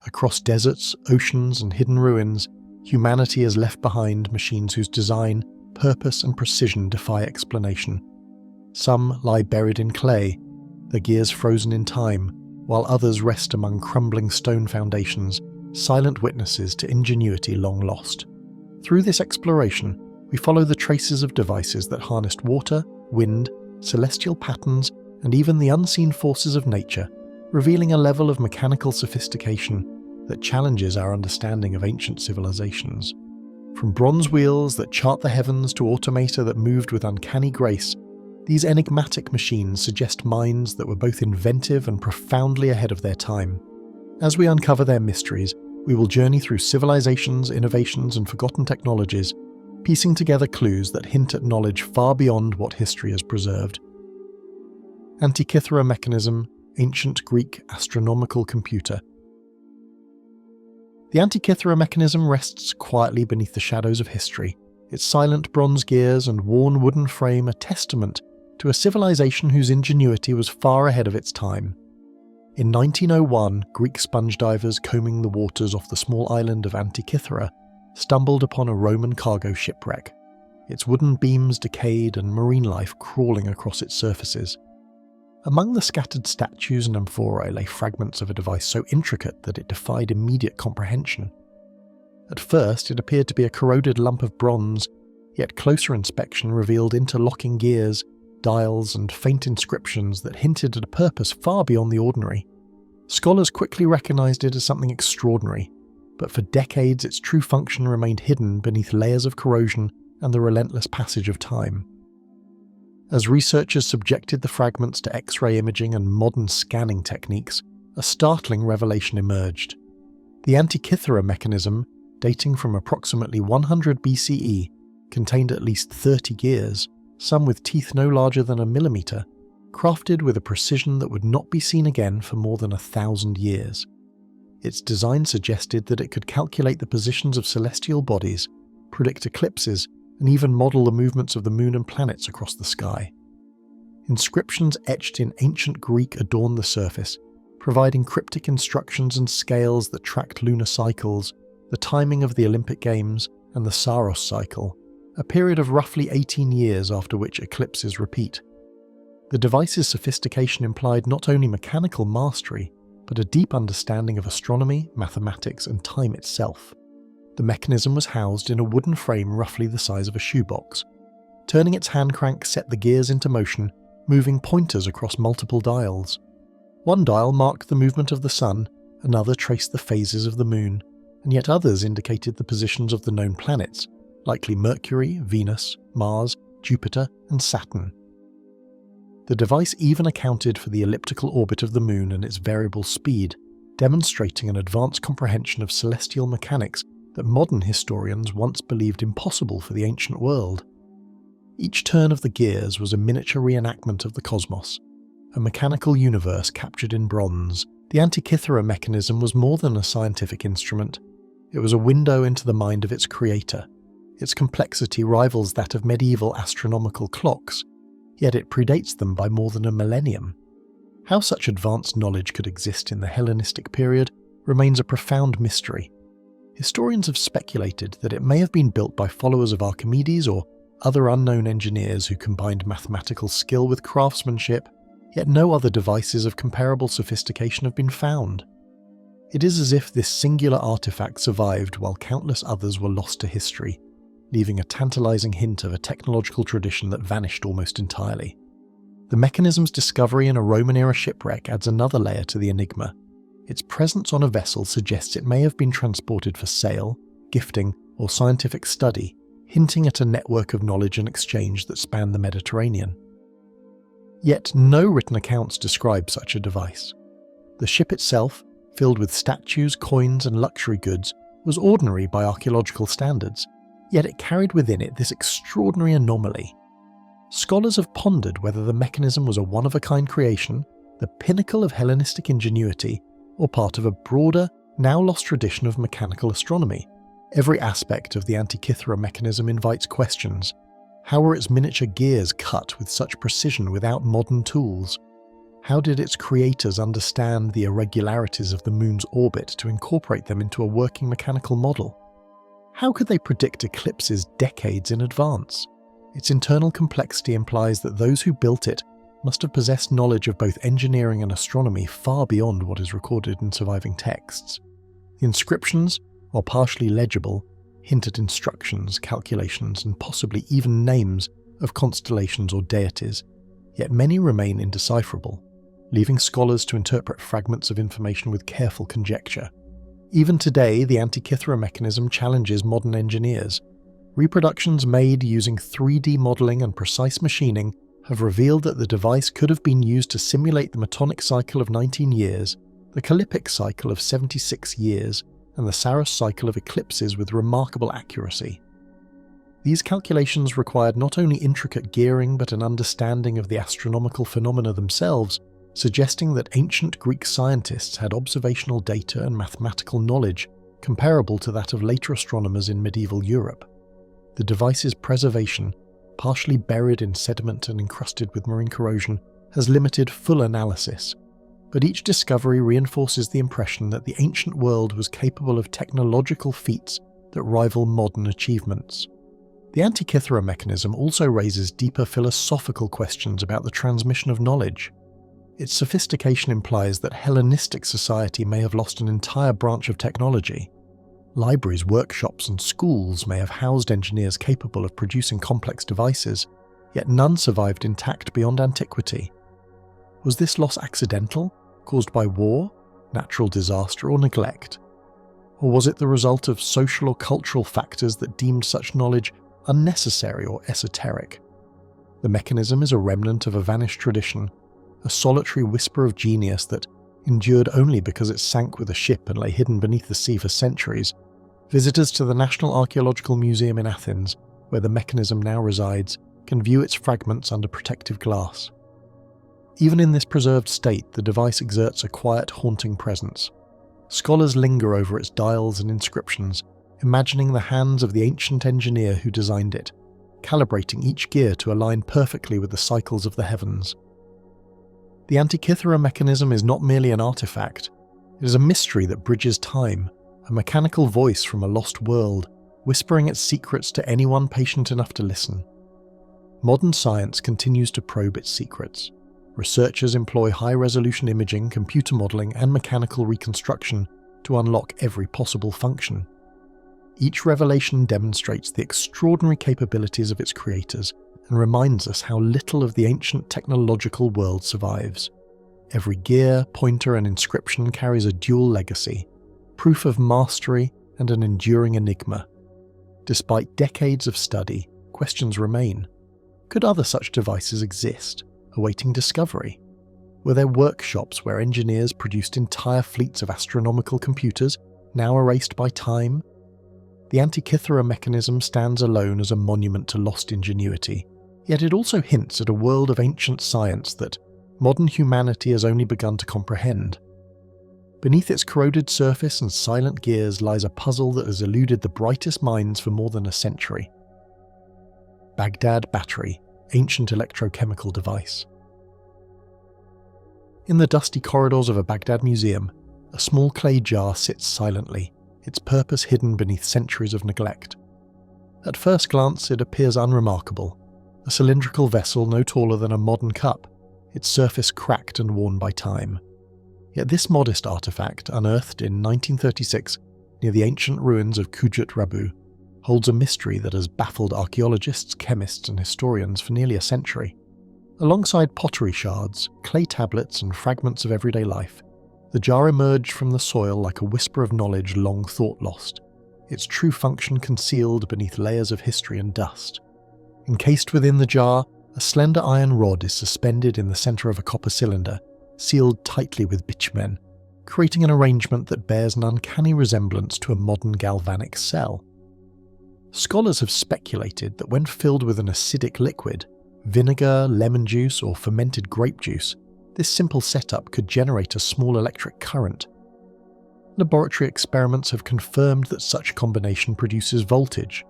across deserts, oceans, and hidden ruins, humanity has left behind machines whose design, purpose, and precision defy explanation. Some lie buried in clay, their gears frozen in time, while others rest among crumbling stone foundations, silent witnesses to ingenuity long lost. Through this exploration, we follow the traces of devices that harnessed water, wind, celestial patterns, and even the unseen forces of nature, revealing a level of mechanical sophistication that challenges our understanding of ancient civilizations. From bronze wheels that chart the heavens to automata that moved with uncanny grace, these enigmatic machines suggest minds that were both inventive and profoundly ahead of their time. As we uncover their mysteries, we will journey through civilizations, innovations, and forgotten technologies, piecing together clues that hint at knowledge far beyond what history has preserved. Antikythera Mechanism, Ancient Greek Astronomical Computer. The Antikythera Mechanism rests quietly beneath the shadows of history, its silent bronze gears and worn wooden frame a testament to a civilization whose ingenuity was far ahead of its time. In 1901, Greek sponge divers combing the waters off the small island of Antikythera stumbled upon a Roman cargo shipwreck, its wooden beams decayed and marine life crawling across its surfaces. Among the scattered statues and amphorae lay fragments of a device so intricate that it defied immediate comprehension. At first, it appeared to be a corroded lump of bronze, yet closer inspection revealed interlocking gears, dials, and faint inscriptions that hinted at a purpose far beyond the ordinary. Scholars quickly recognized it as something extraordinary, but for decades its true function remained hidden beneath layers of corrosion and the relentless passage of time. As researchers subjected the fragments to X-ray imaging and modern scanning techniques, a startling revelation emerged. The Antikythera Mechanism, dating from approximately 100 BCE, contained at least 30 gears, some with teeth no larger than a millimeter, crafted with a precision that would not be seen again for more than 1,000 years. Its design suggested that it could calculate the positions of celestial bodies, predict eclipses, and even model the movements of the moon and planets across the sky. Inscriptions etched in ancient Greek adorned the surface, providing cryptic instructions and scales that tracked lunar cycles, the timing of the Olympic Games, and the Saros cycle, a period of roughly 18 years after which eclipses repeat. The device's sophistication implied not only mechanical mastery, but a deep understanding of astronomy, mathematics, and time itself. The mechanism was housed in a wooden frame roughly the size of a shoebox. Turning its hand crank set the gears into motion, moving pointers across multiple dials. One dial marked the movement of the sun, another traced the phases of the moon, and yet others indicated the positions of the known planets, likely Mercury, Venus, Mars, Jupiter, and Saturn. The device even accounted for the elliptical orbit of the moon and its variable speed, demonstrating an advanced comprehension of celestial mechanics that modern historians once believed impossible for the ancient world. Each turn of the gears was a miniature reenactment of the cosmos, a mechanical universe captured in bronze. The Antikythera Mechanism was more than a scientific instrument. It was a window into the mind of its creator. Its complexity rivals that of medieval astronomical clocks, yet it predates them by more than a millennium. How such advanced knowledge could exist in the Hellenistic period remains a profound mystery. Historians have speculated that it may have been built by followers of Archimedes or other unknown engineers who combined mathematical skill with craftsmanship, yet no other devices of comparable sophistication have been found. It is as if this singular artifact survived while countless others were lost to history, leaving a tantalizing hint of a technological tradition that vanished almost entirely. The mechanism's discovery in a Roman-era shipwreck adds another layer to the enigma. Its presence on a vessel suggests it may have been transported for sale, gifting, or scientific study, hinting at a network of knowledge and exchange that spanned the Mediterranean. Yet no written accounts describe such a device. The ship itself, filled with statues, coins, and luxury goods, was ordinary by archaeological standards, yet it carried within it this extraordinary anomaly. Scholars have pondered whether the mechanism was a one-of-a-kind creation, the pinnacle of Hellenistic ingenuity, or part of a broader, now-lost tradition of mechanical astronomy. Every aspect of the Antikythera Mechanism invites questions. How were its miniature gears cut with such precision without modern tools? How did its creators understand the irregularities of the moon's orbit to incorporate them into a working mechanical model? How could they predict eclipses decades in advance? Its internal complexity implies that those who built it must have possessed knowledge of both engineering and astronomy far beyond what is recorded in surviving texts. The inscriptions, while partially legible, hint at instructions, calculations, and possibly even names of constellations or deities, yet many remain indecipherable, leaving scholars to interpret fragments of information with careful conjecture. Even today, the Antikythera Mechanism challenges modern engineers. Reproductions made using 3D modelling and precise machining have revealed that the device could have been used to simulate the Metonic cycle of 19 years, the Calippic cycle of 76 years, and the Saros cycle of eclipses with remarkable accuracy. These calculations required not only intricate gearing but an understanding of the astronomical phenomena themselves, suggesting that ancient Greek scientists had observational data and mathematical knowledge comparable to that of later astronomers in medieval Europe. The device's preservation, partially buried in sediment and encrusted with marine corrosion, has limited full analysis, but each discovery reinforces the impression that the ancient world was capable of technological feats that rival modern achievements. The Antikythera Mechanism also raises deeper philosophical questions about the transmission of knowledge. Its sophistication implies that Hellenistic society may have lost an entire branch of technology. Libraries, workshops, and schools may have housed engineers capable of producing complex devices, yet none survived intact beyond antiquity. Was this loss accidental, caused by war, natural disaster, or neglect? Or was it the result of social or cultural factors that deemed such knowledge unnecessary or esoteric? The mechanism is a remnant of a vanished tradition, a solitary whisper of genius that endured only because it sank with a ship and lay hidden beneath the sea for centuries. Visitors to the National Archaeological Museum in Athens, where the mechanism now resides, can view its fragments under protective glass. Even in this preserved state, the device exerts a quiet, haunting presence. Scholars linger over its dials and inscriptions, imagining the hands of the ancient engineer who designed it, calibrating each gear to align perfectly with the cycles of the heavens. The Antikythera Mechanism is not merely an artifact, it is a mystery that bridges time, a mechanical voice from a lost world, whispering its secrets to anyone patient enough to listen. Modern science continues to probe its secrets. Researchers employ high-resolution imaging, computer modelling, and mechanical reconstruction to unlock every possible function. Each revelation demonstrates the extraordinary capabilities of its creators and reminds us how little of the ancient technological world survives. Every gear, pointer, and inscription carries a dual legacy, proof of mastery and an enduring enigma. Despite decades of study, questions remain. Could other such devices exist, awaiting discovery? Were there workshops where engineers produced entire fleets of astronomical computers, now erased by time? The Antikythera Mechanism stands alone as a monument to lost ingenuity, yet it also hints at a world of ancient science that modern humanity has only begun to comprehend. Beneath its corroded surface and silent gears lies a puzzle that has eluded the brightest minds for more than a century. Baghdad Battery, ancient electrochemical device. In the dusty corridors of a Baghdad museum, a small clay jar sits silently, its purpose hidden beneath centuries of neglect. At first glance, it appears unremarkable, a cylindrical vessel no taller than a modern cup, its surface cracked and worn by time. Yet this modest artifact, unearthed in 1936 near the ancient ruins of Kujut Rabu, holds a mystery that has baffled archaeologists, chemists, and historians for nearly a century. Alongside pottery shards, clay tablets, and fragments of everyday life, the jar emerged from the soil like a whisper of knowledge long thought lost, its true function concealed beneath layers of history and dust. Encased within the jar, a slender iron rod is suspended in the center of a copper cylinder, sealed tightly with bitumen, creating an arrangement that bears an uncanny resemblance to a modern galvanic cell. Scholars have speculated that when filled with an acidic liquid, vinegar, lemon juice, or fermented grape juice, this simple setup could generate a small electric current. Laboratory experiments have confirmed that such a combination produces voltage,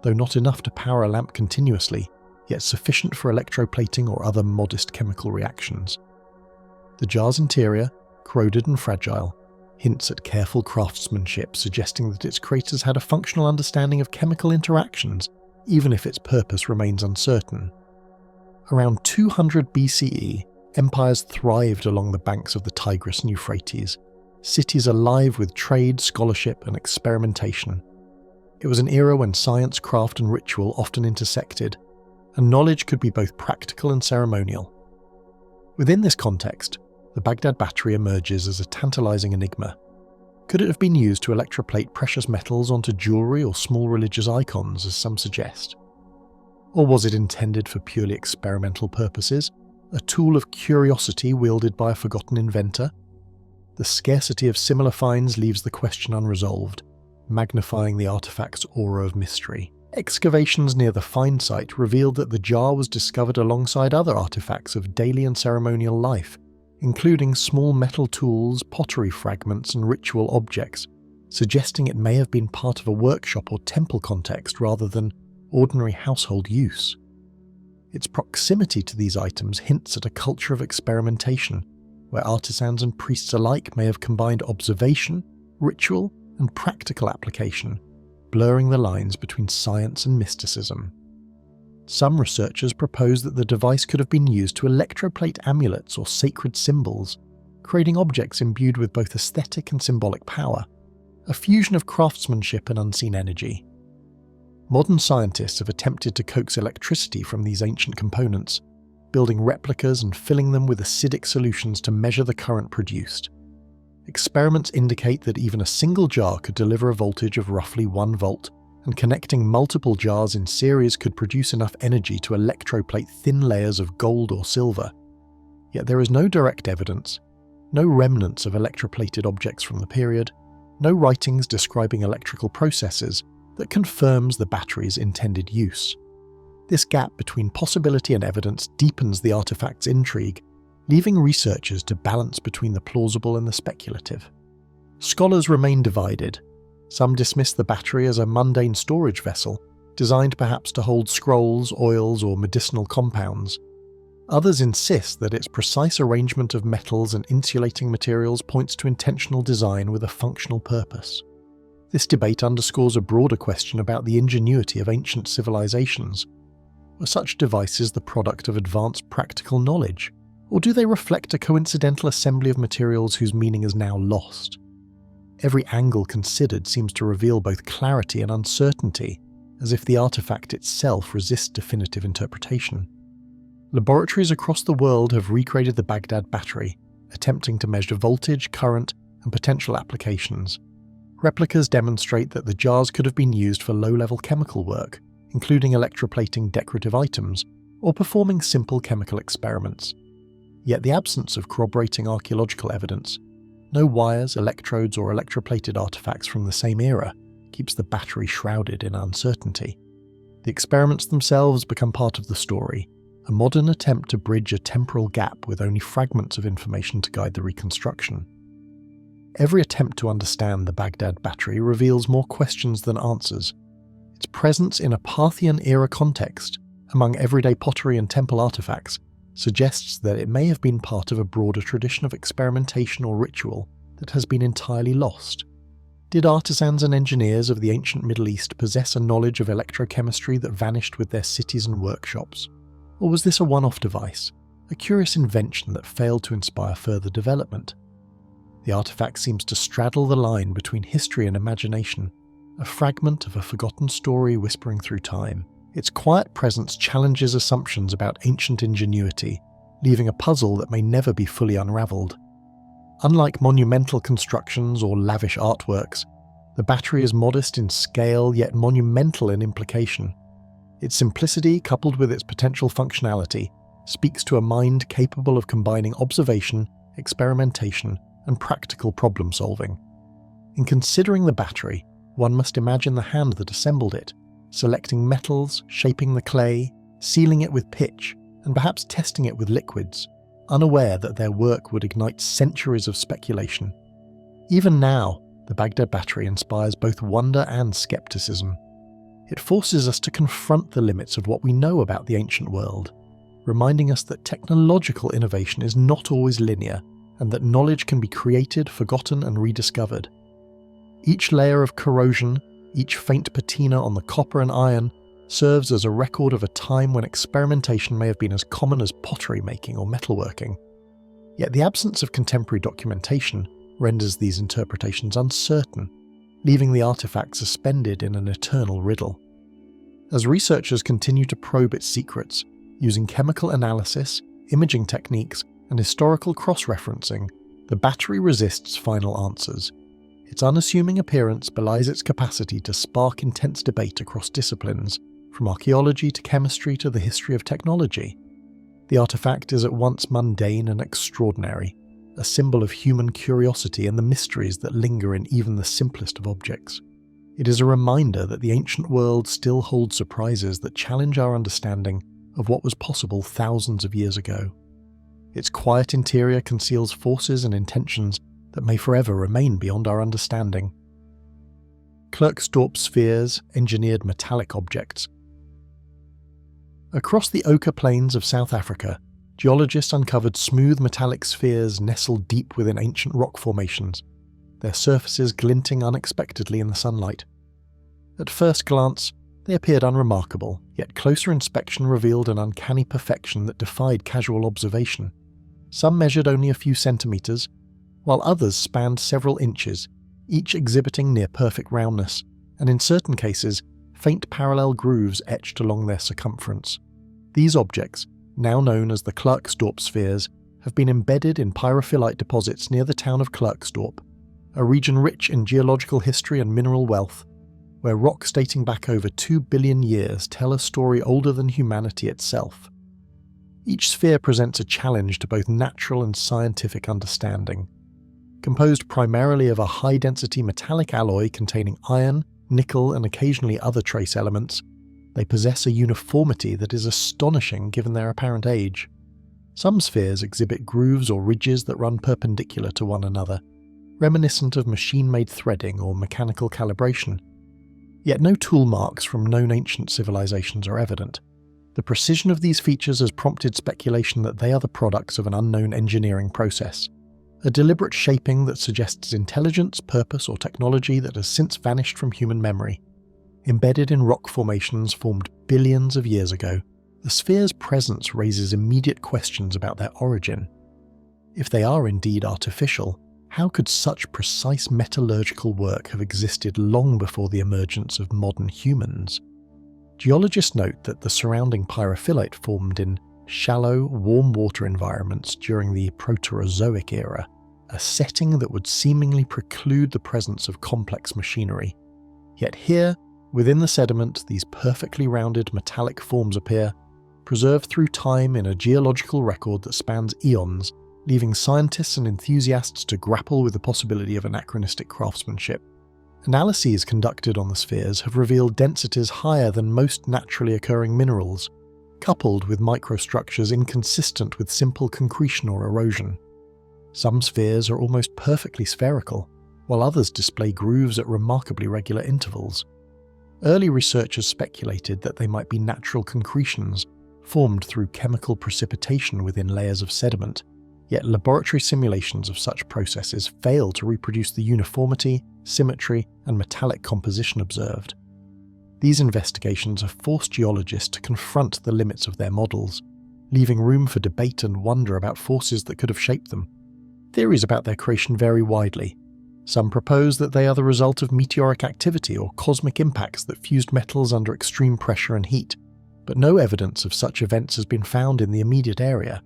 though not enough to power a lamp continuously, yet sufficient for electroplating or other modest chemical reactions. The jar's interior, corroded and fragile, hints at careful craftsmanship, suggesting that its creators had a functional understanding of chemical interactions, even if its purpose remains uncertain. Around 200 BCE, empires thrived along the banks of the Tigris and Euphrates, cities alive with trade, scholarship, and experimentation. It was an era when science, craft, and ritual often intersected, and knowledge could be both practical and ceremonial. Within this context, the Baghdad Battery emerges as a tantalizing enigma. Could it have been used to electroplate precious metals onto jewelry or small religious icons, as some suggest? Or was it intended for purely experimental purposes, a tool of curiosity wielded by a forgotten inventor? The scarcity of similar finds leaves the question unresolved, magnifying the artifact's aura of mystery. Excavations near the find site revealed that the jar was discovered alongside other artifacts of daily and ceremonial life, including small metal tools, pottery fragments, and ritual objects, suggesting it may have been part of a workshop or temple context rather than ordinary household use. Its proximity to these items hints at a culture of experimentation, where artisans and priests alike may have combined observation, ritual, and practical application, blurring the lines between science and mysticism. Some researchers propose that the device could have been used to electroplate amulets or sacred symbols, creating objects imbued with both aesthetic and symbolic power, a fusion of craftsmanship and unseen energy. Modern scientists have attempted to coax electricity from these ancient components, building replicas and filling them with acidic solutions to measure the current produced. Experiments indicate that even a single jar could deliver a voltage of roughly 1 volt, and connecting multiple jars in series could produce enough energy to electroplate thin layers of gold or silver. Yet there is no direct evidence, no remnants of electroplated objects from the period, no writings describing electrical processes that confirms the battery's intended use. This gap between possibility and evidence deepens the artifact's intrigue, leaving researchers to balance between the plausible and the speculative. Scholars remain divided. Some dismiss the battery as a mundane storage vessel, designed perhaps to hold scrolls, oils, or medicinal compounds. Others insist that its precise arrangement of metals and insulating materials points to intentional design with a functional purpose. This debate underscores a broader question about the ingenuity of ancient civilizations. Were such devices the product of advanced practical knowledge, or do they reflect a coincidental assembly of materials whose meaning is now lost? Every angle considered seems to reveal both clarity and uncertainty, as if the artifact itself resists definitive interpretation. Laboratories across the world have recreated the Baghdad Battery, attempting to measure voltage, current, and potential applications. Replicas demonstrate that the jars could have been used for low-level chemical work, including electroplating decorative items or performing simple chemical experiments. Yet the absence of corroborating archaeological evidence, no wires, electrodes, or electroplated artifacts from the same era, keeps the battery shrouded in uncertainty. The experiments themselves become part of the story, a modern attempt to bridge a temporal gap with only fragments of information to guide the reconstruction. Every attempt to understand the Baghdad Battery reveals more questions than answers. Its presence in a Parthian-era context, among everyday pottery and temple artifacts, suggests that it may have been part of a broader tradition of experimentation or ritual that has been entirely lost. Did artisans and engineers of the ancient Middle East possess a knowledge of electrochemistry that vanished with their cities and workshops? Or was this a one-off device, a curious invention that failed to inspire further development? The artifact seems to straddle the line between history and imagination, a fragment of a forgotten story whispering through time. Its quiet presence challenges assumptions about ancient ingenuity, leaving a puzzle that may never be fully unraveled. Unlike monumental constructions or lavish artworks, the battery is modest in scale yet monumental in implication. Its simplicity, coupled with its potential functionality, speaks to a mind capable of combining observation, experimentation, and practical problem-solving. In considering the battery, one must imagine the hand that assembled it, selecting metals, shaping the clay, sealing it with pitch, and perhaps testing it with liquids, unaware that their work would ignite centuries of speculation. Even now, the Baghdad Battery inspires both wonder and skepticism. It forces us to confront the limits of what we know about the ancient world. reminding us that technological innovation is not always linear, and that knowledge can be created, forgotten, and rediscovered. Each layer of corrosion, each faint patina on the copper and iron, serves as a record of a time when experimentation may have been as common as pottery making or metalworking. Yet the absence of contemporary documentation renders these interpretations uncertain, leaving the artifact suspended in an eternal riddle. As researchers continue to probe its secrets, using chemical analysis, imaging techniques, and historical cross-referencing, the battery resists final answers. Its unassuming appearance belies its capacity to spark intense debate across disciplines, from archaeology to chemistry to the history of technology. The artifact is at once mundane and extraordinary, a symbol of human curiosity and the mysteries that linger in even the simplest of objects. It is a reminder that the ancient world still holds surprises that challenge our understanding of what was possible thousands of years ago. Its quiet interior conceals forces and intentions that may forever remain beyond our understanding. Klerksdorp Spheres, engineered metallic objects. Across the ochre plains of South Africa, geologists uncovered smooth metallic spheres nestled deep within ancient rock formations, their surfaces glinting unexpectedly in the sunlight. At first glance, they appeared unremarkable, yet closer inspection revealed an uncanny perfection that defied casual observation. Some measured only a few centimetres, while others spanned several inches, each exhibiting near-perfect roundness, and in certain cases, faint parallel grooves etched along their circumference. These objects, now known as the Klerksdorp Spheres, have been embedded in pyrophyllite deposits near the town of Klerksdorp, a region rich in geological history and mineral wealth, where rocks dating back over 2 billion years tell a story older than humanity itself. Each sphere presents a challenge to both natural and scientific understanding. Composed primarily of a high-density metallic alloy containing iron, nickel, and occasionally other trace elements, they possess a uniformity that is astonishing given their apparent age. Some spheres exhibit grooves or ridges that run perpendicular to one another, reminiscent of machine-made threading or mechanical calibration. Yet no tool marks from known ancient civilizations are evident. The precision of these features has prompted speculation that they are the products of an unknown engineering process, a deliberate shaping that suggests intelligence, purpose, or technology that has since vanished from human memory. Embedded in rock formations formed billions of years ago, the sphere's presence raises immediate questions about their origin. If they are indeed artificial, how could such precise metallurgical work have existed long before the emergence of modern humans? Geologists note that the surrounding pyrophyllite formed in shallow, warm water environments during the Proterozoic era, a setting that would seemingly preclude the presence of complex machinery. Yet here, within the sediment, these perfectly rounded metallic forms appear, preserved through time in a geological record that spans eons, leaving scientists and enthusiasts to grapple with the possibility of anachronistic craftsmanship. Analyses conducted on the spheres have revealed densities higher than most naturally occurring minerals, coupled with microstructures inconsistent with simple concretion or erosion. Some spheres are almost perfectly spherical, while others display grooves at remarkably regular intervals. Early researchers speculated that they might be natural concretions, formed through chemical precipitation within layers of sediment, yet laboratory simulations of such processes fail to reproduce the uniformity, symmetry, and metallic composition observed. These investigations have forced geologists to confront the limits of their models, leaving room for debate and wonder about forces that could have shaped them. Theories about their creation vary widely. Some propose that they are the result of meteoric activity or cosmic impacts that fused metals under extreme pressure and heat, but no evidence of such events has been found in the immediate area.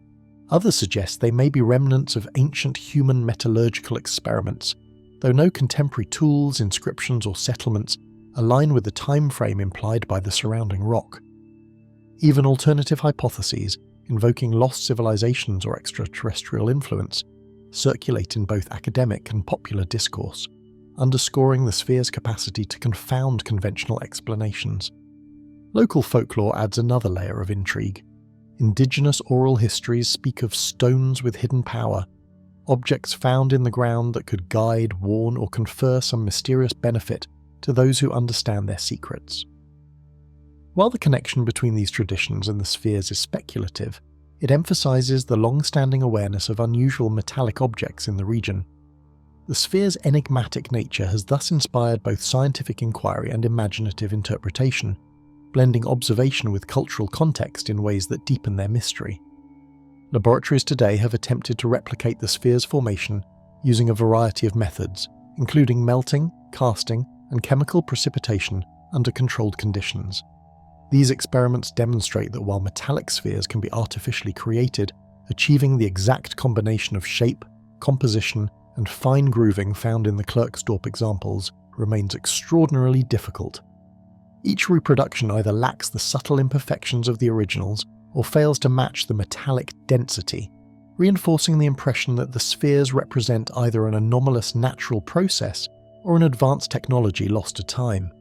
Others suggest they may be remnants of ancient human metallurgical experiments, though no contemporary tools, inscriptions, or settlements align with the time frame implied by the surrounding rock. Even alternative hypotheses, invoking lost civilizations or extraterrestrial influence, circulate in both academic and popular discourse, underscoring the sphere's capacity to confound conventional explanations. Local folklore adds another layer of intrigue. Indigenous oral histories speak of stones with hidden power, objects found in the ground that could guide, warn, or confer some mysterious benefit to those who understand their secrets. While the connection between these traditions and the spheres is speculative, it emphasizes the long-standing awareness of unusual metallic objects in the region. The sphere's enigmatic nature has thus inspired both scientific inquiry and imaginative interpretation, blending observation with cultural context in ways that deepen their mystery. Laboratories today have attempted to replicate the sphere's formation using a variety of methods, including melting, casting, and chemical precipitation under controlled conditions. These experiments demonstrate that while metallic spheres can be artificially created, achieving the exact combination of shape, composition, and fine grooving found in the Klerksdorp examples remains extraordinarily difficult. Each reproduction either lacks the subtle imperfections of the originals or fails to match the metallic density, reinforcing the impression that the spheres represent either an anomalous natural process or an advanced technology lost to time.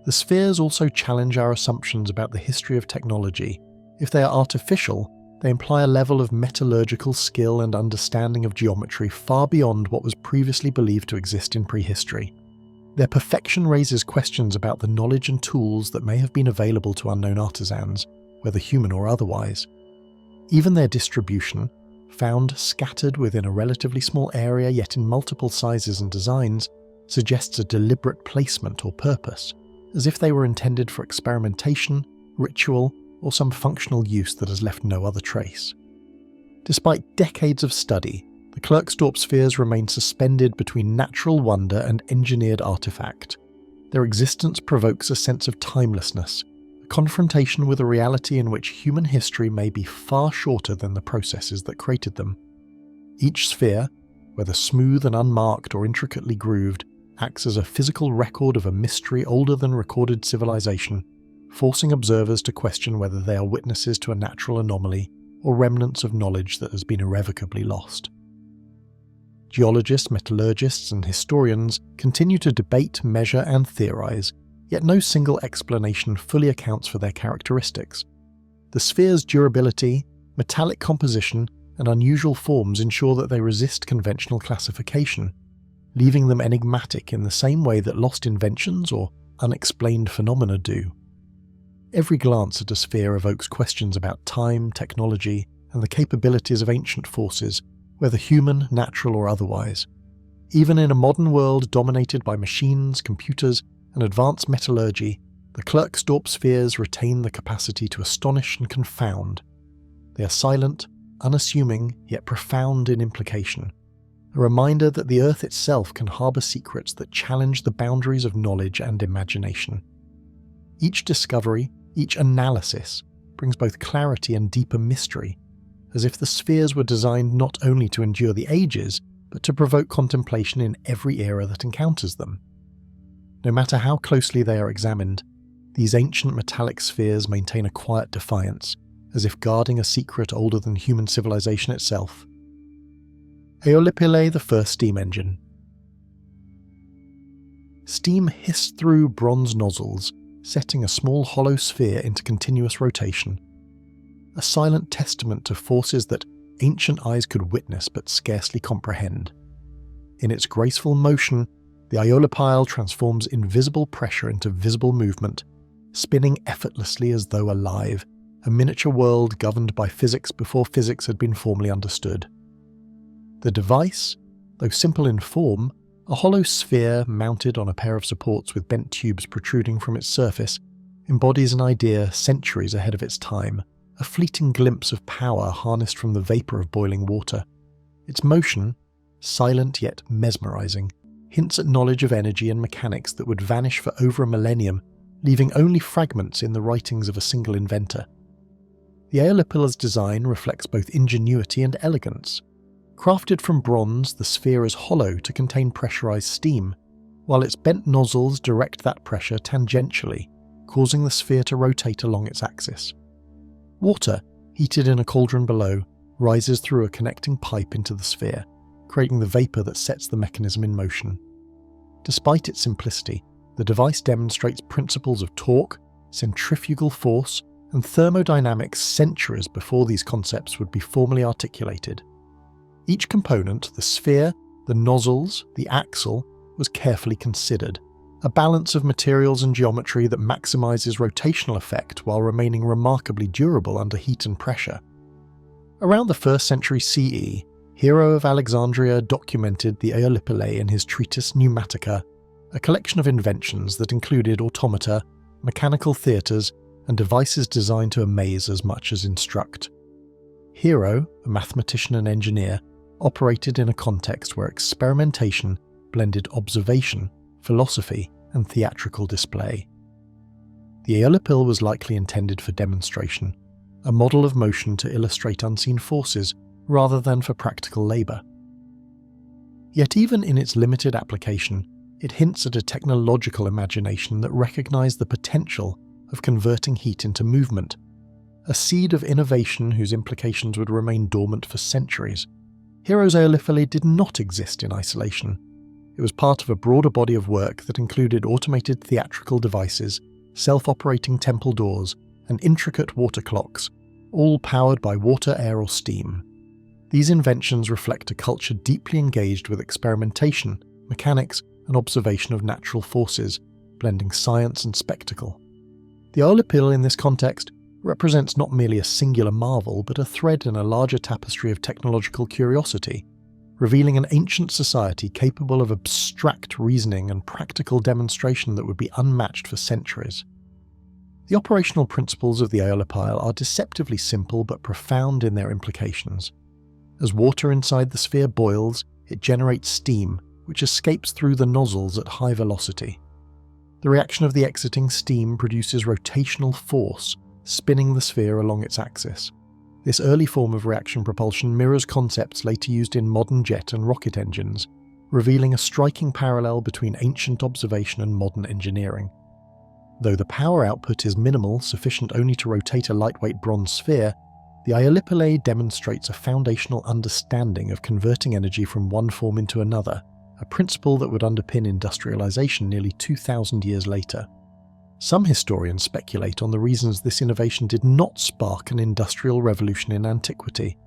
The spheres also challenge our assumptions about the history of technology. If they are artificial, they imply a level of metallurgical skill and understanding of geometry far beyond what was previously believed to exist in prehistory. Their perfection raises questions about the knowledge and tools that may have been available to unknown artisans, whether human or otherwise. Even their distribution, found scattered within a relatively small area yet in multiple sizes and designs, suggests a deliberate placement or purpose, as if they were intended for experimentation, ritual, or some functional use that has left no other trace. Despite decades of study, the Klerksdorp spheres remain suspended between natural wonder and engineered artifact. Their existence provokes a sense of timelessness, a confrontation with a reality in which human history may be far shorter than the processes that created them. Each sphere, whether smooth and unmarked or intricately grooved, acts as a physical record of a mystery older than recorded civilization, forcing observers to question whether they are witnesses to a natural anomaly or remnants of knowledge that has been irrevocably lost. Geologists, metallurgists, and historians continue to debate, measure, and theorize, yet no single explanation fully accounts for their characteristics. The sphere's durability, metallic composition, and unusual forms ensure that they resist conventional classification, leaving them enigmatic in the same way that lost inventions or unexplained phenomena do. Every glance at a sphere evokes questions about time, technology, and the capabilities of ancient forces, whether human, natural, or otherwise. Even in a modern world dominated by machines, computers, and advanced metallurgy, the Klerksdorp spheres retain the capacity to astonish and confound. They are silent, unassuming, yet profound in implication, a reminder that the Earth itself can harbour secrets that challenge the boundaries of knowledge and imagination. Each discovery, each analysis, brings both clarity and deeper mystery, as if the spheres were designed not only to endure the ages, but to provoke contemplation in every era that encounters them. No matter how closely they are examined, these ancient metallic spheres maintain a quiet defiance, as if guarding a secret older than human civilization itself. Aeolipile, the first steam engine. Steam hissed through bronze nozzles, setting a small hollow sphere into continuous rotation, a silent testament to forces that ancient eyes could witness but scarcely comprehend. In its graceful motion, the Aeolipile transforms invisible pressure into visible movement, spinning effortlessly as though alive, a miniature world governed by physics before physics had been formally understood. The device, though simple in form, a hollow sphere mounted on a pair of supports with bent tubes protruding from its surface, embodies an idea centuries ahead of its time, a fleeting glimpse of power harnessed from the vapour of boiling water. Its motion, silent yet mesmerising, hints at knowledge of energy and mechanics that would vanish for over a millennium, leaving only fragments in the writings of a single inventor. The Aeolipile's design reflects both ingenuity and elegance. Crafted from bronze, the sphere is hollow to contain pressurized steam, while its bent nozzles direct that pressure tangentially, causing the sphere to rotate along its axis. Water, heated in a cauldron below, rises through a connecting pipe into the sphere, creating the vapour that sets the mechanism in motion. Despite its simplicity, the device demonstrates principles of torque, centrifugal force, and thermodynamics centuries before these concepts would be formally articulated. Each component, the sphere, the nozzles, the axle, was carefully considered, a balance of materials and geometry that maximizes rotational effect while remaining remarkably durable under heat and pressure. Around the 1st century CE, Hero of Alexandria documented the Aeolipile in his treatise Pneumatica, a collection of inventions that included automata, mechanical theatres, and devices designed to amaze as much as instruct. Hero, a mathematician and engineer, operated in a context where experimentation blended observation, philosophy, and theatrical display. The Aeolipile was likely intended for demonstration, a model of motion to illustrate unseen forces rather than for practical labour. Yet even in its limited application, it hints at a technological imagination that recognised the potential of converting heat into movement, a seed of innovation whose implications would remain dormant for centuries. Hero's Aeolipile did not exist in isolation. It was part of a broader body of work that included automated theatrical devices, self-operating temple doors, and intricate water clocks, all powered by water, air, or steam. These inventions reflect a culture deeply engaged with experimentation, mechanics, and observation of natural forces, blending science and spectacle. The Aeolipile in this context represents not merely a singular marvel, but a thread in a larger tapestry of technological curiosity, revealing an ancient society capable of abstract reasoning and practical demonstration that would be unmatched for centuries. The operational principles of the Aeolipile are deceptively simple but profound in their implications. As water inside the sphere boils, it generates steam, which escapes through the nozzles at high velocity. The reaction of the exiting steam produces rotational force, spinning the sphere along its axis. This early form of reaction propulsion mirrors concepts later used in modern jet and rocket engines, revealing a striking parallel between ancient observation and modern engineering. Though the power output is minimal, sufficient only to rotate a lightweight bronze sphere, the Aeolipile demonstrates a foundational understanding of converting energy from one form into another, a principle that would underpin industrialization nearly 2,000 years later. Some historians speculate on the reasons this innovation did not spark an industrial revolution in antiquity.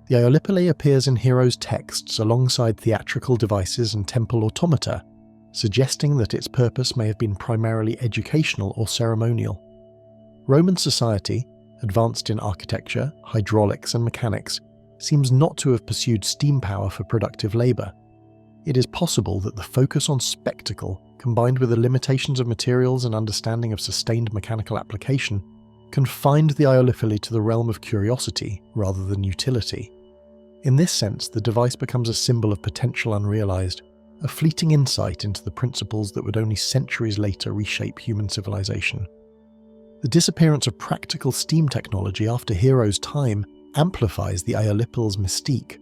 The Aeolipile appears in Hero's texts alongside theatrical devices and temple automata, suggesting that its purpose may have been primarily educational or ceremonial. Roman society, advanced in architecture, hydraulics, and mechanics, seems not to have pursued steam power for productive labour. It is possible that the focus on spectacle, combined with the limitations of materials and understanding of sustained mechanical application, confined the Aeolipile to the realm of curiosity rather than utility. In this sense, the device becomes a symbol of potential unrealized, a fleeting insight into the principles that would only centuries later reshape human civilization. The disappearance of practical steam technology after Hero's time amplifies the Aeolipile's mystique.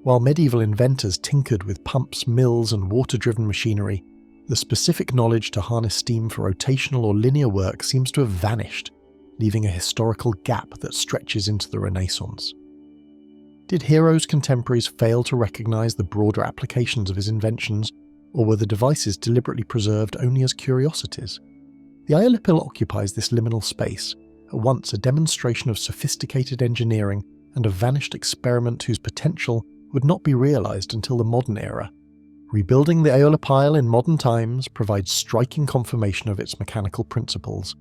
While medieval inventors tinkered with pumps, mills, and water-driven machinery, the specific knowledge to harness steam for rotational or linear work seems to have vanished, leaving a historical gap that stretches into the Renaissance. Did Hero's contemporaries fail to recognize the broader applications of his inventions, or were the devices deliberately preserved only as curiosities? The Aeolipile occupies this liminal space, at once a demonstration of sophisticated engineering and a vanished experiment whose potential would not be realized until the modern era. Rebuilding the Aeolipile in modern times provides striking confirmation of its mechanical principles.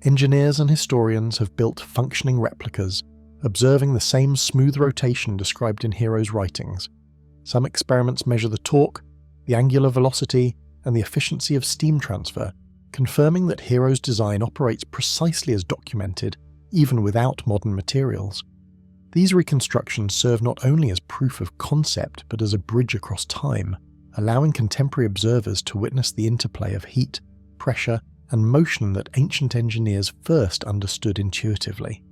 Engineers and historians have built functioning replicas, observing the same smooth rotation described in Hero's writings. Some experiments measure the torque, the angular velocity, and the efficiency of steam transfer, confirming that Hero's design operates precisely as documented, even without modern materials. These reconstructions serve not only as proof of concept, but as a bridge across time, allowing contemporary observers to witness the interplay of heat, pressure, and motion that ancient engineers first understood intuitively.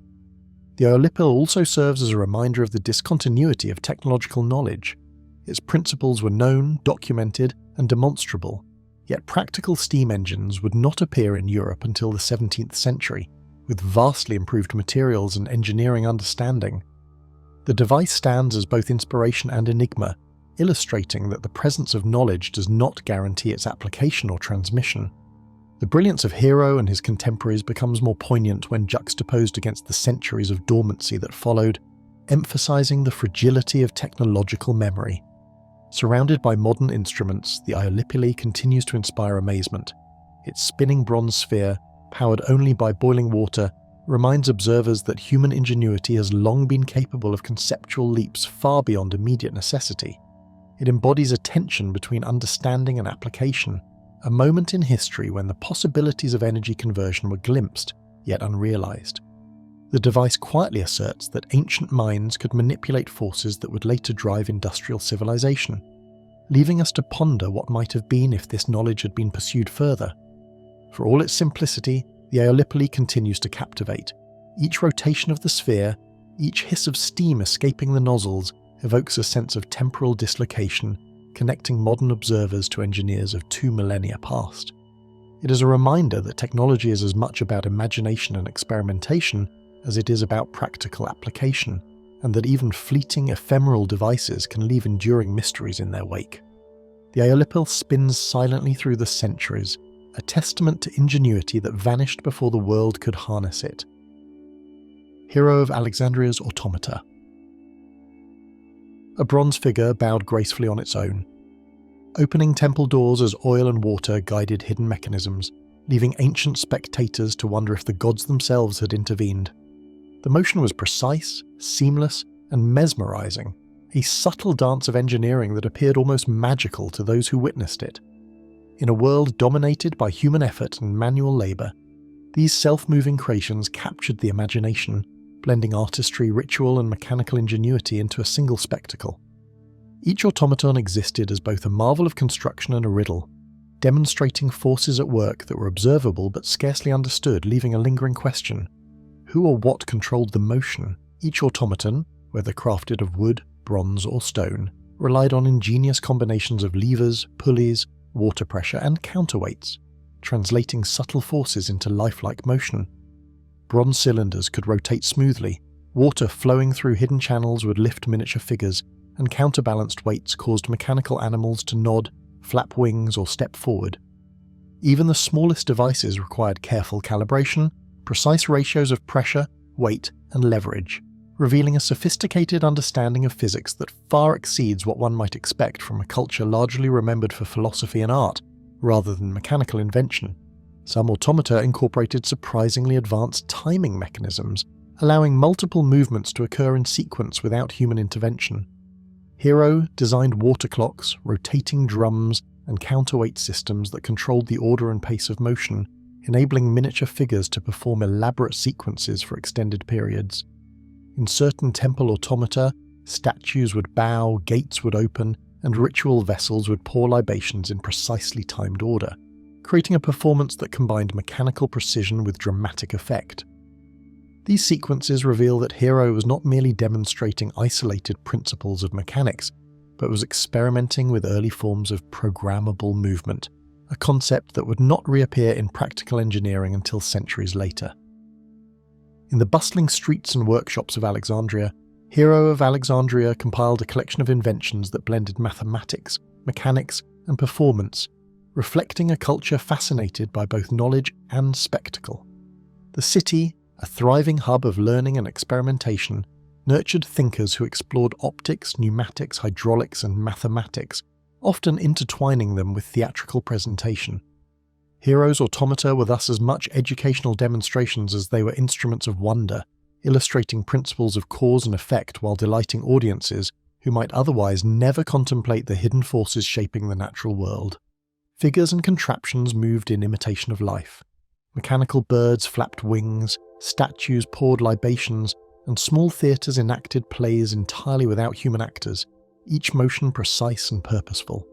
The Aeolipile also serves as a reminder of the discontinuity of technological knowledge. Its principles were known, documented, and demonstrable, yet practical steam engines would not appear in Europe until the 17th century, with vastly improved materials and engineering understanding. The device stands as both inspiration and enigma, illustrating that the presence of knowledge does not guarantee its application or transmission. The brilliance of Hero and his contemporaries becomes more poignant when juxtaposed against the centuries of dormancy that followed, emphasizing the fragility of technological memory. Surrounded by modern instruments, the Aeolipile continues to inspire amazement. Its spinning bronze sphere, powered only by boiling water, reminds observers that human ingenuity has long been capable of conceptual leaps far beyond immediate necessity. It embodies a tension between understanding and application, a moment in history when the possibilities of energy conversion were glimpsed, yet unrealized. The device quietly asserts that ancient minds could manipulate forces that would later drive industrial civilization, leaving us to ponder what might have been if this knowledge had been pursued further. For all its simplicity, the Aeolipile continues to captivate. Each rotation of the sphere, each hiss of steam escaping the nozzles, evokes a sense of temporal dislocation, connecting modern observers to engineers of 2 millennia past. It is a reminder that technology is as much about imagination and experimentation as it is about practical application, and that even fleeting, ephemeral devices can leave enduring mysteries in their wake. The Aeolipile spins silently through the centuries, a testament to ingenuity that vanished before the world could harness it. Hero of Alexandria's Automata. A bronze figure bowed gracefully on its own, opening temple doors as oil and water guided hidden mechanisms, leaving ancient spectators to wonder if the gods themselves had intervened. The motion was precise, seamless, and mesmerizing, a subtle dance of engineering that appeared almost magical to those who witnessed it. In a world dominated by human effort and manual labor, these self-moving creations captured the imagination, blending artistry, ritual, and mechanical ingenuity into a single spectacle. Each automaton existed as both a marvel of construction and a riddle, demonstrating forces at work that were observable but scarcely understood, leaving a lingering question. Who or what controlled the motion? Each automaton, whether crafted of wood, bronze, or stone, relied on ingenious combinations of levers, pulleys, water pressure, and counterweights, translating subtle forces into lifelike motion. Bronze cylinders could rotate smoothly, water flowing through hidden channels would lift miniature figures, and counterbalanced weights caused mechanical animals to nod, flap wings, or step forward. Even the smallest devices required careful calibration, precise ratios of pressure, weight, and leverage, revealing a sophisticated understanding of physics that far exceeds what one might expect from a culture largely remembered for philosophy and art, rather than mechanical invention. Some automata incorporated surprisingly advanced timing mechanisms, allowing multiple movements to occur in sequence without human intervention. Hero designed water clocks, rotating drums, and counterweight systems that controlled the order and pace of motion, enabling miniature figures to perform elaborate sequences for extended periods. In certain temple automata, statues would bow, gates would open, and ritual vessels would pour libations in precisely timed order, creating a performance that combined mechanical precision with dramatic effect. These sequences reveal that Hero was not merely demonstrating isolated principles of mechanics, but was experimenting with early forms of programmable movement, a concept that would not reappear in practical engineering until centuries later. In the bustling streets and workshops of Alexandria, Hero of Alexandria compiled a collection of inventions that blended mathematics, mechanics, and performance, reflecting a culture fascinated by both knowledge and spectacle. The city, a thriving hub of learning and experimentation, nurtured thinkers who explored optics, pneumatics, hydraulics, and mathematics, often intertwining them with theatrical presentation. Hero's automata were thus as much educational demonstrations as they were instruments of wonder, illustrating principles of cause and effect while delighting audiences who might otherwise never contemplate the hidden forces shaping the natural world. Figures and contraptions moved in imitation of life. Mechanical birds flapped wings, statues poured libations, and small theatres enacted plays entirely without human actors, each motion precise and purposeful.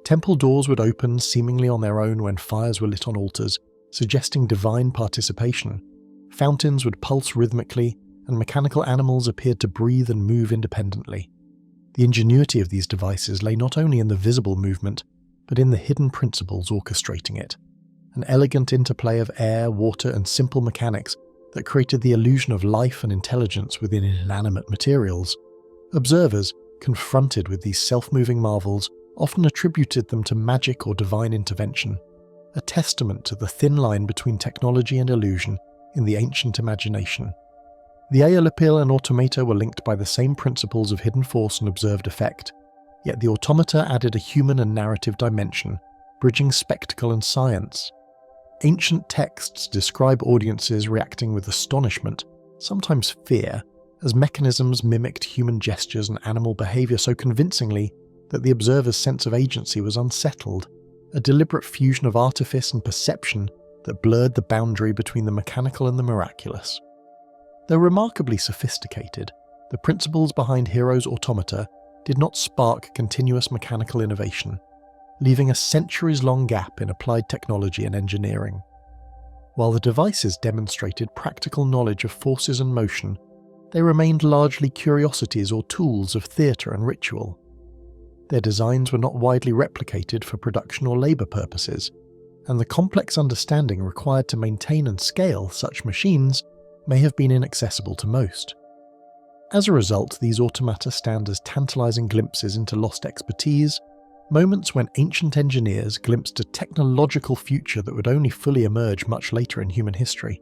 Temple doors would open seemingly on their own when fires were lit on altars, suggesting divine participation. Fountains would pulse rhythmically, and mechanical animals appeared to breathe and move independently. The ingenuity of these devices lay not only in the visible movement, but in the hidden principles orchestrating it. An elegant interplay of air, water, and simple mechanics that created the illusion of life and intelligence within inanimate materials. Observers, confronted with these self-moving marvels, often attributed them to magic or divine intervention, a testament to the thin line between technology and illusion in the ancient imagination. The Aeolipile and Automata were linked by the same principles of hidden force and observed effect. yet the Automata added a human and narrative dimension, bridging spectacle and science. Ancient texts describe audiences reacting with astonishment, sometimes fear, as mechanisms mimicked human gestures and animal behaviour so convincingly that the observer's sense of agency was unsettled, a deliberate fusion of artifice and perception that blurred the boundary between the mechanical and the miraculous. Though remarkably sophisticated, the principles behind Hero's automata did not spark continuous mechanical innovation, leaving a centuries-long gap in applied technology and engineering. While the devices demonstrated practical knowledge of forces and motion, they remained largely curiosities or tools of theatre and ritual. Their designs were not widely replicated for production or labour purposes, and the complex understanding required to maintain and scale such machines may have been inaccessible to most. As a result, these automata stand as tantalising glimpses into lost expertise, moments when ancient engineers glimpsed a technological future that would only fully emerge much later in human history.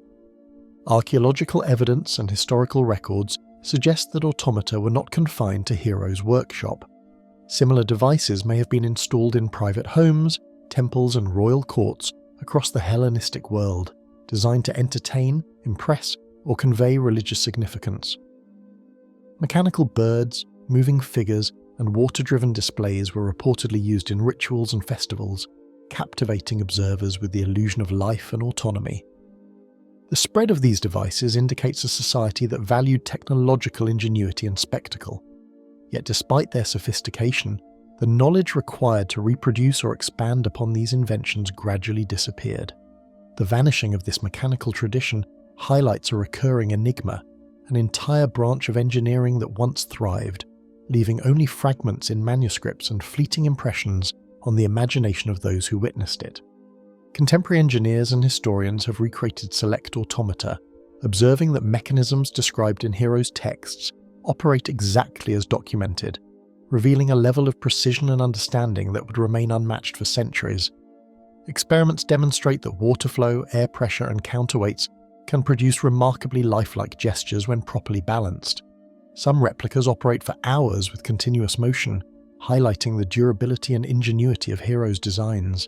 Archaeological evidence and historical records suggest that automata were not confined to Hero's workshop. Similar devices may have been installed in private homes, temples and royal courts across the Hellenistic world, designed to entertain, impress, or convey religious significance. Mechanical birds, moving figures, and water-driven displays were reportedly used in rituals and festivals, captivating observers with the illusion of life and autonomy. The spread of these devices indicates a society that valued technological ingenuity and spectacle. Yet despite their sophistication, the knowledge required to reproduce or expand upon these inventions gradually disappeared. The vanishing of this mechanical tradition highlights a recurring enigma, an entire branch of engineering that once thrived, leaving only fragments in manuscripts and fleeting impressions on the imagination of those who witnessed it. Contemporary engineers and historians have recreated select automata, observing that mechanisms described in Hero's texts operate exactly as documented, revealing a level of precision and understanding that would remain unmatched for centuries. Experiments demonstrate that water flow, air pressure, and counterweights can produce remarkably lifelike gestures when properly balanced. Some replicas operate for hours with continuous motion, highlighting the durability and ingenuity of Hero's designs.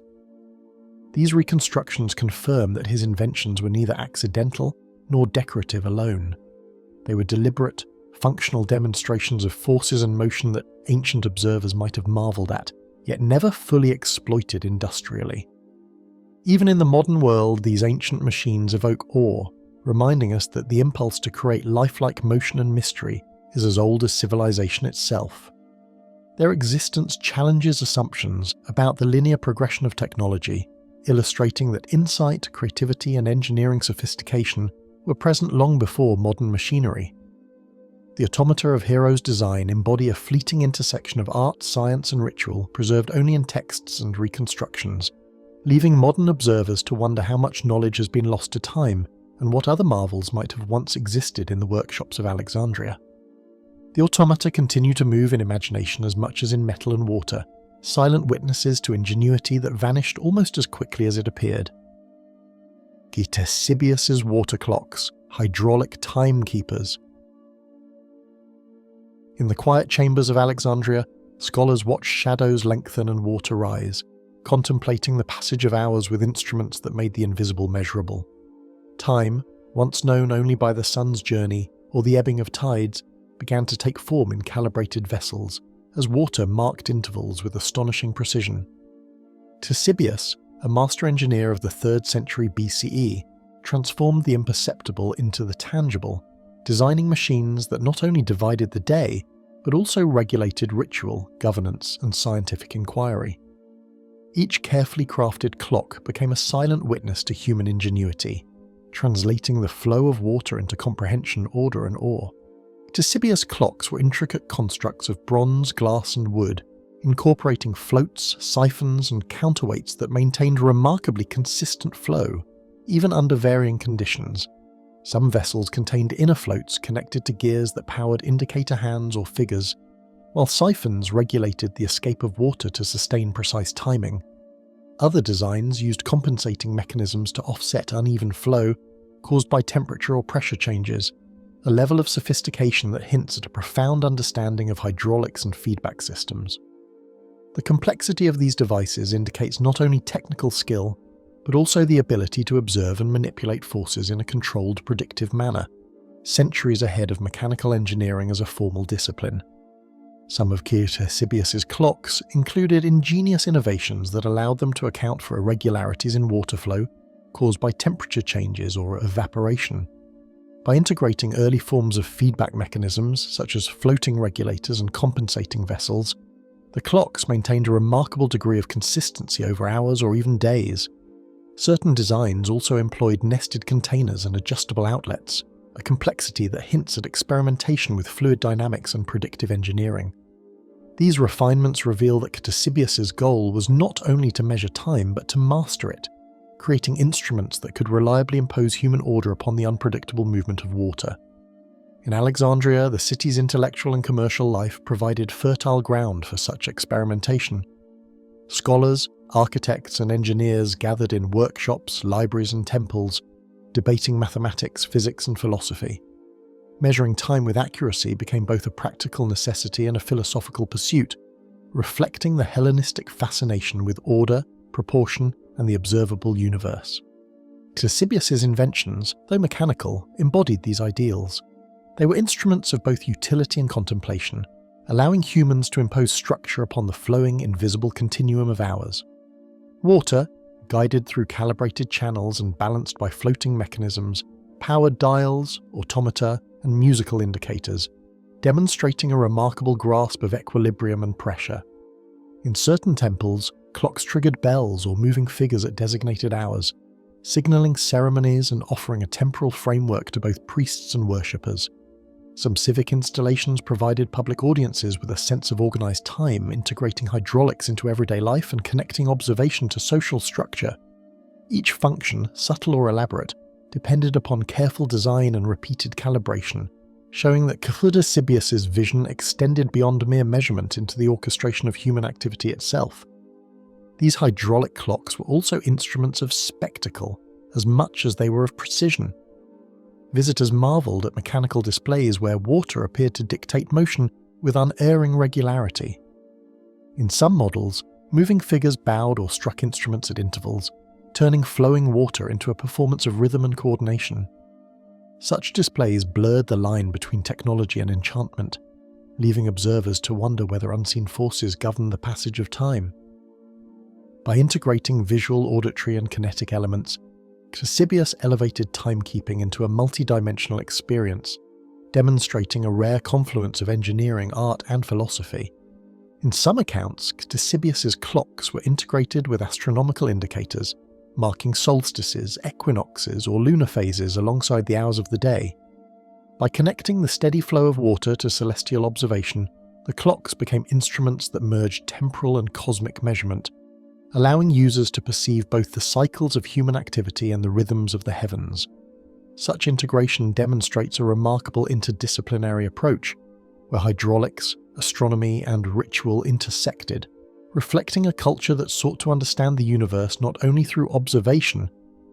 These reconstructions confirm that his inventions were neither accidental nor decorative alone. They were deliberate, functional demonstrations of forces and motion that ancient observers might have marvelled at, yet never fully exploited industrially. Even in the modern world, these ancient machines evoke awe, reminding us that the impulse to create lifelike motion and mystery is as old as civilization itself. Their existence challenges assumptions about the linear progression of technology, illustrating that insight, creativity, and engineering sophistication were present long before modern machinery. The automata of Hero's design embody a fleeting intersection of art, science, and ritual preserved only in texts and reconstructions, leaving modern observers to wonder how much knowledge has been lost to time and what other marvels might have once existed in the workshops of Alexandria. The automata continue to move in imagination as much as in metal and water, silent witnesses to ingenuity that vanished almost as quickly as it appeared. Ctesibius's water clocks, hydraulic timekeepers. In the quiet chambers of Alexandria, scholars watch shadows lengthen and water rise, contemplating the passage of hours with instruments that made the invisible measurable. Time, once known only by the sun's journey or the ebbing of tides, began to take form in calibrated vessels, as water marked intervals with astonishing precision. Ctesibius, a master engineer of the 3rd century BCE, transformed the imperceptible into the tangible, designing machines that not only divided the day, but also regulated ritual, governance, and scientific inquiry. Each carefully crafted clock became a silent witness to human ingenuity, translating the flow of water into comprehension, order, and awe. Ctesibius clocks were intricate constructs of bronze, glass, and wood, incorporating floats, siphons, and counterweights that maintained remarkably consistent flow, even under varying conditions. Some vessels contained inner floats connected to gears that powered indicator hands or figures, while siphons regulated the escape of water to sustain precise timing. Other designs used compensating mechanisms to offset uneven flow caused by temperature or pressure changes, a level of sophistication that hints at a profound understanding of hydraulics and feedback systems. The complexity of these devices indicates not only technical skill, but also the ability to observe and manipulate forces in a controlled, predictive manner, centuries ahead of mechanical engineering as a formal discipline. Some of Ctesibius's clocks included ingenious innovations that allowed them to account for irregularities in water flow caused by temperature changes or evaporation. By integrating early forms of feedback mechanisms, such as floating regulators and compensating vessels, the clocks maintained a remarkable degree of consistency over hours or even days. Certain designs also employed nested containers and adjustable outlets, a complexity that hints at experimentation with fluid dynamics and predictive engineering. These refinements reveal that Ctesibius's goal was not only to measure time but to master it, creating instruments that could reliably impose human order upon the unpredictable movement of water. In Alexandria, the city's intellectual and commercial life provided fertile ground for such experimentation. Scholars, architects, and engineers gathered in workshops, libraries, and temples, debating mathematics, physics, and philosophy. Measuring time with accuracy became both a practical necessity and a philosophical pursuit, reflecting the Hellenistic fascination with order, proportion, and the observable universe. Ctesibius's inventions, though mechanical, embodied these ideals. They were instruments of both utility and contemplation, allowing humans to impose structure upon the flowing, invisible continuum of hours. Water, guided through calibrated channels and balanced by floating mechanisms, powered dials, automata, and musical indicators, demonstrating a remarkable grasp of equilibrium and pressure. In certain temples, clocks triggered bells or moving figures at designated hours, signaling ceremonies and offering a temporal framework to both priests and worshippers. Some civic installations provided public audiences with a sense of organized time, integrating hydraulics into everyday life and connecting observation to social structure. Each function, subtle or elaborate, depended upon careful design and repeated calibration, showing that Ctesibius's vision extended beyond mere measurement into the orchestration of human activity itself. These hydraulic clocks were also instruments of spectacle, as much as they were of precision. Visitors marveled at mechanical displays where water appeared to dictate motion with unerring regularity. In some models, moving figures bowed or struck instruments at intervals, turning flowing water into a performance of rhythm and coordination. Such displays blurred the line between technology and enchantment, leaving observers to wonder whether unseen forces govern the passage of time. By integrating visual, auditory, and kinetic elements, Ctesibius elevated timekeeping into a multi-dimensional experience, demonstrating a rare confluence of engineering, art, and philosophy. In some accounts, Ctesibius's clocks were integrated with astronomical indicators, marking solstices, equinoxes, or lunar phases alongside the hours of the day. By connecting the steady flow of water to celestial observation, the clocks became instruments that merged temporal and cosmic measurement, allowing users to perceive both the cycles of human activity and the rhythms of the heavens. Such integration demonstrates a remarkable interdisciplinary approach, where hydraulics, astronomy, and ritual intersected, reflecting a culture that sought to understand the universe not only through observation,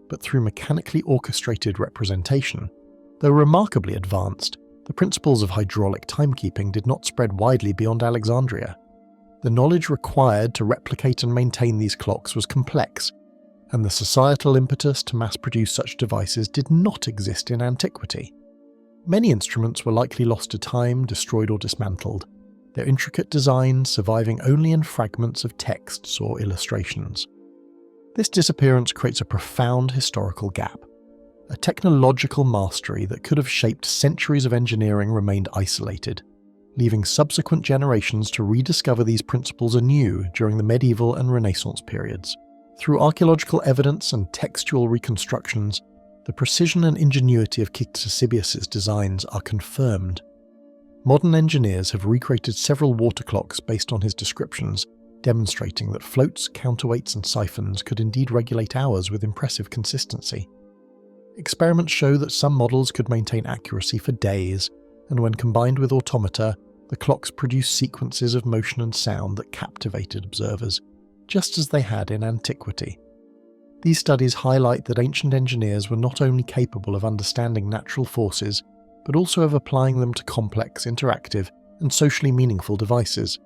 but through mechanically orchestrated representation. Though remarkably advanced, the principles of hydraulic timekeeping did not spread widely beyond Alexandria. The knowledge required to replicate and maintain these clocks was complex, and the societal impetus to mass-produce such devices did not exist in antiquity. Many instruments were likely lost to time, destroyed or dismantled, their intricate designs surviving only in fragments of texts or illustrations. This disappearance creates a profound historical gap. A technological mastery that could have shaped centuries of engineering remained isolated, leaving subsequent generations to rediscover these principles anew during the medieval and Renaissance periods. Through archaeological evidence and textual reconstructions, the precision and ingenuity of Ctesibius's designs are confirmed. Modern engineers have recreated several water clocks based on his descriptions, demonstrating that floats, counterweights, and siphons could indeed regulate hours with impressive consistency. Experiments show that some models could maintain accuracy for days, and when combined with automata, the clocks produced sequences of motion and sound that captivated observers, just as they had in antiquity. These studies highlight that ancient engineers were not only capable of understanding natural forces, but also of applying them to complex, interactive, and socially meaningful devices.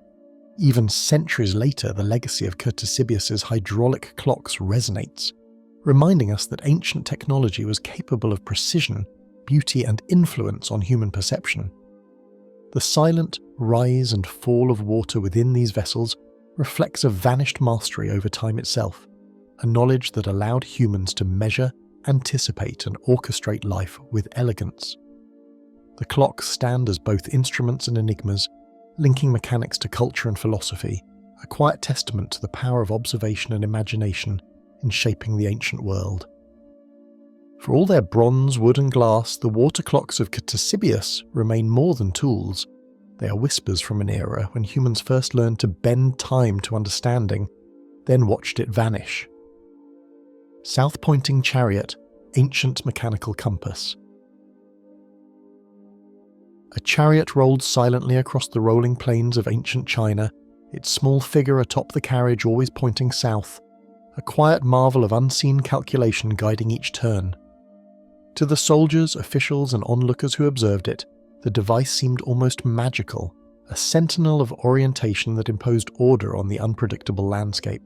Even centuries later, the legacy of Ctesibius's hydraulic clocks resonates, reminding us that ancient technology was capable of precision, beauty, and influence on human perception. The silent rise and fall of water within these vessels reflects a vanished mastery over time itself, a knowledge that allowed humans to measure, anticipate, and orchestrate life with elegance. The clocks stand as both instruments and enigmas, linking mechanics to culture and philosophy, a quiet testament to the power of observation and imagination in shaping the ancient world. For all their bronze, wood, and glass, the water clocks of Ctesibius remain more than tools. They are whispers from an era when humans first learned to bend time to understanding, then watched it vanish. South-pointing chariot, ancient mechanical compass. A chariot rolled silently across the rolling plains of ancient China, its small figure atop the carriage always pointing south, a quiet marvel of unseen calculation guiding each turn. To the soldiers, officials, and onlookers who observed it, the device seemed almost magical, a sentinel of orientation that imposed order on the unpredictable landscape.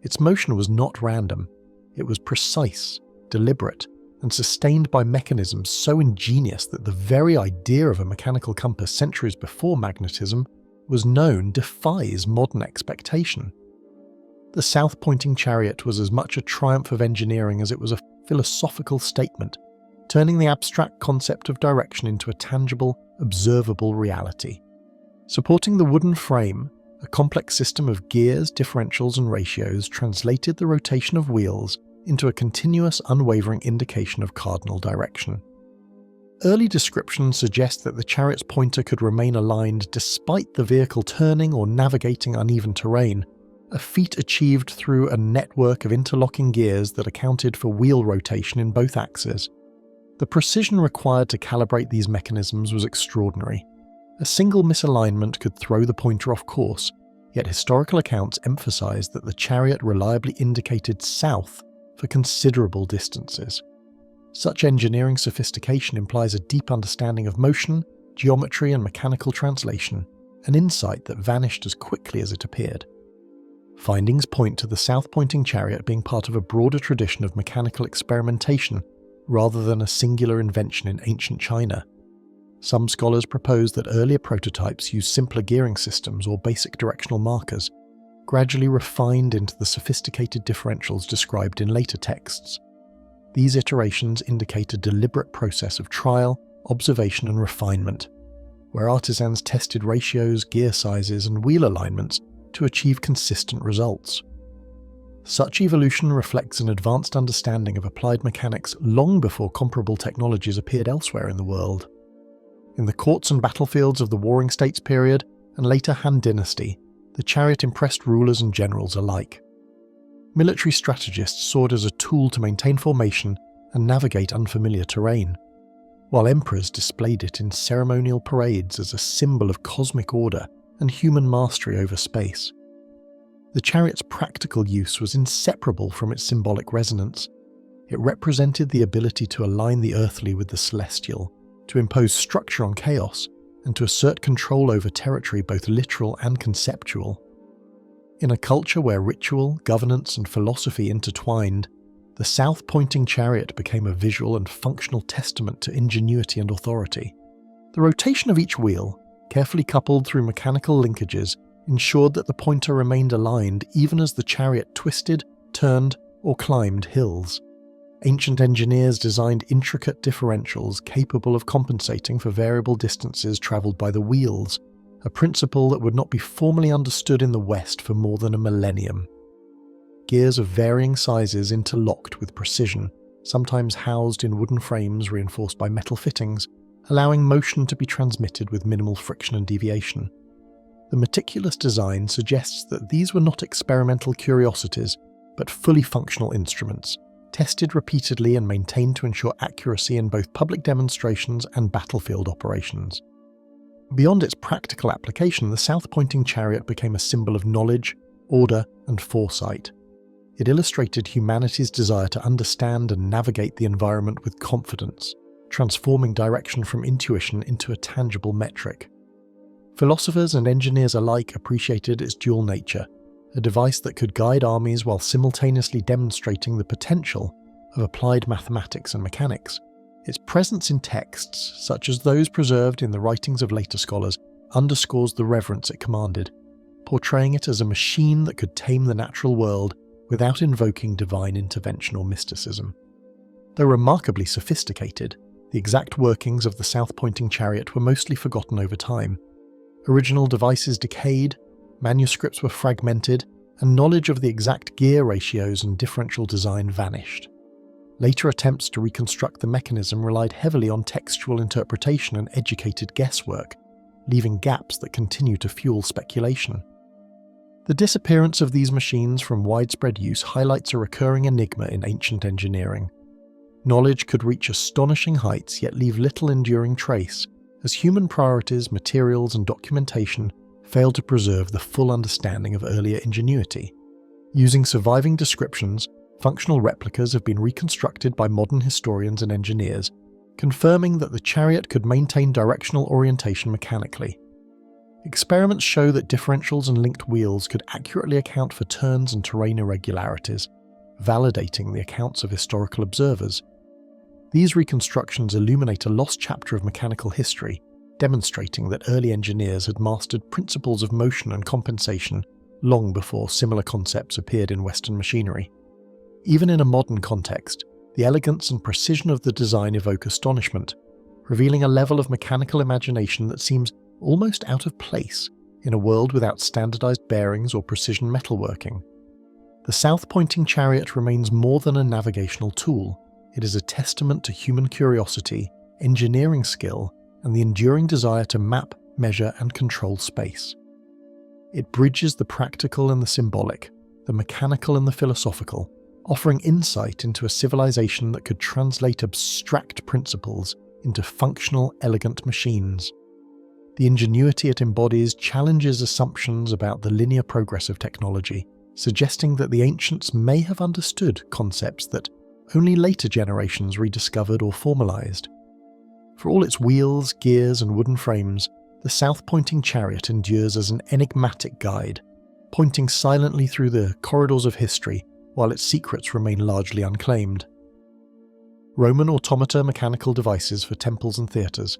Its motion was not random. It was precise, deliberate, and sustained by mechanisms so ingenious that the very idea of a mechanical compass centuries before magnetism was known defies modern expectation. The south-pointing chariot was as much a triumph of engineering as it was a philosophical statement, turning the abstract concept of direction into a tangible, observable reality. Supporting the wooden frame, a complex system of gears, differentials, and ratios translated the rotation of wheels into a continuous, unwavering indication of cardinal direction. Early descriptions suggest that the chariot's pointer could remain aligned despite the vehicle turning or navigating uneven terrain, a feat achieved through a network of interlocking gears that accounted for wheel rotation in both axes. The precision required to calibrate these mechanisms was extraordinary. A single misalignment could throw the pointer off course, yet historical accounts emphasize that the chariot reliably indicated south for considerable distances. Such engineering sophistication implies a deep understanding of motion, geometry, and mechanical translation, an insight that vanished as quickly as it appeared. Findings point to the south-pointing chariot being part of a broader tradition of mechanical experimentation rather than a singular invention in ancient China. Some scholars propose that earlier prototypes used simpler gearing systems or basic directional markers, gradually refined into the sophisticated differentials described in later texts. These iterations indicate a deliberate process of trial, observation, and refinement, where artisans tested ratios, gear sizes, and wheel alignments to achieve consistent results. Such evolution reflects an advanced understanding of applied mechanics long before comparable technologies appeared elsewhere in the world. In the courts and battlefields of the Warring States period and later Han Dynasty, the chariot impressed rulers and generals alike. Military strategists saw it as a tool to maintain formation and navigate unfamiliar terrain, while emperors displayed it in ceremonial parades as a symbol of cosmic order and human mastery over space. The chariot's practical use was inseparable from its symbolic resonance. It represented the ability to align the earthly with the celestial, to impose structure on chaos, and to assert control over territory both literal and conceptual. In a culture where ritual, governance, and philosophy intertwined, the south-pointing chariot became a visual and functional testament to ingenuity and authority. The rotation of each wheel, carefully coupled through mechanical linkages, ensured that the pointer remained aligned even as the chariot twisted, turned, or climbed hills. Ancient engineers designed intricate differentials capable of compensating for variable distances travelled by the wheels, a principle that would not be formally understood in the West for more than a millennium. Gears of varying sizes interlocked with precision, sometimes housed in wooden frames reinforced by metal fittings, allowing motion to be transmitted with minimal friction and deviation. The meticulous design suggests that these were not experimental curiosities, but fully functional instruments, tested repeatedly and maintained to ensure accuracy in both public demonstrations and battlefield operations. Beyond its practical application, the south-pointing chariot became a symbol of knowledge, order, and foresight. It illustrated humanity's desire to understand and navigate the environment with confidence, transforming direction from intuition into a tangible metric. Philosophers and engineers alike appreciated its dual nature, a device that could guide armies while simultaneously demonstrating the potential of applied mathematics and mechanics. Its presence in texts, such as those preserved in the writings of later scholars, underscores the reverence it commanded, portraying it as a machine that could tame the natural world without invoking divine intervention or mysticism. Though remarkably sophisticated, the exact workings of the south-pointing chariot were mostly forgotten over time. Original devices decayed, manuscripts were fragmented, and knowledge of the exact gear ratios and differential design vanished. Later attempts to reconstruct the mechanism relied heavily on textual interpretation and educated guesswork, leaving gaps that continue to fuel speculation. The disappearance of these machines from widespread use highlights a recurring enigma in ancient engineering. Knowledge could reach astonishing heights yet leave little enduring trace, as human priorities, materials, and documentation failed to preserve the full understanding of earlier ingenuity. Using surviving descriptions, functional replicas have been reconstructed by modern historians and engineers, confirming that the chariot could maintain directional orientation mechanically. Experiments show that differentials and linked wheels could accurately account for turns and terrain irregularities, validating the accounts of historical observers. These reconstructions illuminate a lost chapter of mechanical history, demonstrating that early engineers had mastered principles of motion and compensation long before similar concepts appeared in Western machinery. Even in a modern context, the elegance and precision of the design evoke astonishment, revealing a level of mechanical imagination that seems almost out of place in a world without standardized bearings or precision metalworking. The south-pointing chariot remains more than a navigational tool. It is a testament to human curiosity, engineering skill, and the enduring desire to map, measure, and control space. It bridges the practical and the symbolic, the mechanical and the philosophical, offering insight into a civilization that could translate abstract principles into functional, elegant machines. The ingenuity it embodies challenges assumptions about the linear progress of technology, suggesting that the ancients may have understood concepts that only later generations rediscovered or formalized. For all its wheels, gears, and wooden frames, the south-pointing chariot endures as an enigmatic guide, pointing silently through the corridors of history while its secrets remain largely unclaimed. Roman automata mechanical devices for temples and theatres.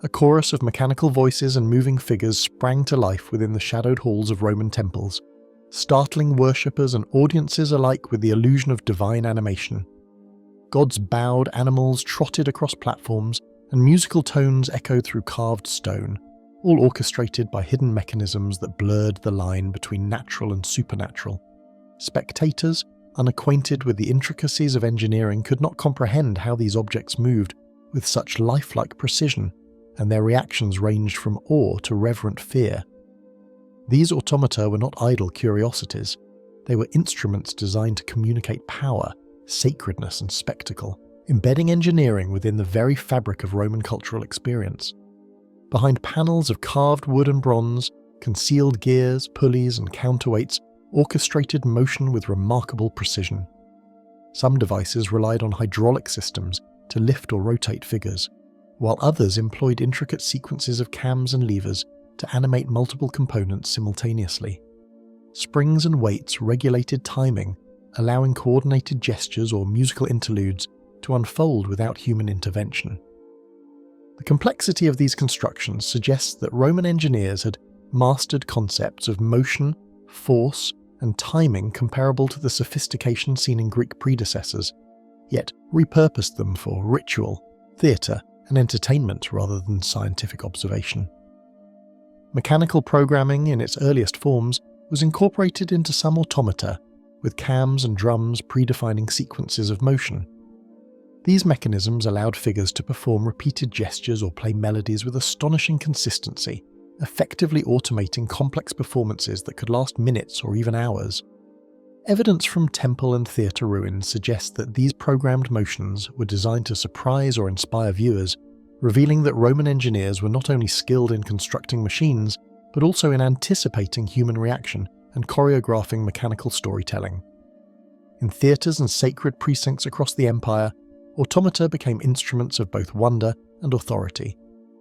A chorus of mechanical voices and moving figures sprang to life within the shadowed halls of Roman temples, startling worshippers and audiences alike with the illusion of divine animation. Gods bowed, animals trotted across platforms, and musical tones echoed through carved stone, all orchestrated by hidden mechanisms that blurred the line between natural and supernatural. Spectators, unacquainted with the intricacies of engineering, could not comprehend how these objects moved with such lifelike precision, and their reactions ranged from awe to reverent fear. These automata were not idle curiosities. They were instruments designed to communicate power, sacredness, and spectacle, embedding engineering within the very fabric of Roman cultural experience. Behind panels of carved wood and bronze, concealed gears, pulleys, and counterweights orchestrated motion with remarkable precision. Some devices relied on hydraulic systems to lift or rotate figures, while others employed intricate sequences of cams and levers to animate multiple components simultaneously. Springs and weights regulated timing, allowing coordinated gestures or musical interludes to unfold without human intervention. The complexity of these constructions suggests that Roman engineers had mastered concepts of motion, force, and timing comparable to the sophistication seen in Greek predecessors, yet repurposed them for ritual, theatre, and entertainment rather than scientific observation. Mechanical programming in its earliest forms was incorporated into some automata, with cams and drums predefining sequences of motion. These mechanisms allowed figures to perform repeated gestures or play melodies with astonishing consistency, effectively automating complex performances that could last minutes or even hours. Evidence from temple and theatre ruins suggests that these programmed motions were designed to surprise or inspire viewers, revealing that Roman engineers were not only skilled in constructing machines, but also in anticipating human reaction and choreographing mechanical storytelling. In theatres and sacred precincts across the empire, automata became instruments of both wonder and authority.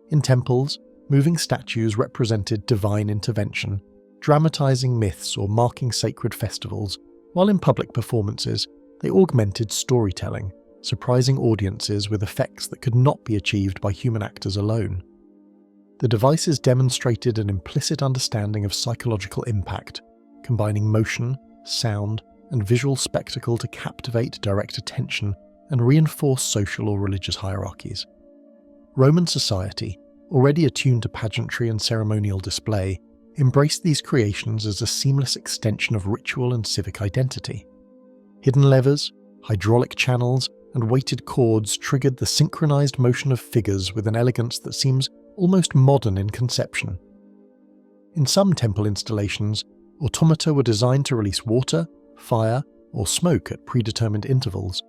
In temples, moving statues represented divine intervention, dramatizing myths or marking sacred festivals, while in public performances, they augmented storytelling, surprising audiences with effects that could not be achieved by human actors alone. The devices demonstrated an implicit understanding of psychological impact, combining motion, sound, and visual spectacle to captivate direct attention and reinforce social or religious hierarchies. Roman society, already attuned to pageantry and ceremonial display, embraced these creations as a seamless extension of ritual and civic identity. Hidden levers, hydraulic channels, and weighted cords triggered the synchronized motion of figures with an elegance that seems almost modern in conception. In some temple installations, automata were designed to release water, fire, or smoke at predetermined intervals,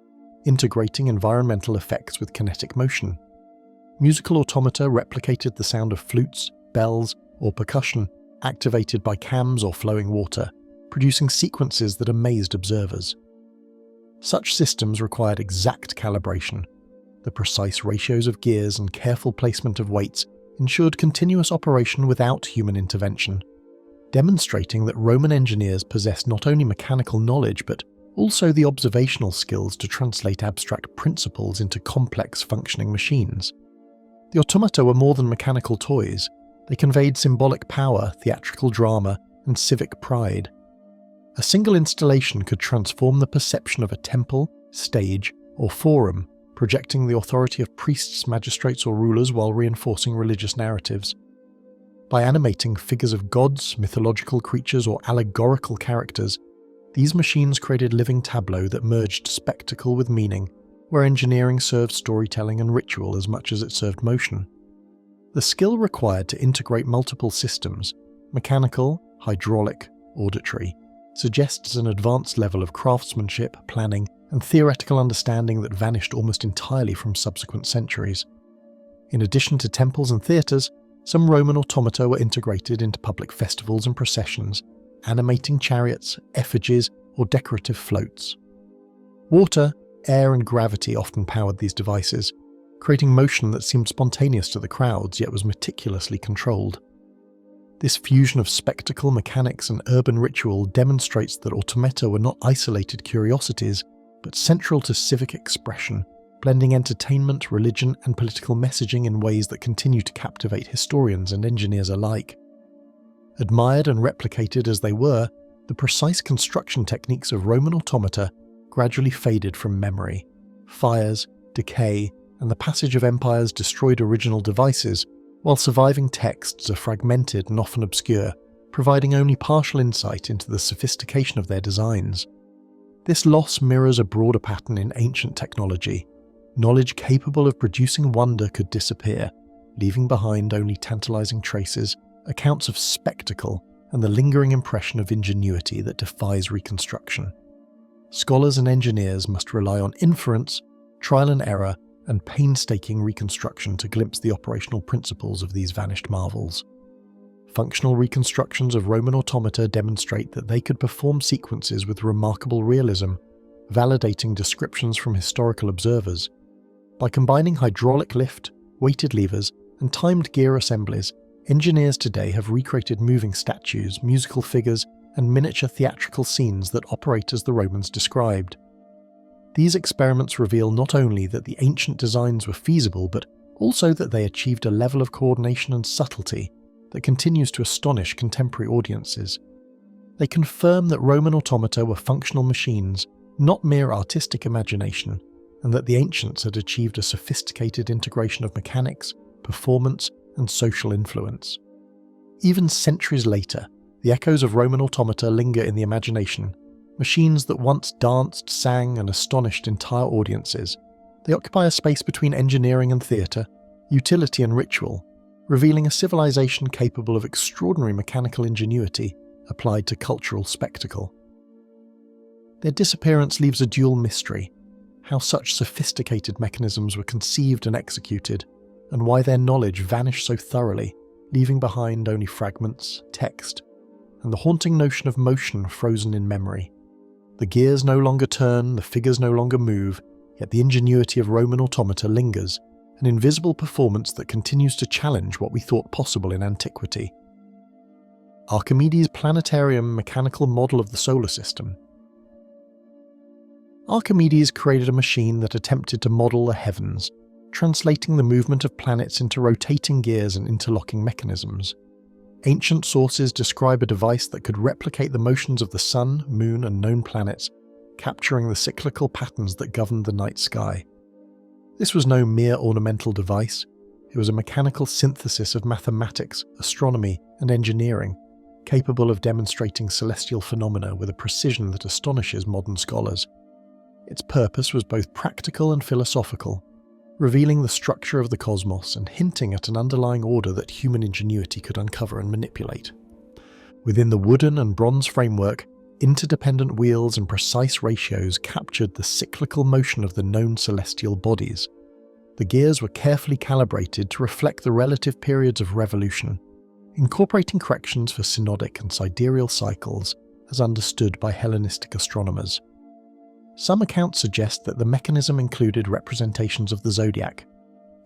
integrating environmental effects with kinetic motion. Musical automata replicated the sound of flutes, bells, or percussion activated by cams or flowing water, producing sequences that amazed observers. Such systems required exact calibration. The precise ratios of gears and careful placement of weights ensured continuous operation without human intervention, demonstrating that Roman engineers possessed not only mechanical knowledge but also the observational skills to translate abstract principles into complex functioning machines. The automata were more than mechanical toys. They conveyed symbolic power, theatrical drama, and civic pride. A single installation could transform the perception of a temple, stage, or forum, projecting the authority of priests, magistrates, or rulers while reinforcing religious narratives. By animating figures of gods, mythological creatures, or allegorical characters, these machines created living tableaux that merged spectacle with meaning, where engineering served storytelling and ritual as much as it served motion. The skill required to integrate multiple systems, mechanical, hydraulic, auditory, suggests an advanced level of craftsmanship, planning, and theoretical understanding that vanished almost entirely from subsequent centuries. In addition to temples and theatres, some Roman automata were integrated into public festivals and processions, animating chariots, effigies, or decorative floats. Water, air, and gravity often powered these devices, creating motion that seemed spontaneous to the crowds yet was meticulously controlled. This fusion of spectacle, mechanics, and urban ritual demonstrates that automata were not isolated curiosities, but central to civic expression, blending entertainment, religion, and political messaging in ways that continue to captivate historians and engineers alike. Admired and replicated as they were, the precise construction techniques of Roman automata gradually faded from memory. Fires, decay, and the passage of empires destroyed original devices, while surviving texts are fragmented and often obscure, providing only partial insight into the sophistication of their designs. This loss mirrors a broader pattern in ancient technology. Knowledge capable of producing wonder could disappear, leaving behind only tantalizing traces, accounts of spectacle, and the lingering impression of ingenuity that defies reconstruction. Scholars and engineers must rely on inference, trial and error, and painstaking reconstruction to glimpse the operational principles of these vanished marvels. Functional reconstructions of Roman automata demonstrate that they could perform sequences with remarkable realism, validating descriptions from historical observers. By combining hydraulic lift, weighted levers, and timed gear assemblies, engineers today have recreated moving statues, musical figures, and miniature theatrical scenes that operate as the Romans described. These experiments reveal not only that the ancient designs were feasible, but also that they achieved a level of coordination and subtlety that continues to astonish contemporary audiences. They confirm that Roman automata were functional machines, not mere artistic imagination, and that the ancients had achieved a sophisticated integration of mechanics, performance, and social influence. Even centuries later, the echoes of Roman automata linger in the imagination. Machines that once danced, sang, and astonished entire audiences. They occupy a space between engineering and theatre, utility and ritual, revealing a civilization capable of extraordinary mechanical ingenuity applied to cultural spectacle. Their disappearance leaves a dual mystery: how such sophisticated mechanisms were conceived and executed, and why their knowledge vanished so thoroughly, leaving behind only fragments, text, and the haunting notion of motion frozen in memory. The gears no longer turn, the figures no longer move, yet the ingenuity of Roman automata lingers, an invisible performance that continues to challenge what we thought possible in antiquity. Archimedes' Planetarium mechanical model of the solar system. Archimedes created a machine that attempted to model the heavens, translating the movement of planets into rotating gears and interlocking mechanisms. Ancient sources describe a device that could replicate the motions of the sun, moon, and known planets, capturing the cyclical patterns that governed the night sky. This was no mere ornamental device. It was a mechanical synthesis of mathematics, astronomy, and engineering, capable of demonstrating celestial phenomena with a precision that astonishes modern scholars. Its purpose was both practical and philosophical, revealing the structure of the cosmos and hinting at an underlying order that human ingenuity could uncover and manipulate. Within the wooden and bronze framework, interdependent wheels and precise ratios captured the cyclical motion of the known celestial bodies. The gears were carefully calibrated to reflect the relative periods of revolution, incorporating corrections for synodic and sidereal cycles as understood by Hellenistic astronomers. Some accounts suggest that the mechanism included representations of the zodiac,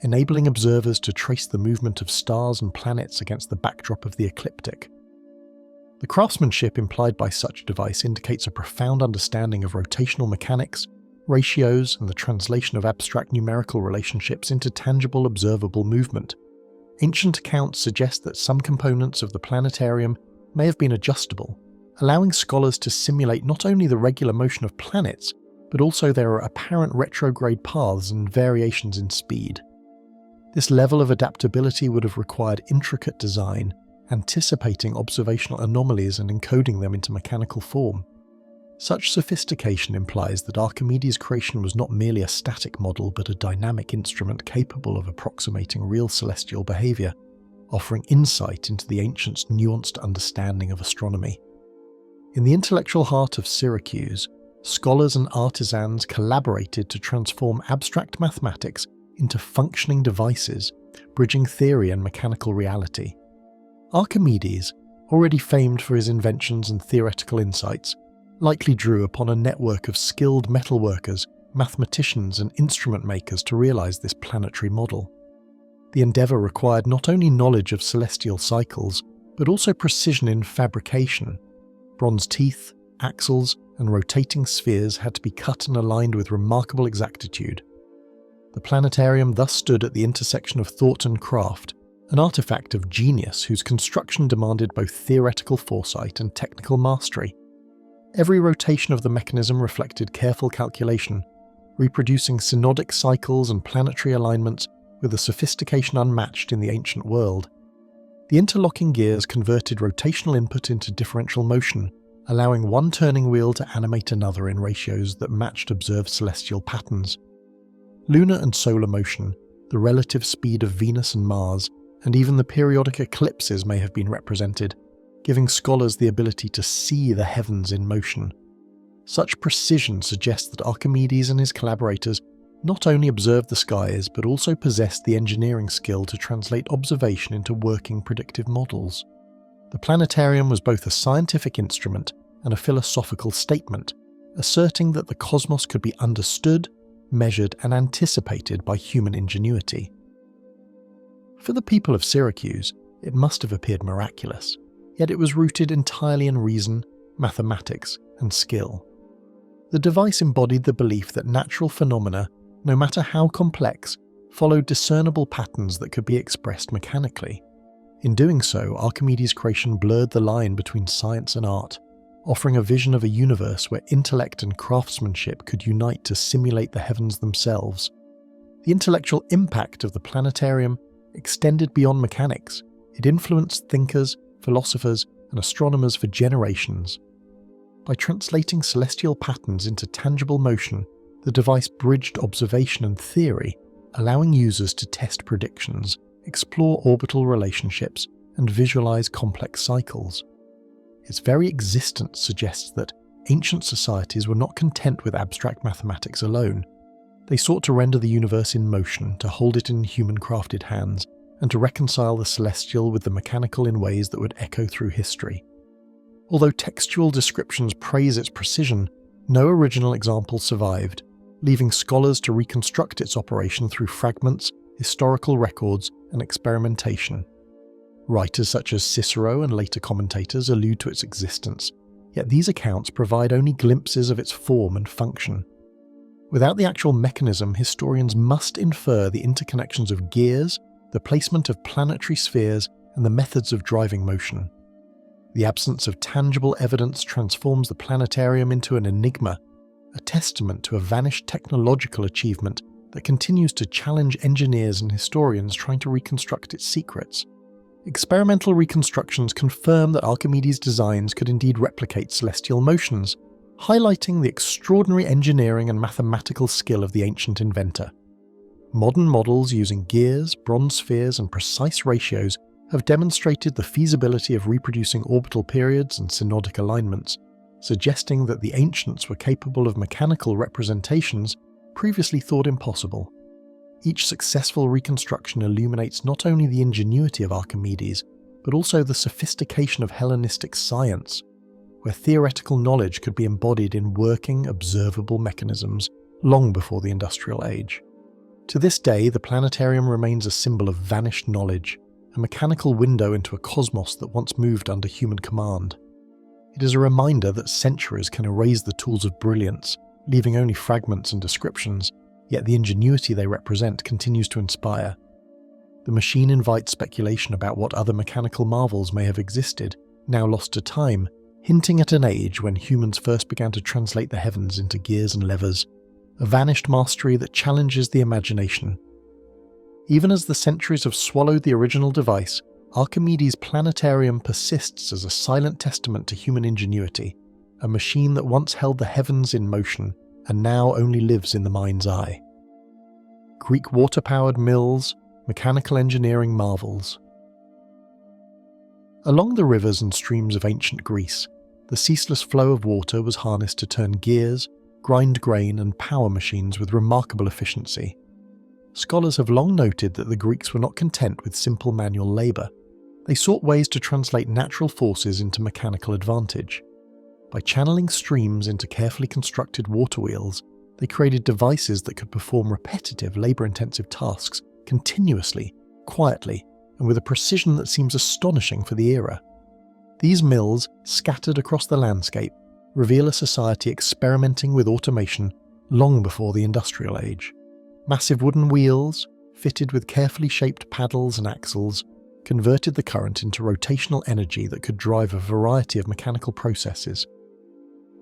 enabling observers to trace the movement of stars and planets against the backdrop of the ecliptic. The craftsmanship implied by such a device indicates a profound understanding of rotational mechanics, ratios, and the translation of abstract numerical relationships into tangible, observable movement. Ancient accounts suggest that some components of the planetarium may have been adjustable, allowing scholars to simulate not only the regular motion of planets, but also their apparent retrograde paths and variations in speed. This level of adaptability would have required intricate design, anticipating observational anomalies and encoding them into mechanical form. Such sophistication implies that Archimedes' creation was not merely a static model but a dynamic instrument capable of approximating real celestial behaviour, offering insight into the ancients' nuanced understanding of astronomy. In the intellectual heart of Syracuse, scholars and artisans collaborated to transform abstract mathematics into functioning devices, bridging theory and mechanical reality. Archimedes, already famed for his inventions and theoretical insights, likely drew upon a network of skilled metalworkers, mathematicians, and instrument makers to realize this planetary model. The endeavor required not only knowledge of celestial cycles, but also precision in fabrication. Bronze teeth, axles, and rotating spheres had to be cut and aligned with remarkable exactitude. The planetarium thus stood at the intersection of thought and craft, an artifact of genius whose construction demanded both theoretical foresight and technical mastery. Every rotation of the mechanism reflected careful calculation, reproducing synodic cycles and planetary alignments with a sophistication unmatched in the ancient world. The interlocking gears converted rotational input into differential motion, allowing one turning wheel to animate another in ratios that matched observed celestial patterns. Lunar and solar motion, the relative speed of Venus and Mars, and even the periodic eclipses may have been represented, giving scholars the ability to see the heavens in motion. Such precision suggests that Archimedes and his collaborators not only observed the skies but also possessed the engineering skill to translate observation into working predictive models. The planetarium was both a scientific instrument and a philosophical statement, asserting that the cosmos could be understood, measured, and anticipated by human ingenuity. For the people of Syracuse, it must have appeared miraculous, yet it was rooted entirely in reason, mathematics, and skill. The device embodied the belief that natural phenomena, no matter how complex, followed discernible patterns that could be expressed mechanically. In doing so, Archimedes' creation blurred the line between science and art, offering a vision of a universe where intellect and craftsmanship could unite to simulate the heavens themselves. The intellectual impact of the planetarium extended beyond mechanics. It influenced thinkers, philosophers, and astronomers for generations. By translating celestial patterns into tangible motion, the device bridged observation and theory, allowing users to test predictions, explore orbital relationships, and visualize complex cycles. Its very existence suggests that ancient societies were not content with abstract mathematics alone. They sought to render the universe in motion, to hold it in human-crafted hands, and to reconcile the celestial with the mechanical in ways that would echo through history. Although textual descriptions praise its precision, no original example survived, leaving scholars to reconstruct its operation through fragments, historical records, and experimentation. Writers such as Cicero and later commentators allude to its existence, yet these accounts provide only glimpses of its form and function. Without the actual mechanism, historians must infer the interconnections of gears, the placement of planetary spheres, and the methods of driving motion. The absence of tangible evidence transforms the planetarium into an enigma, a testament to a vanished technological achievement that continues to challenge engineers and historians trying to reconstruct its secrets. Experimental reconstructions confirm that Archimedes' designs could indeed replicate celestial motions, highlighting the extraordinary engineering and mathematical skill of the ancient inventor. Modern models using gears, bronze spheres, and precise ratios have demonstrated the feasibility of reproducing orbital periods and synodic alignments, suggesting that the ancients were capable of mechanical representations previously thought impossible. Each successful reconstruction illuminates not only the ingenuity of Archimedes, but also the sophistication of Hellenistic science, where theoretical knowledge could be embodied in working, observable mechanisms long before the Industrial Age. To this day, the planetarium remains a symbol of vanished knowledge, a mechanical window into a cosmos that once moved under human command. It is a reminder that centuries can erase the tools of brilliance, leaving only fragments and descriptions, yet the ingenuity they represent continues to inspire. The machine invites speculation about what other mechanical marvels may have existed, now lost to time, hinting at an age when humans first began to translate the heavens into gears and levers, a vanished mastery that challenges the imagination. Even as the centuries have swallowed the original device, Archimedes' planetarium persists as a silent testament to human ingenuity, a machine that once held the heavens in motion and now only lives in the mind's eye. Greek water-powered mills, mechanical engineering marvels. Along the rivers and streams of ancient Greece, the ceaseless flow of water was harnessed to turn gears, grind grain, and power machines with remarkable efficiency. Scholars have long noted that the Greeks were not content with simple manual labour. They sought ways to translate natural forces into mechanical advantage. By channeling streams into carefully constructed water wheels, they created devices that could perform repetitive, labour-intensive tasks continuously, quietly, and with a precision that seems astonishing for the era. These mills, scattered across the landscape, reveal a society experimenting with automation long before the Industrial Age. Massive wooden wheels, fitted with carefully shaped paddles and axles, converted the current into rotational energy that could drive a variety of mechanical processes.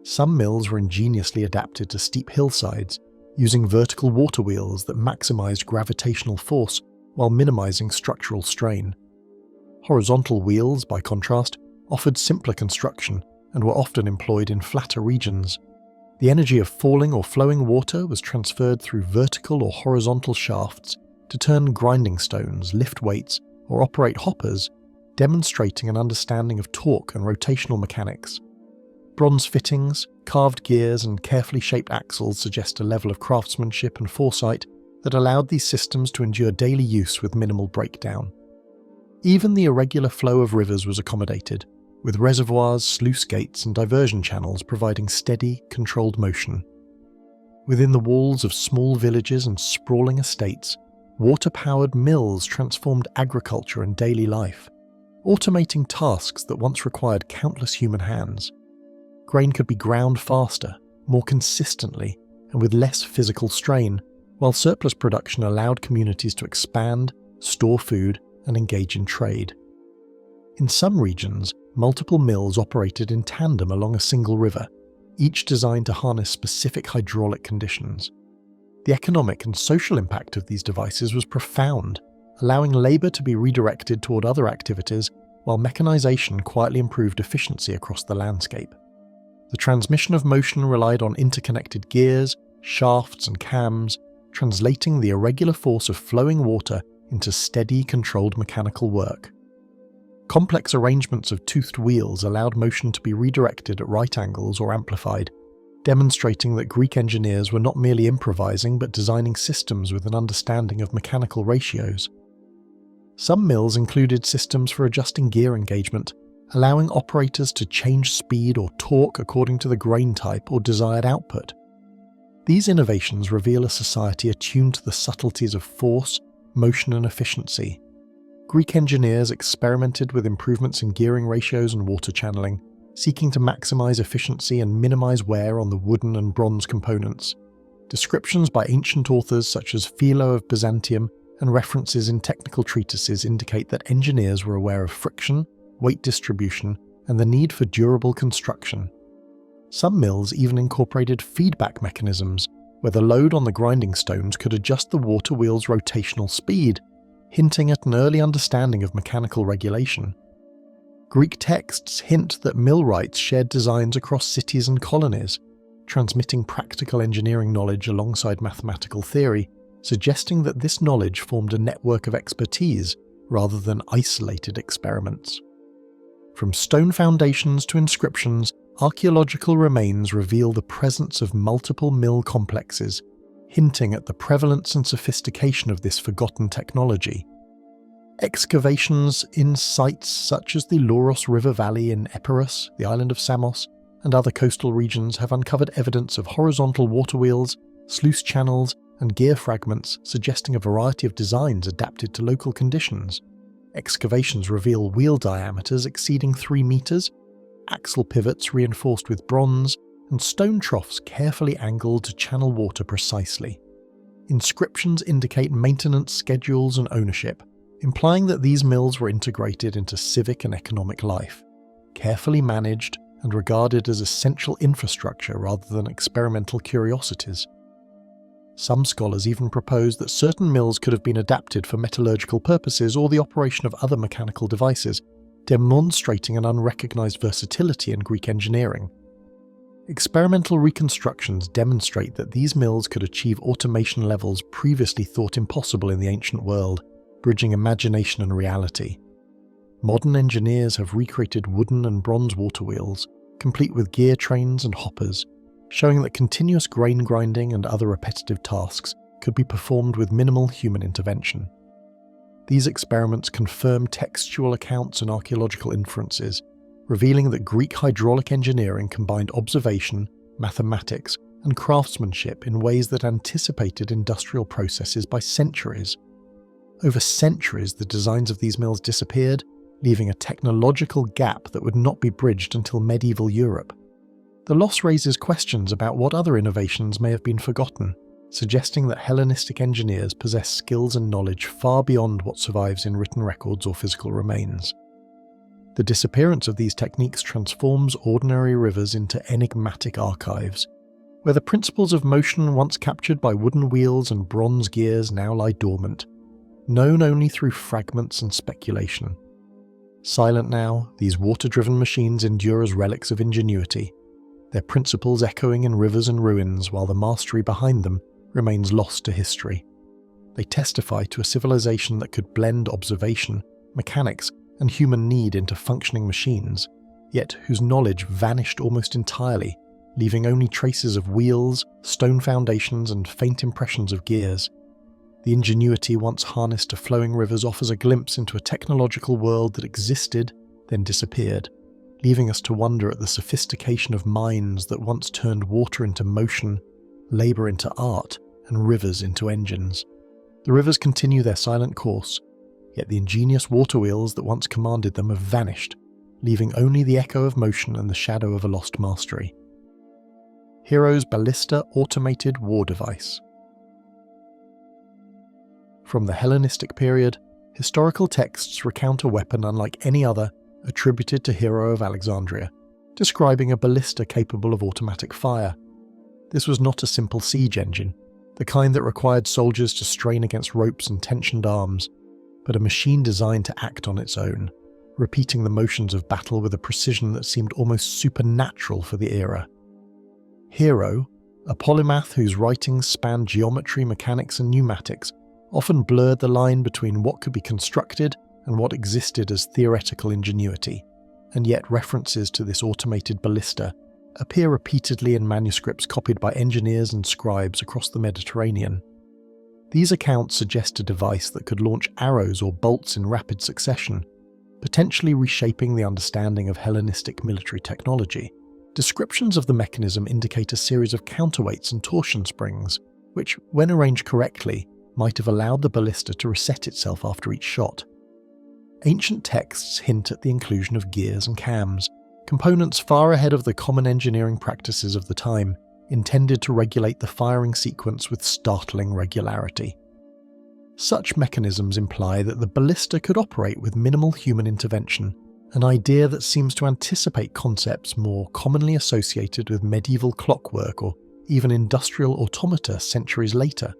Some mills were ingeniously adapted to steep hillsides, using vertical water wheels that maximized gravitational force while minimizing structural strain. Horizontal wheels, by contrast, offered simpler construction and were often employed in flatter regions. The energy of falling or flowing water was transferred through vertical or horizontal shafts to turn grinding stones, lift weights, or operate hoppers, demonstrating an understanding of torque and rotational mechanics. Bronze fittings, carved gears, and carefully shaped axles suggest a level of craftsmanship and foresight that allowed these systems to endure daily use with minimal breakdown. Even the irregular flow of rivers was accommodated, with reservoirs, sluice gates, and diversion channels providing steady, controlled motion. Within the walls of small villages and sprawling estates, water-powered mills transformed agriculture and daily life, automating tasks that once required countless human hands. Grain could be ground faster, more consistently, and with less physical strain, while surplus production allowed communities to expand, store food, and engage in trade. In some regions, multiple mills operated in tandem along a single river, each designed to harness specific hydraulic conditions. The economic and social impact of these devices was profound, allowing labour to be redirected toward other activities while mechanization quietly improved efficiency across the landscape. The transmission of motion relied on interconnected gears, shafts, and cams, translating the irregular force of flowing water into steady, controlled mechanical work. Complex arrangements of toothed wheels allowed motion to be redirected at right angles or amplified, demonstrating that Greek engineers were not merely improvising but designing systems with an understanding of mechanical ratios. Some mills included systems for adjusting gear engagement, allowing operators to change speed or torque according to the grain type or desired output. These innovations reveal a society attuned to the subtleties of force, motion and efficiency. Greek engineers experimented with improvements in gearing ratios and water channeling, seeking to maximize efficiency and minimize wear on the wooden and bronze components. Descriptions by ancient authors such as Philo of Byzantium and references in technical treatises indicate that engineers were aware of friction, weight distribution, and the need for durable construction. Some mills even incorporated feedback mechanisms, where the load on the grinding stones could adjust the water wheel's rotational speed, hinting at an early understanding of mechanical regulation. Greek texts hint that millwrights shared designs across cities and colonies, transmitting practical engineering knowledge alongside mathematical theory, suggesting that this knowledge formed a network of expertise rather than isolated experiments. From stone foundations to inscriptions, archaeological remains reveal the presence of multiple mill complexes, hinting at the prevalence and sophistication of this forgotten technology. Excavations in sites such as the Louros River Valley in Epirus, the island of Samos, and other coastal regions have uncovered evidence of horizontal water wheels, sluice channels, and gear fragments, suggesting a variety of designs adapted to local conditions. Excavations reveal wheel diameters exceeding 3 meters, axle pivots reinforced with bronze, and stone troughs carefully angled to channel water precisely. Inscriptions indicate maintenance schedules and ownership, implying that these mills were integrated into civic and economic life, carefully managed and regarded as essential infrastructure rather than experimental curiosities. Some scholars even propose that certain mills could have been adapted for metallurgical purposes or the operation of other mechanical devices, demonstrating an unrecognized versatility in Greek engineering. Experimental reconstructions demonstrate that these mills could achieve automation levels previously thought impossible in the ancient world, bridging imagination and reality. Modern engineers have recreated wooden and bronze water wheels, complete with gear trains and hoppers, showing that continuous grain grinding and other repetitive tasks could be performed with minimal human intervention. These experiments confirm textual accounts and archaeological inferences, revealing that Greek hydraulic engineering combined observation, mathematics, and craftsmanship in ways that anticipated industrial processes by centuries. Over centuries, the designs of these mills disappeared, leaving a technological gap that would not be bridged until medieval Europe. The loss raises questions about what other innovations may have been forgotten, suggesting that Hellenistic engineers possess skills and knowledge far beyond what survives in written records or physical remains. The disappearance of these techniques transforms ordinary rivers into enigmatic archives, where the principles of motion once captured by wooden wheels and bronze gears now lie dormant, known only through fragments and speculation. Silent now, these water-driven machines endure as relics of ingenuity, their principles echoing in rivers and ruins while the mastery behind them remains lost to history. They testify to a civilization that could blend observation, mechanics, and human need into functioning machines, yet whose knowledge vanished almost entirely, leaving only traces of wheels, stone foundations, and faint impressions of gears. The ingenuity once harnessed to flowing rivers offers a glimpse into a technological world that existed, then disappeared, leaving us to wonder at the sophistication of minds that once turned water into motion, labour into art, and rivers into engines. The rivers continue their silent course, yet the ingenious water wheels that once commanded them have vanished, leaving only the echo of motion and the shadow of a lost mastery. Hero's Ballista automated war device. From the Hellenistic period, historical texts recount a weapon unlike any other attributed to Hero of Alexandria, describing a ballista capable of automatic fire. This was not a simple siege engine, the kind that required soldiers to strain against ropes and tensioned arms, but a machine designed to act on its own, repeating the motions of battle with a precision that seemed almost supernatural for the era. Hero, a polymath whose writings spanned geometry, mechanics, and pneumatics, often blurred the line between what could be constructed and what existed as theoretical ingenuity, and yet references to this automated ballista appear repeatedly in manuscripts copied by engineers and scribes across the Mediterranean. These accounts suggest a device that could launch arrows or bolts in rapid succession, potentially reshaping the understanding of Hellenistic military technology. Descriptions of the mechanism indicate a series of counterweights and torsion springs, which, when arranged correctly, might have allowed the ballista to reset itself after each shot. Ancient texts hint at the inclusion of gears and cams, components far ahead of the common engineering practices of the time, intended to regulate the firing sequence with startling regularity. Such mechanisms imply that the ballista could operate with minimal human intervention, an idea that seems to anticipate concepts more commonly associated with medieval clockwork or even industrial automata centuries later.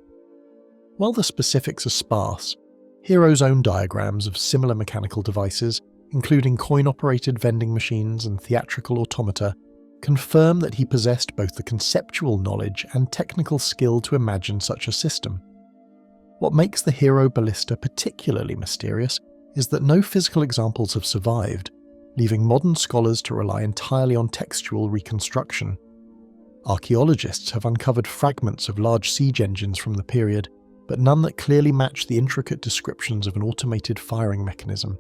While the specifics are sparse, Hero's own diagrams of similar mechanical devices, including coin-operated vending machines and theatrical automata, confirm that he possessed both the conceptual knowledge and technical skill to imagine such a system. What makes the Hero ballista particularly mysterious is that no physical examples have survived, leaving modern scholars to rely entirely on textual reconstruction. Archaeologists have uncovered fragments of large siege engines from the period, but none that clearly match the intricate descriptions of an automated firing mechanism.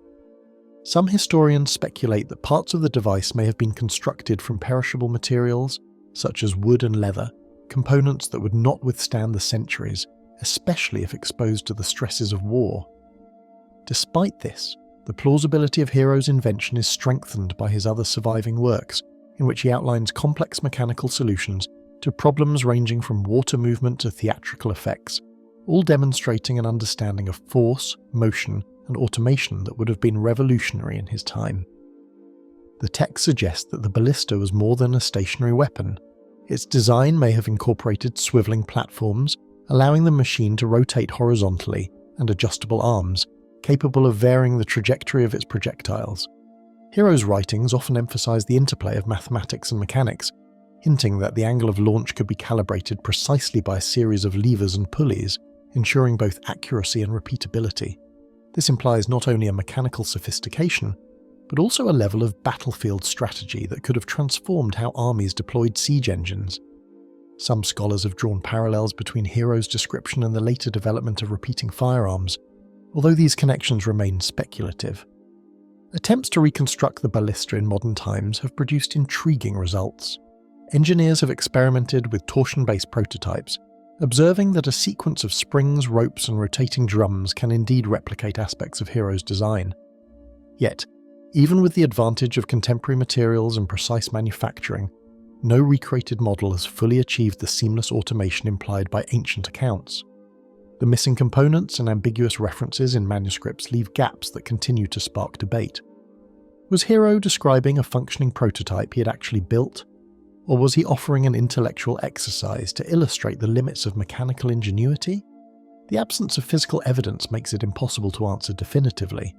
Some historians speculate that parts of the device may have been constructed from perishable materials, such as wood and leather, components that would not withstand the centuries, especially if exposed to the stresses of war. Despite this, the plausibility of Hero's invention is strengthened by his other surviving works, in which he outlines complex mechanical solutions to problems ranging from water movement to theatrical effects, all demonstrating an understanding of force, motion, and automation that would have been revolutionary in his time. The text suggests that the ballista was more than a stationary weapon. Its design may have incorporated swiveling platforms, allowing the machine to rotate horizontally, and adjustable arms, capable of varying the trajectory of its projectiles. Hero's writings often emphasize the interplay of mathematics and mechanics, hinting that the angle of launch could be calibrated precisely by a series of levers and pulleys, ensuring both accuracy and repeatability. This implies not only a mechanical sophistication, but also a level of battlefield strategy that could have transformed how armies deployed siege engines. Some scholars have drawn parallels between Hero's description and the later development of repeating firearms, although these connections remain speculative. Attempts to reconstruct the ballista in modern times have produced intriguing results. Engineers have experimented with torsion-based prototypes, observing that a sequence of springs, ropes, and rotating drums can indeed replicate aspects of Hero's design. Yet, even with the advantage of contemporary materials and precise manufacturing, no recreated model has fully achieved the seamless automation implied by ancient accounts. The missing components and ambiguous references in manuscripts leave gaps that continue to spark debate. Was Hero describing a functioning prototype he had actually built? Or was he offering an intellectual exercise to illustrate the limits of mechanical ingenuity? The absence of physical evidence makes it impossible to answer definitively.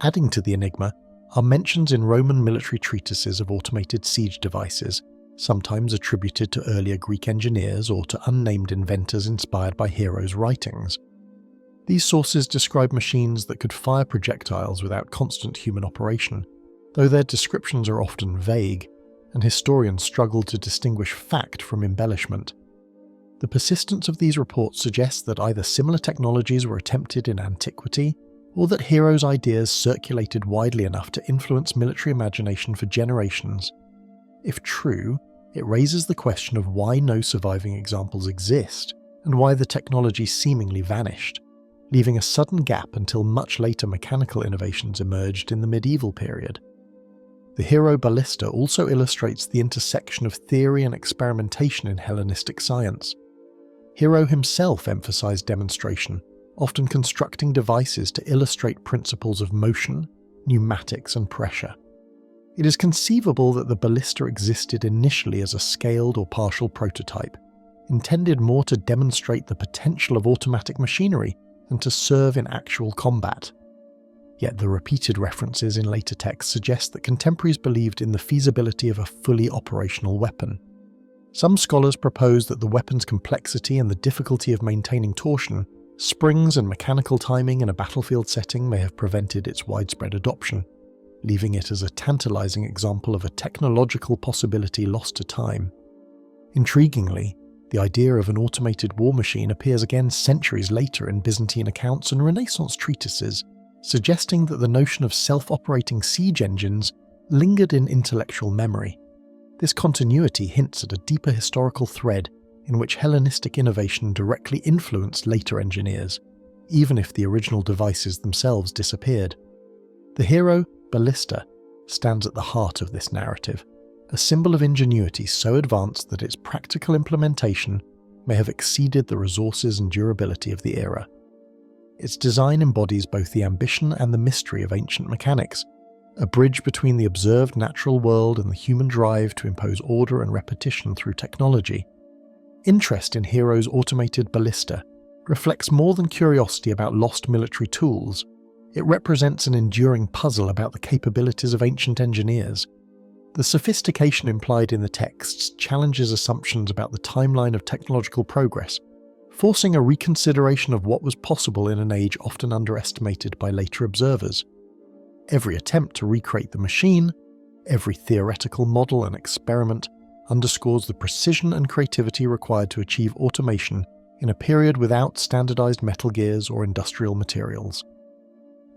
Adding to the enigma are mentions in Roman military treatises of automated siege devices, sometimes attributed to earlier Greek engineers or to unnamed inventors inspired by Hero's writings. These sources describe machines that could fire projectiles without constant human operation, though their descriptions are often vague, and historians struggle to distinguish fact from embellishment. The persistence of these reports suggests that either similar technologies were attempted in antiquity, or that Hero's ideas circulated widely enough to influence military imagination for generations. If true, it raises the question of why no surviving examples exist, and why the technology seemingly vanished, leaving a sudden gap until much later mechanical innovations emerged in the medieval period. The Hero ballista also illustrates the intersection of theory and experimentation in Hellenistic science. Hero himself emphasized demonstration, often constructing devices to illustrate principles of motion, pneumatics, and pressure. It is conceivable that the ballista existed initially as a scaled or partial prototype, intended more to demonstrate the potential of automatic machinery than to serve in actual combat. Yet the repeated references in later texts suggest that contemporaries believed in the feasibility of a fully operational weapon. Some scholars propose that the weapon's complexity and the difficulty of maintaining torsion, springs, and mechanical timing in a battlefield setting may have prevented its widespread adoption, leaving it as a tantalizing example of a technological possibility lost to time. Intriguingly, the idea of an automated war machine appears again centuries later in Byzantine accounts and Renaissance treatises, suggesting that the notion of self-operating siege engines lingered in intellectual memory. This continuity hints at a deeper historical thread, in which Hellenistic innovation directly influenced later engineers, even if the original devices themselves disappeared. The hero, Ballista, stands at the heart of this narrative, a symbol of ingenuity so advanced that its practical implementation may have exceeded the resources and durability of the era. Its design embodies both the ambition and the mystery of ancient mechanics, a bridge between the observed natural world and the human drive to impose order and repetition through technology. Interest in Hero's automated ballista reflects more than curiosity about lost military tools. It represents an enduring puzzle about the capabilities of ancient engineers. The sophistication implied in the texts challenges assumptions about the timeline of technological progress, forcing a reconsideration of what was possible in an age often underestimated by later observers. Every attempt to recreate the machine, every theoretical model and experiment, underscores the precision and creativity required to achieve automation in a period without standardized metal gears or industrial materials.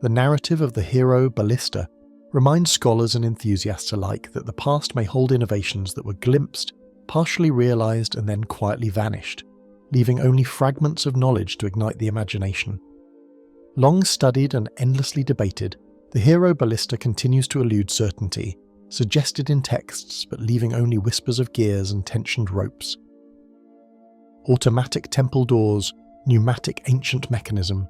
The narrative of the hero Ballista reminds scholars and enthusiasts alike that the past may hold innovations that were glimpsed, partially realized, and then quietly vanished, leaving only fragments of knowledge to ignite the imagination. Long studied and endlessly debated, the hero Ballista continues to elude certainty, suggested in texts but leaving only whispers of gears and tensioned ropes. Automatic temple doors, pneumatic ancient mechanism.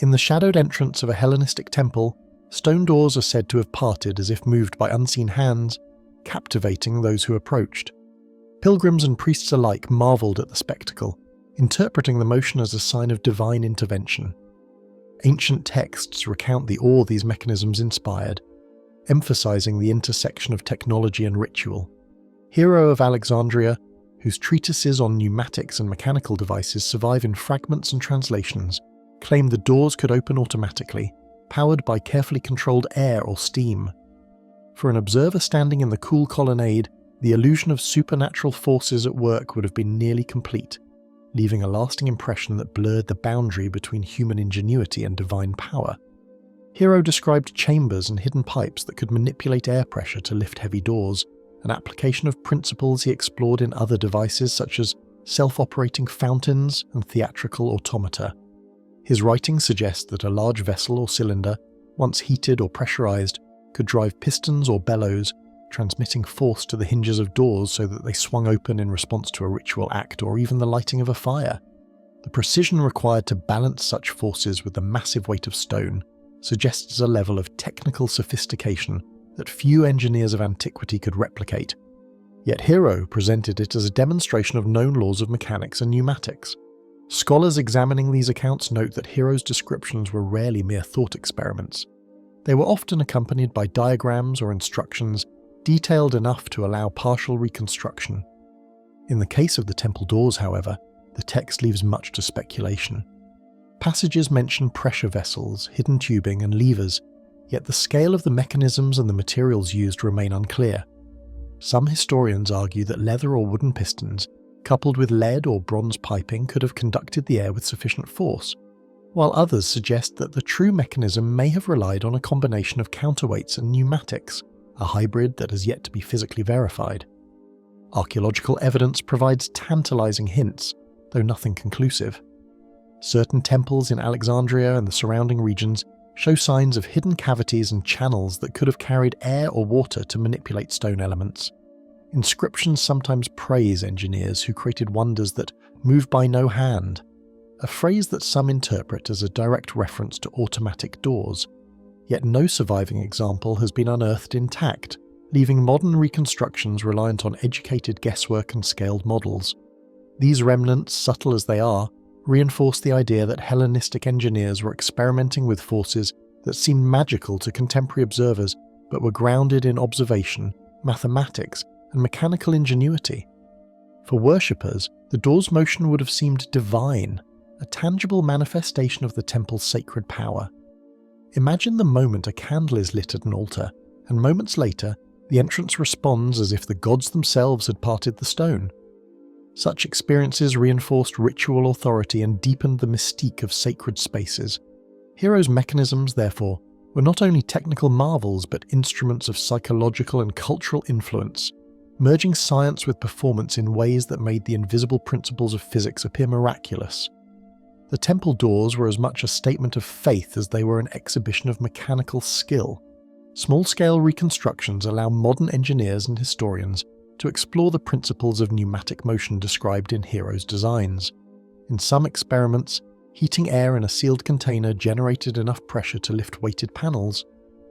In the shadowed entrance of a Hellenistic temple, stone doors are said to have parted as if moved by unseen hands, captivating those who approached. Pilgrims and priests alike marvelled at the spectacle, interpreting the motion as a sign of divine intervention. Ancient texts recount the awe these mechanisms inspired, emphasizing the intersection of technology and ritual. Hero of Alexandria, whose treatises on pneumatics and mechanical devices survive in fragments and translations, claimed the doors could open automatically, powered by carefully controlled air or steam. For an observer standing in the cool colonnade, the illusion of supernatural forces at work would have been nearly complete, leaving a lasting impression that blurred the boundary between human ingenuity and divine power. Hero described chambers and hidden pipes that could manipulate air pressure to lift heavy doors, an application of principles he explored in other devices such as self-operating fountains and theatrical automata. His writing suggests that a large vessel or cylinder, once heated or pressurized, could drive pistons or bellows, transmitting force to the hinges of doors so that they swung open in response to a ritual act or even the lighting of a fire. The precision required to balance such forces with the massive weight of stone suggests a level of technical sophistication that few engineers of antiquity could replicate. Yet Hero presented it as a demonstration of known laws of mechanics and pneumatics. Scholars examining these accounts note that Hero's descriptions were rarely mere thought experiments. They were often accompanied by diagrams or instructions detailed enough to allow partial reconstruction. In the case of the temple doors, however, the text leaves much to speculation. Passages mention pressure vessels, hidden tubing, and levers, yet the scale of the mechanisms and the materials used remain unclear. Some historians argue that leather or wooden pistons, coupled with lead or bronze piping, could have conducted the air with sufficient force, while others suggest that the true mechanism may have relied on a combination of counterweights and pneumatics, a hybrid that has yet to be physically verified. Archaeological evidence provides tantalizing hints, though nothing conclusive. Certain temples in Alexandria and the surrounding regions show signs of hidden cavities and channels that could have carried air or water to manipulate stone elements. Inscriptions sometimes praise engineers who created wonders that move by no hand, a phrase that some interpret as a direct reference to automatic doors. Yet no surviving example has been unearthed intact, leaving modern reconstructions reliant on educated guesswork and scaled models. These remnants, subtle as they are, reinforce the idea that Hellenistic engineers were experimenting with forces that seemed magical to contemporary observers but were grounded in observation, mathematics, and mechanical ingenuity. For worshippers, the door's motion would have seemed divine, a tangible manifestation of the temple's sacred power. Imagine the moment a candle is lit at an altar, and moments later, the entrance responds as if the gods themselves had parted the stone. Such experiences reinforced ritual authority and deepened the mystique of sacred spaces. Hero's mechanisms, therefore, were not only technical marvels but instruments of psychological and cultural influence. merging science with performance in ways that made the invisible principles of physics appear miraculous. The temple doors were as much a statement of faith as they were an exhibition of mechanical skill. Small-scale reconstructions allow modern engineers and historians to explore the principles of pneumatic motion described in Hero's designs. In some experiments, heating air in a sealed container generated enough pressure to lift weighted panels,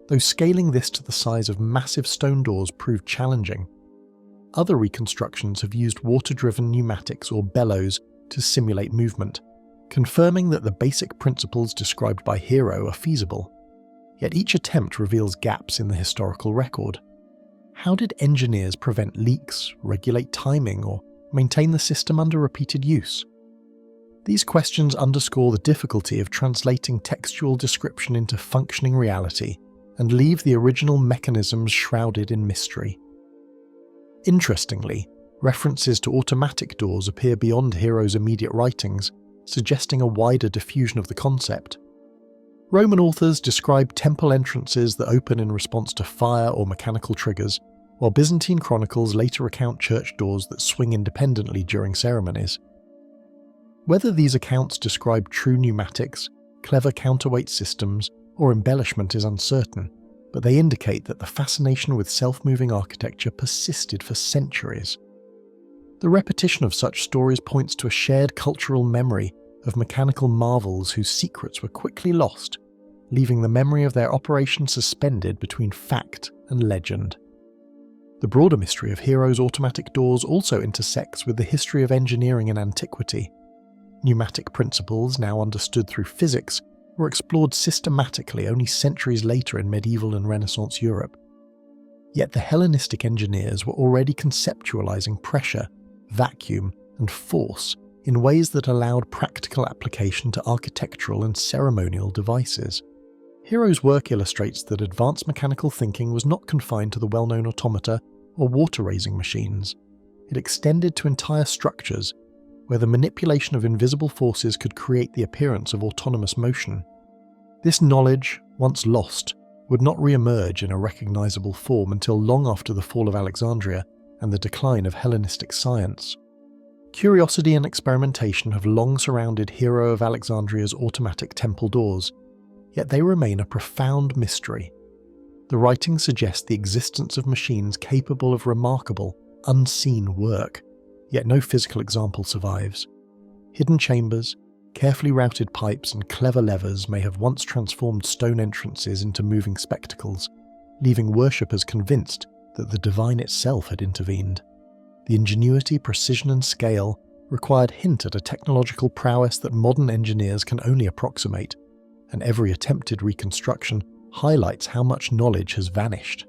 though scaling this to the size of massive stone doors proved challenging. Other reconstructions have used water-driven pneumatics or bellows to simulate movement, confirming that the basic principles described by Hero are feasible. Yet each attempt reveals gaps in the historical record. How did engineers prevent leaks, regulate timing, or maintain the system under repeated use? These questions underscore the difficulty of translating textual description into functioning reality and leave the original mechanisms shrouded in mystery. Interestingly, references to automatic doors appear beyond Hero's immediate writings, suggesting a wider diffusion of the concept. Roman authors describe temple entrances that open in response to fire or mechanical triggers, while Byzantine chronicles later recount church doors that swing independently during ceremonies. Whether these accounts describe true pneumatics, clever counterweight systems, or embellishment is uncertain, but they indicate that the fascination with self-moving architecture persisted for centuries. The repetition of such stories points to a shared cultural memory of mechanical marvels whose secrets were quickly lost, leaving the memory of their operation suspended between fact and legend. The broader mystery of Hero's automatic doors also intersects with the history of engineering in antiquity. Pneumatic principles, now understood through physics, were explored systematically only centuries later in medieval and Renaissance Europe. Yet the Hellenistic engineers were already conceptualizing pressure, vacuum, and force in ways that allowed practical application to architectural and ceremonial devices. Hero's work illustrates that advanced mechanical thinking was not confined to the well-known automata or water-raising machines. It extended to entire structures, where the manipulation of invisible forces could create the appearance of autonomous motion. This knowledge, once lost, would not re-emerge in a recognizable form until long after the fall of Alexandria and the decline of Hellenistic science. Curiosity and experimentation have long surrounded Hero of Alexandria's automatic temple doors, yet they remain a profound mystery. The writings suggest the existence of machines capable of remarkable, unseen work, yet no physical example survives. Hidden chambers, carefully routed pipes, and clever levers may have once transformed stone entrances into moving spectacles, leaving worshippers convinced that the divine itself had intervened. The ingenuity, precision, and scale required hint at a technological prowess that modern engineers can only approximate, and every attempted reconstruction highlights how much knowledge has vanished.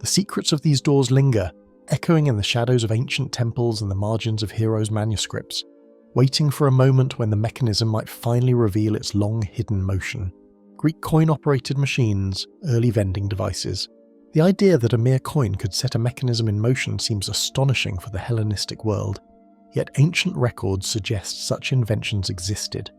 The secrets of these doors linger, echoing in the shadows of ancient temples and the margins of Hero's manuscripts, waiting for a moment when the mechanism might finally reveal its long-hidden motion. Greek coin-operated machines, early vending devices. The idea that a mere coin could set a mechanism in motion seems astonishing for the Hellenistic world, yet ancient records suggest such inventions existed.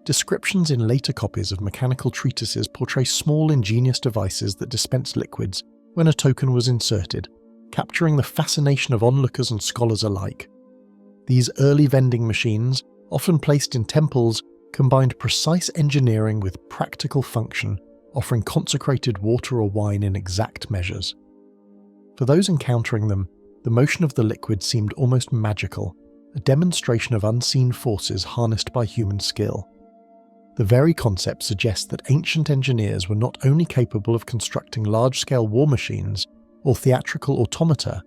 Descriptions in later copies of mechanical treatises portray small, ingenious devices that dispense liquids when a token was inserted, capturing the fascination of onlookers and scholars alike. These early vending machines, often placed in temples, combined precise engineering with practical function, offering consecrated water or wine in exact measures. For those encountering them, the motion of the liquid seemed almost magical, a demonstration of unseen forces harnessed by human skill. The very concept suggests that ancient engineers were not only capable of constructing large-scale war machines or theatrical automata,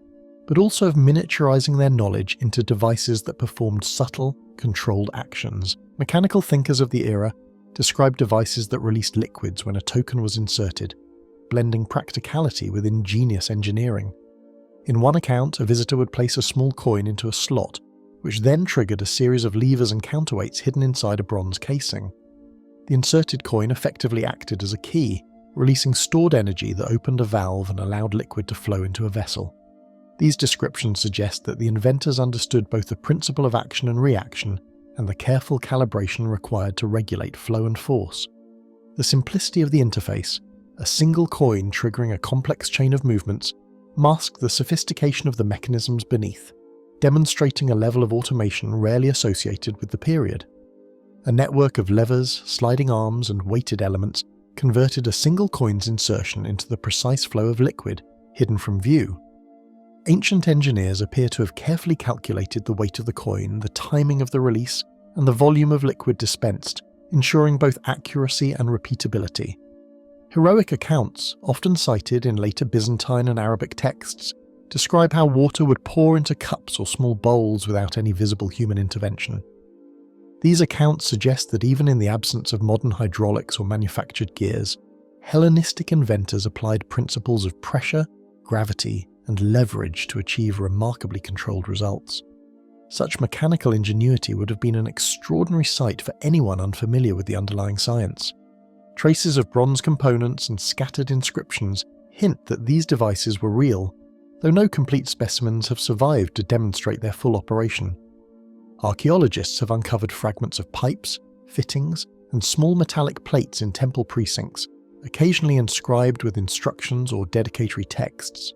but also of miniaturizing their knowledge into devices that performed subtle, controlled actions. Mechanical thinkers of the era described devices that released liquids when a token was inserted, blending practicality with ingenious engineering. In one account, a visitor would place a small coin into a slot, which then triggered a series of levers and counterweights hidden inside a bronze casing. The inserted coin effectively acted as a key, releasing stored energy that opened a valve and allowed liquid to flow into a vessel. These descriptions suggest that the inventors understood both the principle of action and reaction and the careful calibration required to regulate flow and force. The simplicity of the interface, a single coin triggering a complex chain of movements, mask the sophistication of the mechanisms beneath, demonstrating a level of automation rarely associated with the period. A network of levers, sliding arms, and weighted elements converted a single coin's insertion into the precise flow of liquid, hidden from view. Ancient engineers appear to have carefully calculated the weight of the coin, the timing of the release, and the volume of liquid dispensed, ensuring both accuracy and repeatability. Heroic accounts, often cited in later Byzantine and Arabic texts, describe how water would pour into cups or small bowls without any visible human intervention. These accounts suggest that even in the absence of modern hydraulics or manufactured gears, Hellenistic inventors applied principles of pressure, gravity, and leverage to achieve remarkably controlled results. Such mechanical ingenuity would have been an extraordinary sight for anyone unfamiliar with the underlying science. Traces of bronze components and scattered inscriptions hint that these devices were real, though no complete specimens have survived to demonstrate their full operation. Archaeologists have uncovered fragments of pipes, fittings, and small metallic plates in temple precincts, occasionally inscribed with instructions or dedicatory texts.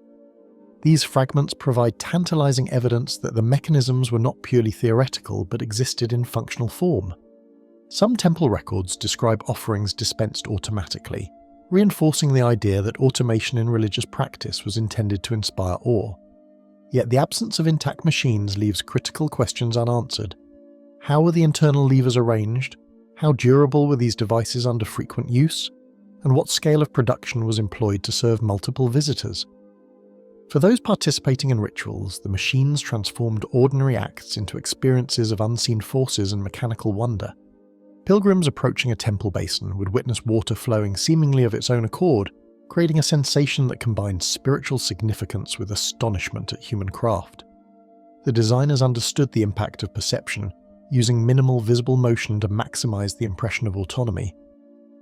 These fragments provide tantalizing evidence that the mechanisms were not purely theoretical but existed in functional form. Some temple records describe offerings dispensed automatically, reinforcing the idea that automation in religious practice was intended to inspire awe. Yet the absence of intact machines leaves critical questions unanswered. How were the internal levers arranged? How durable were these devices under frequent use? And what scale of production was employed to serve multiple visitors? For those participating in rituals, the machines transformed ordinary acts into experiences of unseen forces and mechanical wonder. Pilgrims approaching a temple basin would witness water flowing seemingly of its own accord, creating a sensation that combined spiritual significance with astonishment at human craft. The designers understood the impact of perception, using minimal visible motion to maximize the impression of autonomy.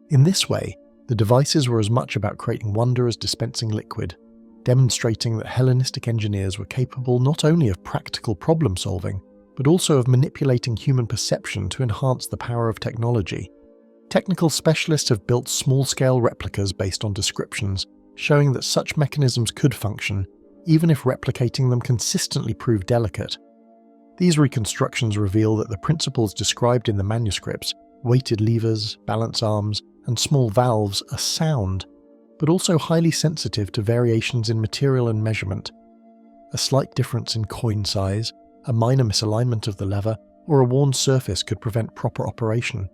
In this way, the devices were as much about creating wonder as dispensing liquid, demonstrating that Hellenistic engineers were capable not only of practical problem-solving, but also of manipulating human perception to enhance the power of technology. Technical specialists have built small-scale replicas based on descriptions, showing that such mechanisms could function, even if replicating them consistently proved delicate. These reconstructions reveal that the principles described in the manuscripts, weighted levers, balance arms, and small valves, are sound, but also highly sensitive to variations in material and measurement. A slight difference in coin size, a minor misalignment of the lever, or a worn surface could prevent proper operation.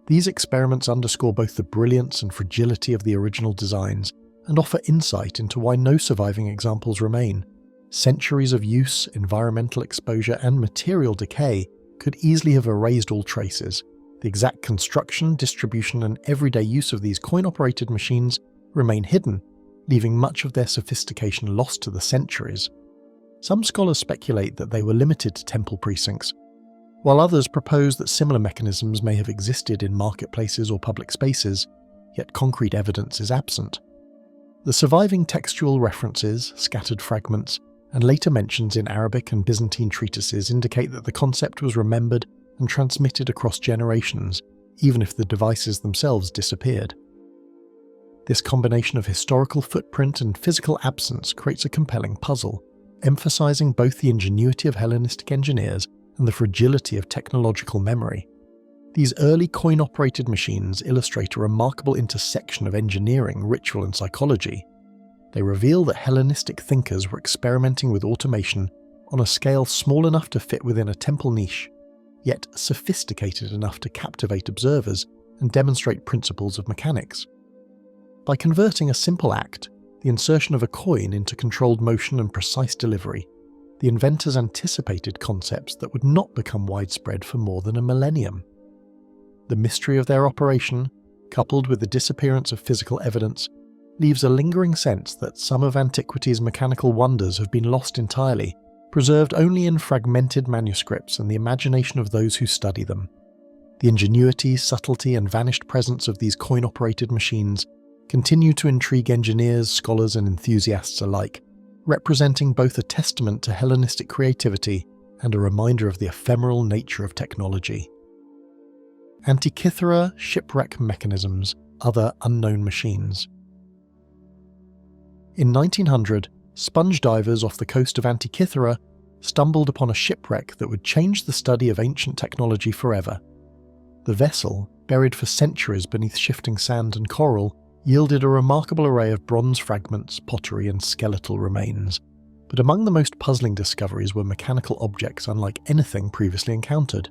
These experiments underscore both the brilliance and fragility of the original designs and offer insight into why no surviving examples remain. Centuries of use, environmental exposure, and material decay could easily have erased all traces. The exact construction, distribution, and everyday use of these coin-operated machines remain hidden, leaving much of their sophistication lost to the centuries. Some scholars speculate that they were limited to temple precincts, while others propose that similar mechanisms may have existed in marketplaces or public spaces, yet concrete evidence is absent. The surviving textual references, scattered fragments, and later mentions in Arabic and Byzantine treatises indicate that the concept was remembered and transmitted across generations, even if the devices themselves disappeared. This combination of historical footprint and physical absence creates a compelling puzzle, emphasizing both the ingenuity of Hellenistic engineers and the fragility of technological memory. These early coin-operated machines illustrate a remarkable intersection of engineering, ritual, and psychology. They reveal that Hellenistic thinkers were experimenting with automation on a scale small enough to fit within a temple niche, yet sophisticated enough to captivate observers and demonstrate principles of mechanics. By converting a simple act, the insertion of a coin, into controlled motion and precise delivery, the inventors anticipated concepts that would not become widespread for more than a millennium. The mystery of their operation, coupled with the disappearance of physical evidence, leaves a lingering sense that some of antiquity's mechanical wonders have been lost entirely, preserved only in fragmented manuscripts and the imagination of those who study them. The ingenuity, subtlety, and vanished presence of these coin-operated machines continue to intrigue engineers, scholars, and enthusiasts alike, representing both a testament to Hellenistic creativity and a reminder of the ephemeral nature of technology. Antikythera Shipwreck Mechanisms, Other Unknown Machines. In 1900, sponge divers off the coast of Antikythera stumbled upon a shipwreck that would change the study of ancient technology forever. The vessel, buried for centuries beneath shifting sand and coral, yielded a remarkable array of bronze fragments, pottery, and skeletal remains. But among the most puzzling discoveries were mechanical objects unlike anything previously encountered.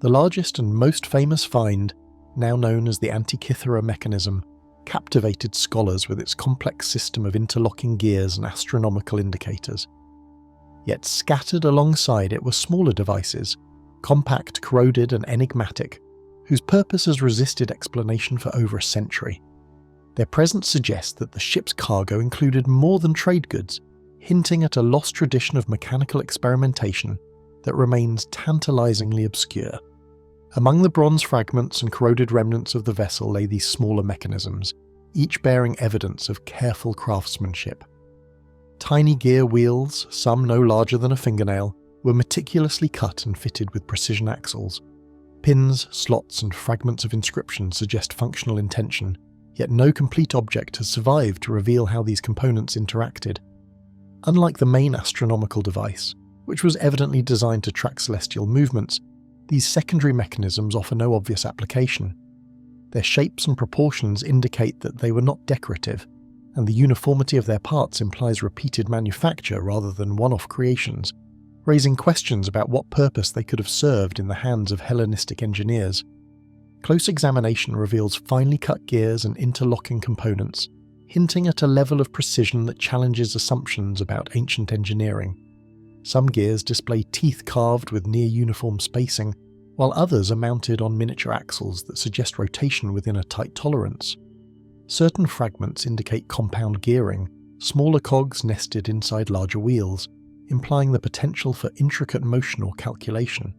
The largest and most famous find, now known as the Antikythera Mechanism, captivated scholars with its complex system of interlocking gears and astronomical indicators. Yet scattered alongside it were smaller devices, compact, corroded, and enigmatic, whose purpose has resisted explanation for over a century. Their presence suggests that the ship's cargo included more than trade goods, hinting at a lost tradition of mechanical experimentation that remains tantalizingly obscure. Among the bronze fragments and corroded remnants of the vessel lay these smaller mechanisms, each bearing evidence of careful craftsmanship. Tiny gear wheels, some no larger than a fingernail, were meticulously cut and fitted with precision axles. Pins, slots, and fragments of inscription suggest functional intention, yet no complete object has survived to reveal how these components interacted. Unlike the main astronomical device, which was evidently designed to track celestial movements, these secondary mechanisms offer no obvious application. Their shapes and proportions indicate that they were not decorative, and the uniformity of their parts implies repeated manufacture rather than one-off creations, raising questions about what purpose they could have served in the hands of Hellenistic engineers. Close examination reveals finely cut gears and interlocking components, hinting at a level of precision that challenges assumptions about ancient engineering. Some gears display teeth carved with near-uniform spacing, while others are mounted on miniature axles that suggest rotation within a tight tolerance. Certain fragments indicate compound gearing, smaller cogs nested inside larger wheels, implying the potential for intricate motion or calculation.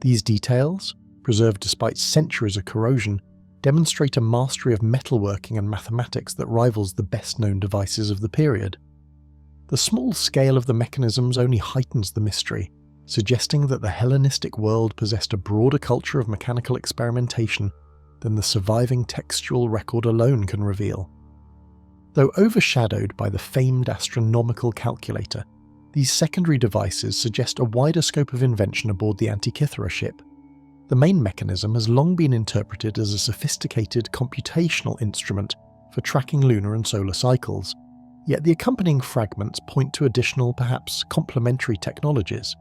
These details, preserved despite centuries of corrosion, demonstrate a mastery of metalworking and mathematics that rivals the best-known devices of the period. The small scale of the mechanisms only heightens the mystery, suggesting that the Hellenistic world possessed a broader culture of mechanical experimentation than the surviving textual record alone can reveal. Though overshadowed by the famed astronomical calculator, these secondary devices suggest a wider scope of invention aboard the Antikythera ship. The main mechanism has long been interpreted as a sophisticated computational instrument for tracking lunar and solar cycles, yet the accompanying fragments point to additional, perhaps complementary technologies.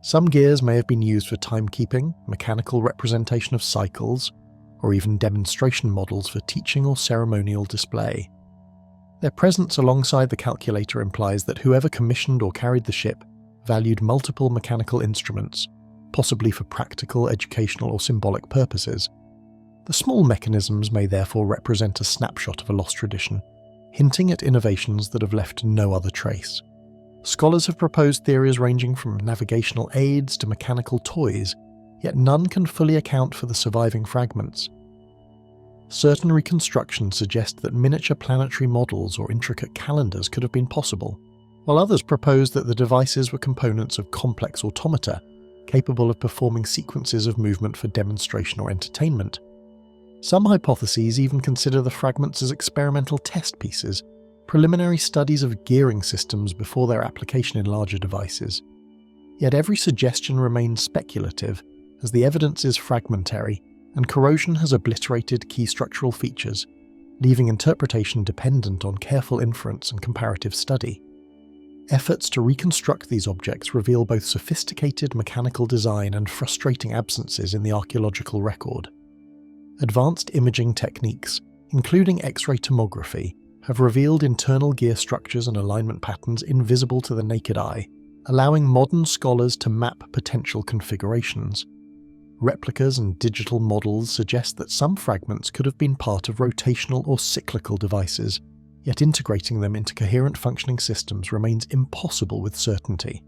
Some gears may have been used for timekeeping, mechanical representation of cycles, or even demonstration models for teaching or ceremonial display. Their presence alongside the calculator implies that whoever commissioned or carried the ship valued multiple mechanical instruments, possibly for practical, educational, or symbolic purposes. The small mechanisms may therefore represent a snapshot of a lost tradition, hinting at innovations that have left no other trace. Scholars have proposed theories ranging from navigational aids to mechanical toys, yet none can fully account for the surviving fragments. Certain reconstructions suggest that miniature planetary models or intricate calendars could have been possible, while others propose that the devices were components of complex automata capable of performing sequences of movement for demonstration or entertainment. Some hypotheses even consider the fragments as experimental test pieces, preliminary studies of gearing systems before their application in larger devices. Yet every suggestion remains speculative, as the evidence is fragmentary, and corrosion has obliterated key structural features, leaving interpretation dependent on careful inference and comparative study. Efforts to reconstruct these objects reveal both sophisticated mechanical design and frustrating absences in the archaeological record. Advanced imaging techniques, including X-ray tomography, have revealed internal gear structures and alignment patterns invisible to the naked eye, allowing modern scholars to map potential configurations. Replicas and digital models suggest that some fragments could have been part of rotational or cyclical devices, yet integrating them into coherent functioning systems remains impossible with certainty.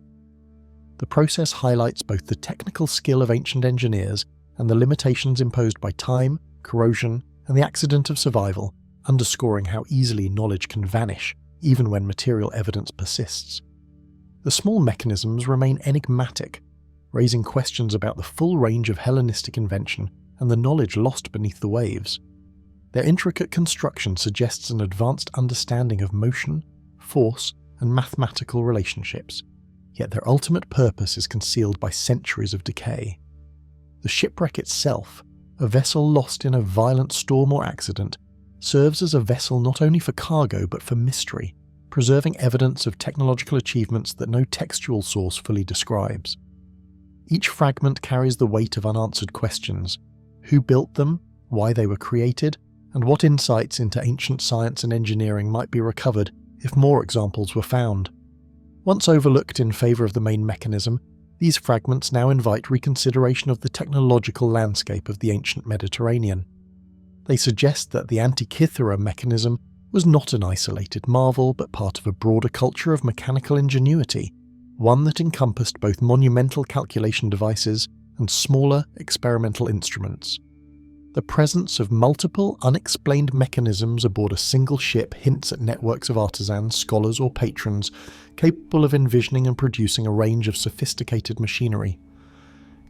The process highlights both the technical skill of ancient engineers and the limitations imposed by time, corrosion, and the accident of survival, underscoring how easily knowledge can vanish, even when material evidence persists. The small mechanisms remain enigmatic, raising questions about the full range of Hellenistic invention and the knowledge lost beneath the waves. Their intricate construction suggests an advanced understanding of motion, force, and mathematical relationships, yet their ultimate purpose is concealed by centuries of decay. The shipwreck itself, a vessel lost in a violent storm or accident, serves as a vessel not only for cargo but for mystery, preserving evidence of technological achievements that no textual source fully describes. Each fragment carries the weight of unanswered questions: who built them, why they were created, and what insights into ancient science and engineering might be recovered if more examples were found. Once overlooked in favour of the main mechanism, these fragments now invite reconsideration of the technological landscape of the ancient Mediterranean. They suggest that the Antikythera Mechanism was not an isolated marvel but part of a broader culture of mechanical ingenuity, one that encompassed both monumental calculation devices and smaller experimental instruments. The presence of multiple unexplained mechanisms aboard a single ship hints at networks of artisans, scholars or patrons capable of envisioning and producing a range of sophisticated machinery.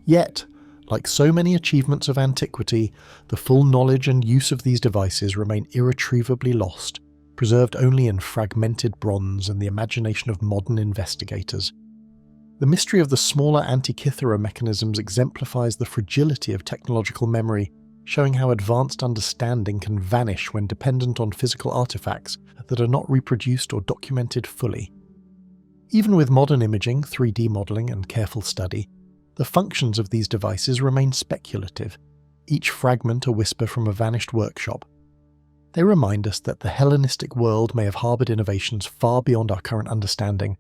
Yet, like so many achievements of antiquity, the full knowledge and use of these devices remain irretrievably lost, preserved only in fragmented bronze and the imagination of modern investigators. The mystery of the smaller Antikythera mechanisms exemplifies the fragility of technological memory, showing how advanced understanding can vanish when dependent on physical artifacts that are not reproduced or documented fully. Even with modern imaging, 3D modelling and careful study, the functions of these devices remain speculative, each fragment a whisper from a vanished workshop. They remind us that the Hellenistic world may have harboured innovations far beyond our current understanding,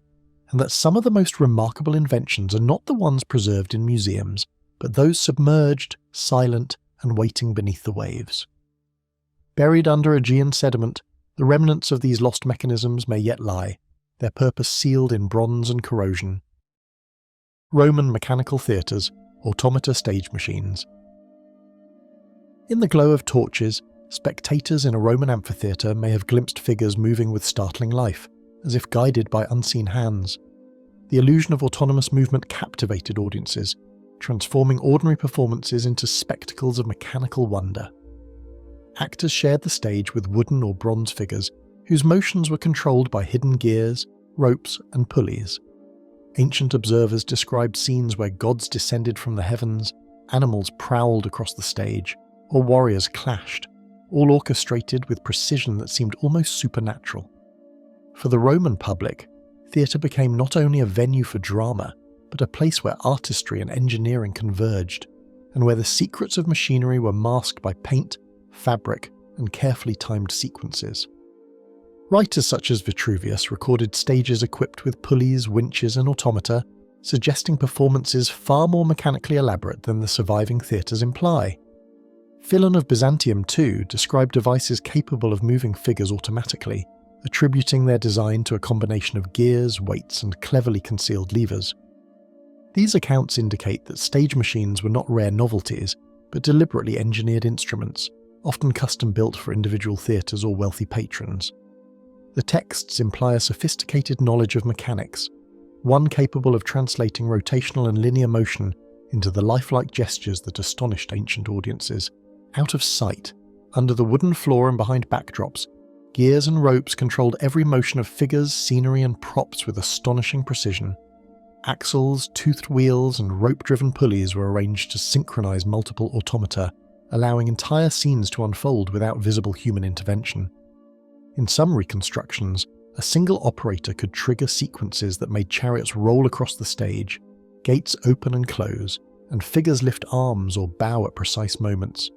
and that some of the most remarkable inventions are not the ones preserved in museums, but those submerged, silent, and waiting beneath the waves. Buried under Aegean sediment, the remnants of these lost mechanisms may yet lie, their purpose sealed in bronze and corrosion. Roman mechanical theatres, automata stage machines. In the glow of torches, spectators in a Roman amphitheatre may have glimpsed figures moving with startling life, as if guided by unseen hands. The illusion of autonomous movement captivated audiences, transforming ordinary performances into spectacles of mechanical wonder. Actors shared the stage with wooden or bronze figures whose motions were controlled by hidden gears, ropes, and pulleys. Ancient observers described scenes where gods descended from the heavens, animals prowled across the stage, or warriors clashed, all orchestrated with precision that seemed almost supernatural. For the Roman public, theatre became not only a venue for drama, but a place where artistry and engineering converged, and where the secrets of machinery were masked by paint, fabric, and carefully timed sequences. Writers such as Vitruvius recorded stages equipped with pulleys, winches, and automata, suggesting performances far more mechanically elaborate than the surviving theatres imply. Philon of Byzantium, too, described devices capable of moving figures automatically, attributing their design to a combination of gears, weights, and cleverly concealed levers. These accounts indicate that stage machines were not rare novelties, but deliberately engineered instruments, often custom-built for individual theatres or wealthy patrons. The texts imply a sophisticated knowledge of mechanics, one capable of translating rotational and linear motion into the lifelike gestures that astonished ancient audiences. Out of sight, under the wooden floor and behind backdrops, gears and ropes controlled every motion of figures, scenery, and props with astonishing precision. Axles, toothed wheels, and rope-driven pulleys were arranged to synchronize multiple automata, allowing entire scenes to unfold without visible human intervention. In some reconstructions, a single operator could trigger sequences that made chariots roll across the stage, gates open and close, and figures lift arms or bow at precise moments.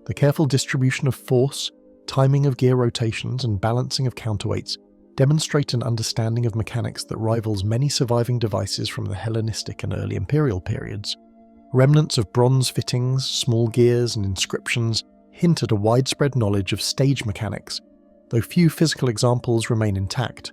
The careful distribution of force, timing of gear rotations, and balancing of counterweights demonstrate an understanding of mechanics that rivals many surviving devices from the Hellenistic and early imperial periods. Remnants of bronze fittings, small gears, and inscriptions hint at a widespread knowledge of stage mechanics, though few physical examples remain intact.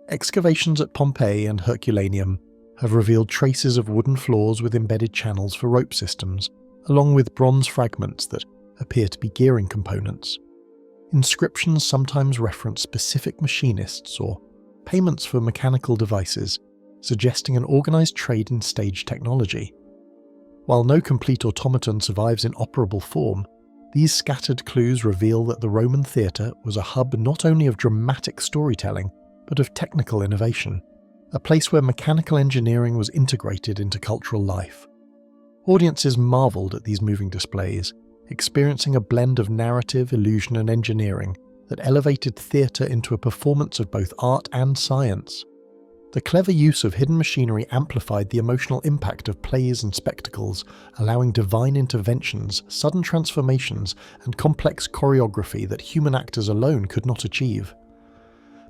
Excavations at Pompeii and Herculaneum have revealed traces of wooden floors with embedded channels for rope systems, along with bronze fragments that appear to be gearing components. Inscriptions sometimes reference specific machinists or payments for mechanical devices, suggesting an organized trade in stage technology. While no complete automaton survives in operable form, these scattered clues reveal that the Roman theatre was a hub not only of dramatic storytelling, but of technical innovation, a place where mechanical engineering was integrated into cultural life. Audiences marvelled at these moving displays, experiencing a blend of narrative, illusion and engineering that elevated theatre into a performance of both art and science. The clever use of hidden machinery amplified the emotional impact of plays and spectacles, allowing divine interventions, sudden transformations, and complex choreography that human actors alone could not achieve.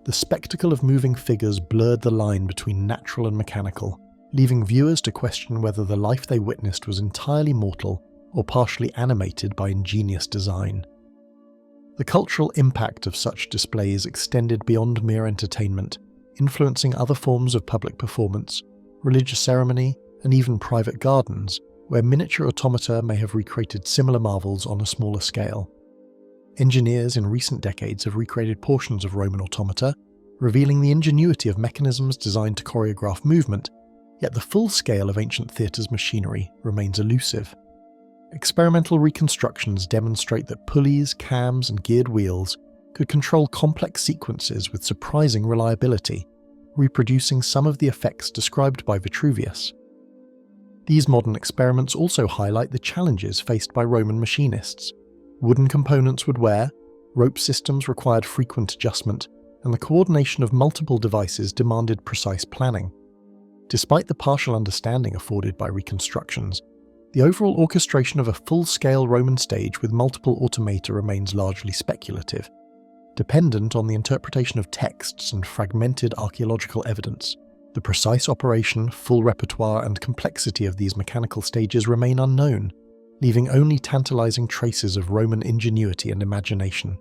The spectacle of moving figures blurred the line between natural and mechanical, leaving viewers to question whether the life they witnessed was entirely mortal or partially animated by ingenious design. The cultural impact of such displays extended beyond mere entertainment, influencing other forms of public performance, religious ceremony, and even private gardens, where miniature automata may have recreated similar marvels on a smaller scale. Engineers in recent decades have recreated portions of Roman automata, revealing the ingenuity of mechanisms designed to choreograph movement, yet the full scale of ancient theatre's machinery remains elusive. Experimental reconstructions demonstrate that pulleys, cams, and geared wheels could control complex sequences with surprising reliability, reproducing some of the effects described by Vitruvius. These modern experiments also highlight the challenges faced by Roman machinists. Wooden components would wear, rope systems required frequent adjustment, and the coordination of multiple devices demanded precise planning. Despite the partial understanding afforded by reconstructions, the overall orchestration of a full-scale Roman stage with multiple automata remains largely speculative, dependent on the interpretation of texts and fragmented archaeological evidence. The precise operation, full repertoire, and complexity of these mechanical stages remain unknown, leaving only tantalizing traces of Roman ingenuity and imagination.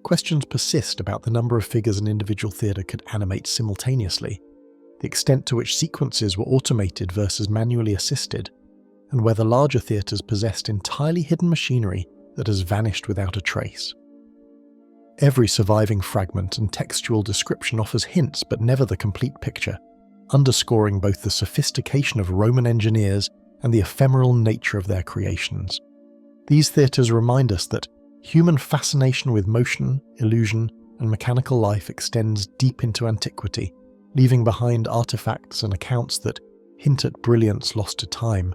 Questions persist about the number of figures an individual theatre could animate simultaneously, the extent to which sequences were automated versus manually assisted, and whether larger theatres possessed entirely hidden machinery that has vanished without a trace. Every surviving fragment and textual description offers hints but never the complete picture, underscoring both the sophistication of Roman engineers and the ephemeral nature of their creations. These theatres remind us that human fascination with motion, illusion, and mechanical life extends deep into antiquity, leaving behind artifacts and accounts that hint at brilliance lost to time.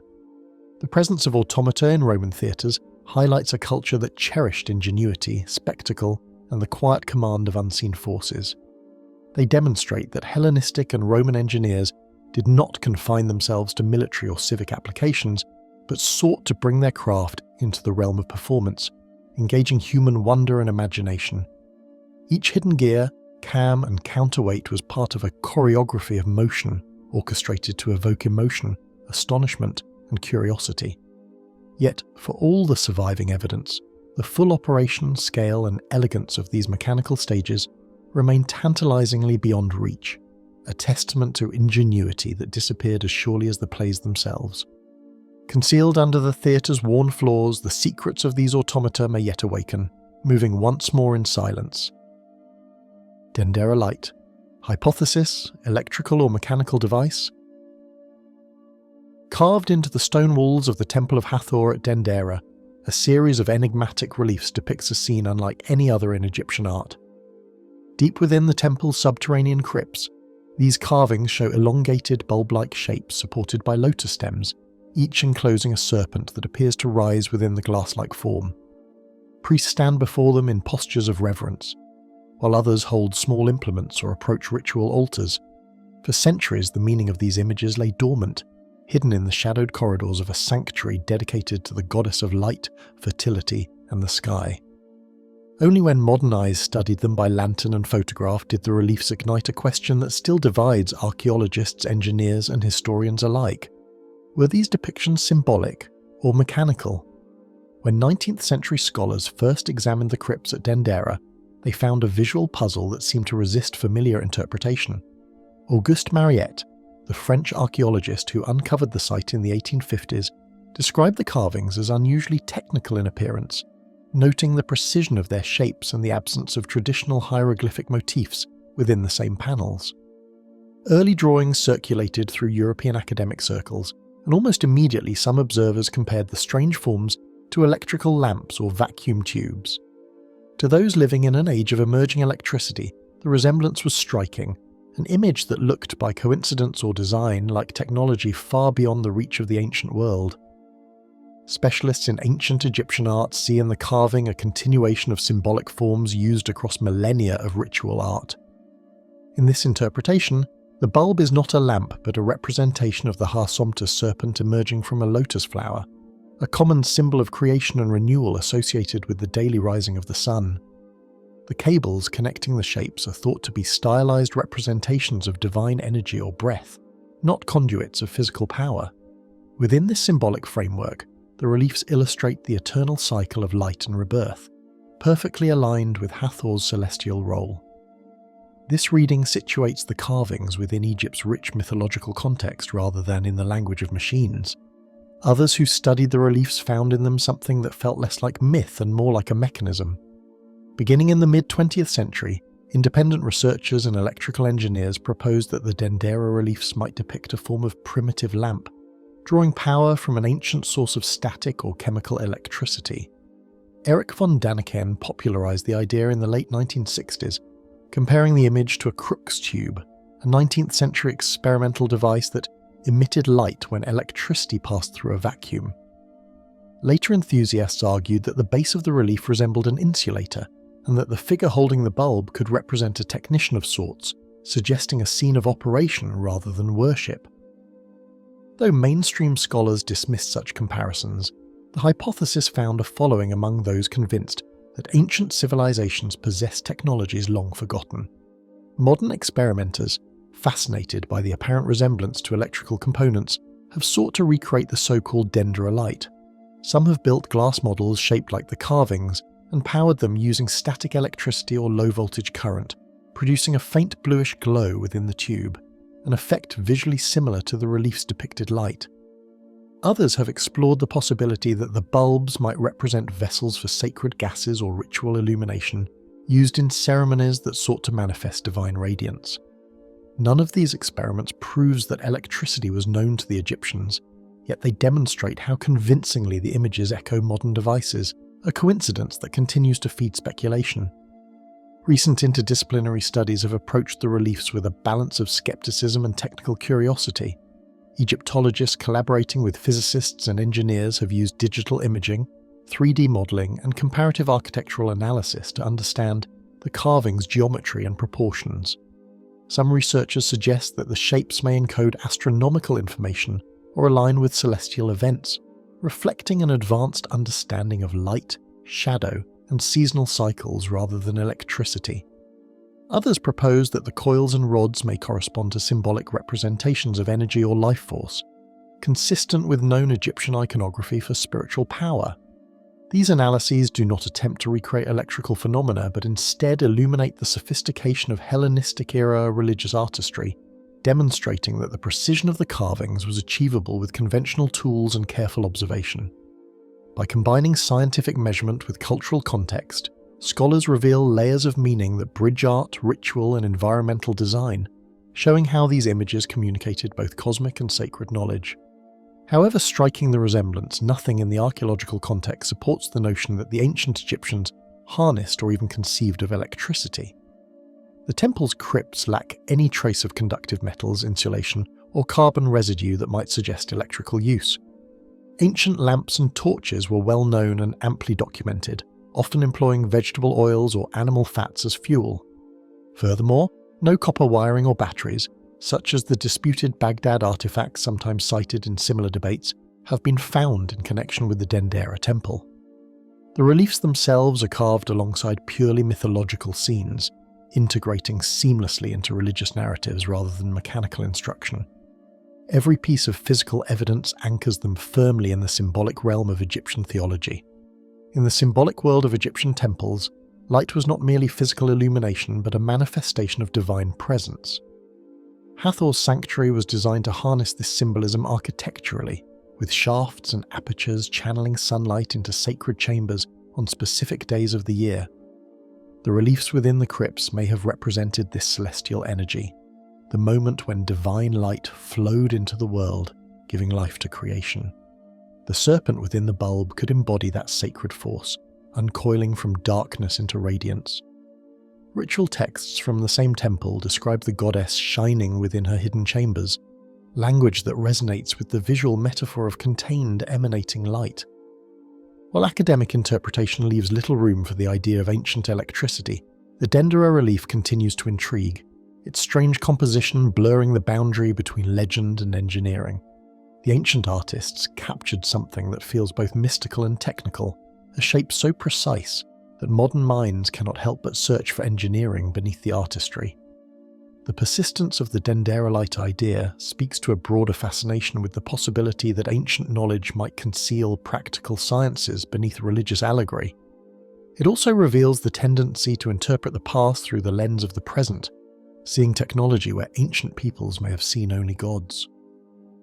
The presence of automata in Roman theatres highlights a culture that cherished ingenuity, spectacle, and the quiet command of unseen forces. They demonstrate that Hellenistic and Roman engineers did not confine themselves to military or civic applications, but sought to bring their craft into the realm of performance, engaging human wonder and imagination. Each hidden gear, cam, and counterweight was part of a choreography of motion, orchestrated to evoke emotion, astonishment, and curiosity. Yet, for all the surviving evidence, the full operation, scale, and elegance of these mechanical stages remain tantalizingly beyond reach, a testament to ingenuity that disappeared as surely as the plays themselves. Concealed under the theatre's worn floors, the secrets of these automata may yet awaken, moving once more in silence. Dendera light. Hypothesis: electrical or mechanical device? Carved into the stone walls of the Temple of Hathor at Dendera, a series of enigmatic reliefs depicts a scene unlike any other in Egyptian art. Deep within the temple's subterranean crypts, these carvings show elongated bulb-like shapes supported by lotus stems, each enclosing a serpent that appears to rise within the glass-like form. Priests stand before them in postures of reverence, while others hold small implements or approach ritual altars. For centuries, the meaning of these images lay dormant, hidden in the shadowed corridors of a sanctuary dedicated to the goddess of light, fertility, and the sky. Only when modern eyes studied them by lantern and photograph did the reliefs ignite a question that still divides archaeologists, engineers, and historians alike. Were these depictions symbolic or mechanical? When 19th century scholars first examined the crypts at Dendera, they found a visual puzzle that seemed to resist familiar interpretation. Auguste Mariette, the French archaeologist who uncovered the site in the 1850s, described the carvings as unusually technical in appearance, noting the precision of their shapes and the absence of traditional hieroglyphic motifs within the same panels. Early drawings circulated through European academic circles, and almost immediately some observers compared the strange forms to electrical lamps or vacuum tubes. To those living in an age of emerging electricity, the resemblance was striking, an image that looked by coincidence or design like technology far beyond the reach of the ancient world. Specialists in ancient Egyptian art see in the carving a continuation of symbolic forms used across millennia of ritual art. In this interpretation, the bulb is not a lamp but a representation of the Harsomta serpent emerging from a lotus flower, a common symbol of creation and renewal associated with the daily rising of the sun. The cables connecting the shapes are thought to be stylized representations of divine energy or breath, not conduits of physical power. Within this symbolic framework, the reliefs illustrate the eternal cycle of light and rebirth, perfectly aligned with Hathor's celestial role. This reading situates the carvings within Egypt's rich mythological context rather than in the language of machines. Others who studied the reliefs found in them something that felt less like myth and more like a mechanism. Beginning in the mid-20th century, independent researchers and electrical engineers proposed that the Dendera reliefs might depict a form of primitive lamp, drawing power from an ancient source of static or chemical electricity. Erich von Daniken popularized the idea in the late 1960s, comparing the image to a Crookes tube, a 19th century experimental device that emitted light when electricity passed through a vacuum. Later enthusiasts argued that the base of the relief resembled an insulator, and that the figure holding the bulb could represent a technician of sorts, suggesting a scene of operation rather than worship. Though mainstream scholars dismissed such comparisons, the hypothesis found a following among those convinced that ancient civilizations possess technologies long forgotten. Modern experimenters, fascinated by the apparent resemblance to electrical components, have sought to recreate the so-called Dendera light. Some have built glass models shaped like the carvings and powered them using static electricity or low-voltage current, producing a faint bluish glow within the tube, an effect visually similar to the relief's depicted light. Others have explored the possibility that the bulbs might represent vessels for sacred gases or ritual illumination, used in ceremonies that sought to manifest divine radiance. None of these experiments proves that electricity was known to the Egyptians, yet they demonstrate how convincingly the images echo modern devices, a coincidence that continues to feed speculation. Recent interdisciplinary studies have approached the reliefs with a balance of skepticism and technical curiosity. Egyptologists collaborating with physicists and engineers have used digital imaging, 3D modeling, and comparative architectural analysis to understand the carving's geometry and proportions. Some researchers suggest that the shapes may encode astronomical information or align with celestial events, reflecting an advanced understanding of light, shadow, and seasonal cycles rather than electricity. Others propose that the coils and rods may correspond to symbolic representations of energy or life force, consistent with known Egyptian iconography for spiritual power. These analyses do not attempt to recreate electrical phenomena, but instead illuminate the sophistication of Hellenistic-era religious artistry, demonstrating that the precision of the carvings was achievable with conventional tools and careful observation. By combining scientific measurement with cultural context, scholars reveal layers of meaning that bridge art, ritual, and environmental design, showing how these images communicated both cosmic and sacred knowledge. However striking the resemblance, nothing in the archaeological context supports the notion that the ancient Egyptians harnessed or even conceived of electricity. The temple's crypts lack any trace of conductive metals, insulation, or carbon residue that might suggest electrical use. Ancient lamps and torches were well known and amply documented, often employing vegetable oils or animal fats as fuel. Furthermore, no copper wiring or batteries, such as the disputed Baghdad artifacts sometimes cited in similar debates, have been found in connection with the Dendera temple. The reliefs themselves are carved alongside purely mythological scenes, integrating seamlessly into religious narratives rather than mechanical instruction. Every piece of physical evidence anchors them firmly in the symbolic realm of Egyptian theology. In the symbolic world of Egyptian temples, light was not merely physical illumination but a manifestation of divine presence. Hathor's sanctuary was designed to harness this symbolism architecturally, with shafts and apertures channeling sunlight into sacred chambers on specific days of the year. The reliefs within the crypts may have represented this celestial energy, the moment when divine light flowed into the world, giving life to creation. The serpent within the bulb could embody that sacred force, uncoiling from darkness into radiance. Ritual texts from the same temple describe the goddess shining within her hidden chambers, language that resonates with the visual metaphor of contained, emanating light. While academic interpretation leaves little room for the idea of ancient electricity, the Dendera relief continues to intrigue, its strange composition blurring the boundary between legend and engineering. The ancient artists captured something that feels both mystical and technical, a shape so precise that modern minds cannot help but search for engineering beneath the artistry. The persistence of the Denderalite idea speaks to a broader fascination with the possibility that ancient knowledge might conceal practical sciences beneath religious allegory. It also reveals the tendency to interpret the past through the lens of the present, seeing technology where ancient peoples may have seen only gods.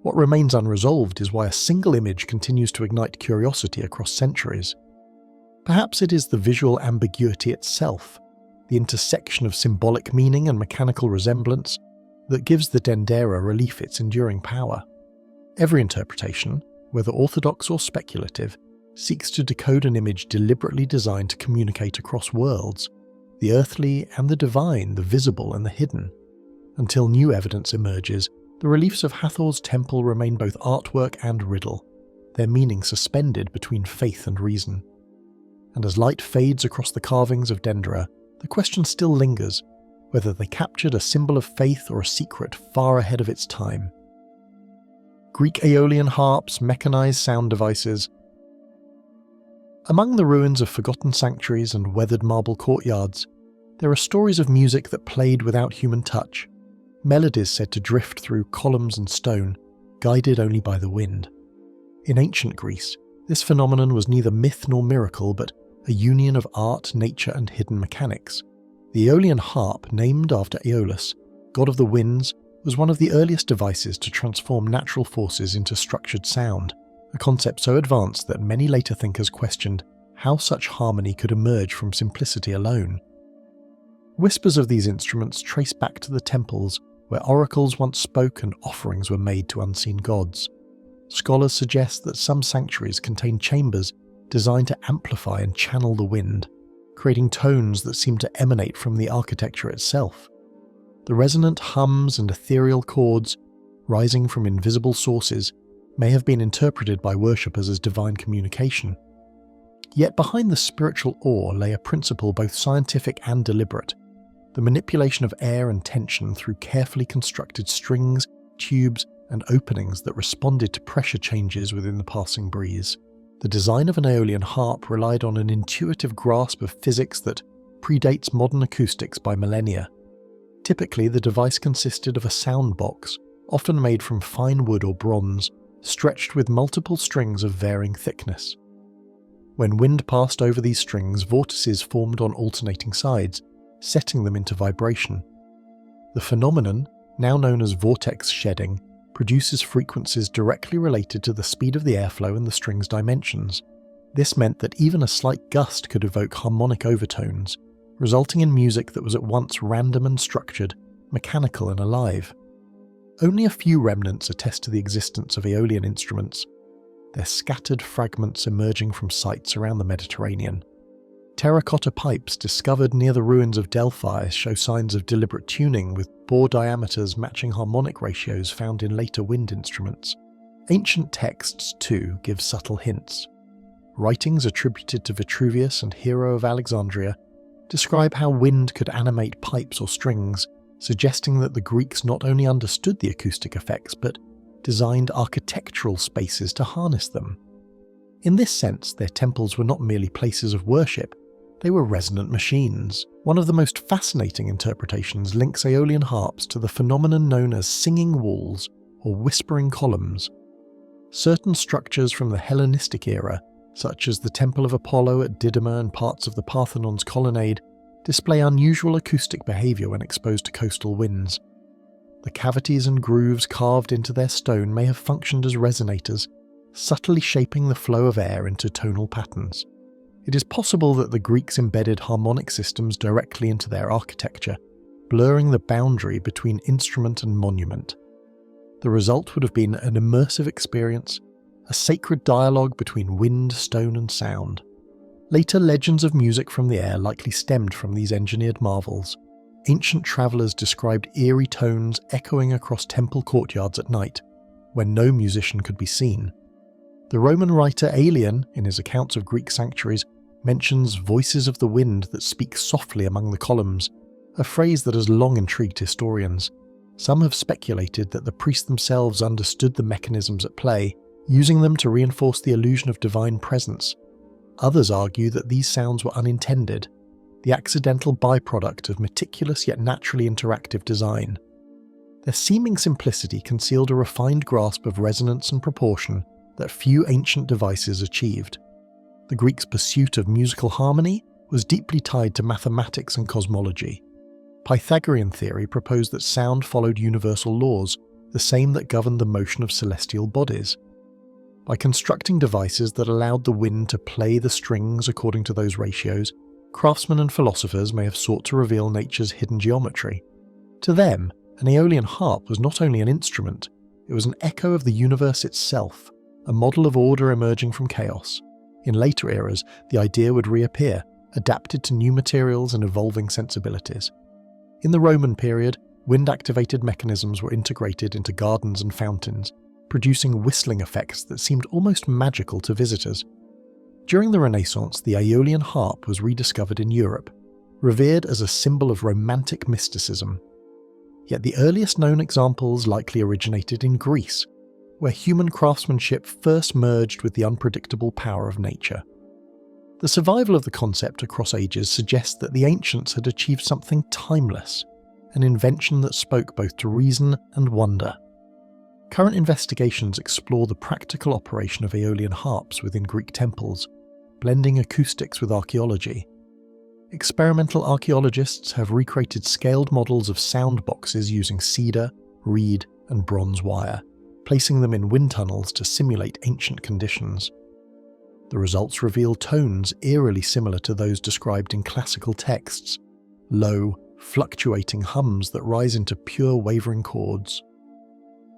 What remains unresolved is why a single image continues to ignite curiosity across centuries. Perhaps it is the visual ambiguity itself, the intersection of symbolic meaning and mechanical resemblance, that gives the Dendera relief its enduring power. Every interpretation, whether orthodox or speculative, seeks to decode an image deliberately designed to communicate across worlds, the earthly and the divine, the visible and the hidden. Until new evidence emerges, the reliefs of Hathor's temple remain both artwork and riddle, their meaning suspended between faith and reason. And as light fades across the carvings of Dendera, the question still lingers, whether they captured a symbol of faith or a secret far ahead of its time. Greek Aolian harps, mechanized sound devices. Among the ruins of forgotten sanctuaries and weathered marble courtyards, there are stories of music that played without human touch, melodies said to drift through columns and stone, guided only by the wind. In ancient Greece, this phenomenon was neither myth nor miracle, but a union of art, nature and hidden mechanics. The Aeolian harp, named after Aeolus, god of the winds, was one of the earliest devices to transform natural forces into structured sound, a concept so advanced that many later thinkers questioned how such harmony could emerge from simplicity alone. Whispers of these instruments trace back to the temples where oracles once spoke and offerings were made to unseen gods. Scholars suggest that some sanctuaries contain chambers designed to amplify and channel the wind, creating tones that seem to emanate from the architecture itself. The resonant hums and ethereal chords, rising from invisible sources, may have been interpreted by worshippers as divine communication. Yet behind the spiritual awe lay a principle both scientific and deliberate: the manipulation of air and tension through carefully constructed strings, tubes, and openings that responded to pressure changes within the passing breeze. The design of an Aeolian harp relied on an intuitive grasp of physics that predates modern acoustics by millennia. Typically, the device consisted of a sound box, often made from fine wood or bronze, stretched with multiple strings of varying thickness. When wind passed over these strings, vortices formed on alternating sides, setting them into vibration. The phenomenon, now known as vortex shedding, produces frequencies directly related to the speed of the airflow and the string's dimensions. This meant that even a slight gust could evoke harmonic overtones, resulting in music that was at once random and structured, mechanical and alive. Only a few remnants attest to the existence of Aeolian instruments, their scattered fragments emerging from sites around the Mediterranean. Terracotta pipes discovered near the ruins of Delphi show signs of deliberate tuning, with bore diameters matching harmonic ratios found in later wind instruments. Ancient texts, too, give subtle hints. Writings attributed to Vitruvius and Hero of Alexandria describe how wind could animate pipes or strings, suggesting that the Greeks not only understood the acoustic effects but designed architectural spaces to harness them. In this sense, their temples were not merely places of worship, they were resonant machines. One of the most fascinating interpretations links Aeolian harps to the phenomenon known as singing walls or whispering columns. Certain structures from the Hellenistic era, such as the Temple of Apollo at Didyma and parts of the Parthenon's colonnade, display unusual acoustic behaviour when exposed to coastal winds. The cavities and grooves carved into their stone may have functioned as resonators, subtly shaping the flow of air into tonal patterns. It is possible that the Greeks embedded harmonic systems directly into their architecture, blurring the boundary between instrument and monument. The result would have been an immersive experience, a sacred dialogue between wind, stone and sound. Later legends of music from the air likely stemmed from these engineered marvels. Ancient travellers described eerie tones echoing across temple courtyards at night, when no musician could be seen. The Roman writer Aelian, in his accounts of Greek sanctuaries, mentions voices of the wind that speak softly among the columns, a phrase that has long intrigued historians. Some have speculated that the priests themselves understood the mechanisms at play, using them to reinforce the illusion of divine presence. Others argue that these sounds were unintended, the accidental byproduct of meticulous yet naturally interactive design. Their seeming simplicity concealed a refined grasp of resonance and proportion that few ancient devices achieved. The Greeks' pursuit of musical harmony was deeply tied to mathematics and cosmology. Pythagorean theory proposed that sound followed universal laws, the same that governed the motion of celestial bodies. By constructing devices that allowed the wind to play the strings according to those ratios, craftsmen and philosophers may have sought to reveal nature's hidden geometry. To them, an Aeolian harp was not only an instrument, it was an echo of the universe itself, a model of order emerging from chaos. In later eras, the idea would reappear, adapted to new materials and evolving sensibilities. In the Roman period, wind-activated mechanisms were integrated into gardens and fountains, producing whistling effects that seemed almost magical to visitors. During the Renaissance, the Aeolian harp was rediscovered in Europe, revered as a symbol of romantic mysticism. Yet the earliest known examples likely originated in Greece, where human craftsmanship first merged with the unpredictable power of nature. The survival of the concept across ages suggests that the ancients had achieved something timeless, an invention that spoke both to reason and wonder. Current investigations explore the practical operation of Aeolian harps within Greek temples, blending acoustics with archaeology. Experimental archaeologists have recreated scaled models of sound boxes using cedar, reed, and bronze wire, placing them in wind tunnels to simulate ancient conditions. The results reveal tones eerily similar to those described in classical texts, low, fluctuating hums that rise into pure wavering chords.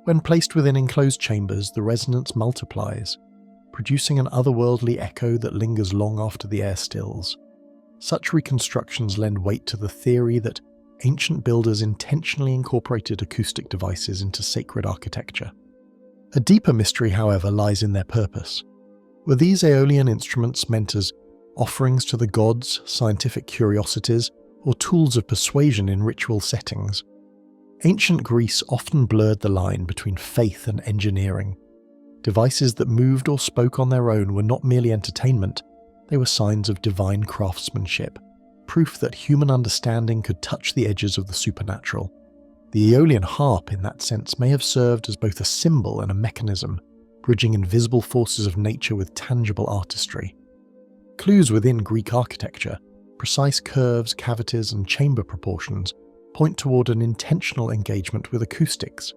When placed within enclosed chambers, the resonance multiplies, producing an otherworldly echo that lingers long after the air stills. Such reconstructions lend weight to the theory that ancient builders intentionally incorporated acoustic devices into sacred architecture. A deeper mystery, however, lies in their purpose. Were these Aeolian instruments meant as offerings to the gods, scientific curiosities, or tools of persuasion in ritual settings? Ancient Greece often blurred the line between faith and engineering. Devices that moved or spoke on their own were not merely entertainment, they were signs of divine craftsmanship, proof that human understanding could touch the edges of the supernatural. The Aeolian harp, in that sense, may have served as both a symbol and a mechanism, bridging invisible forces of nature with tangible artistry. Clues within Greek architecture, precise curves, cavities, and chamber proportions, point toward an intentional engagement with acoustics.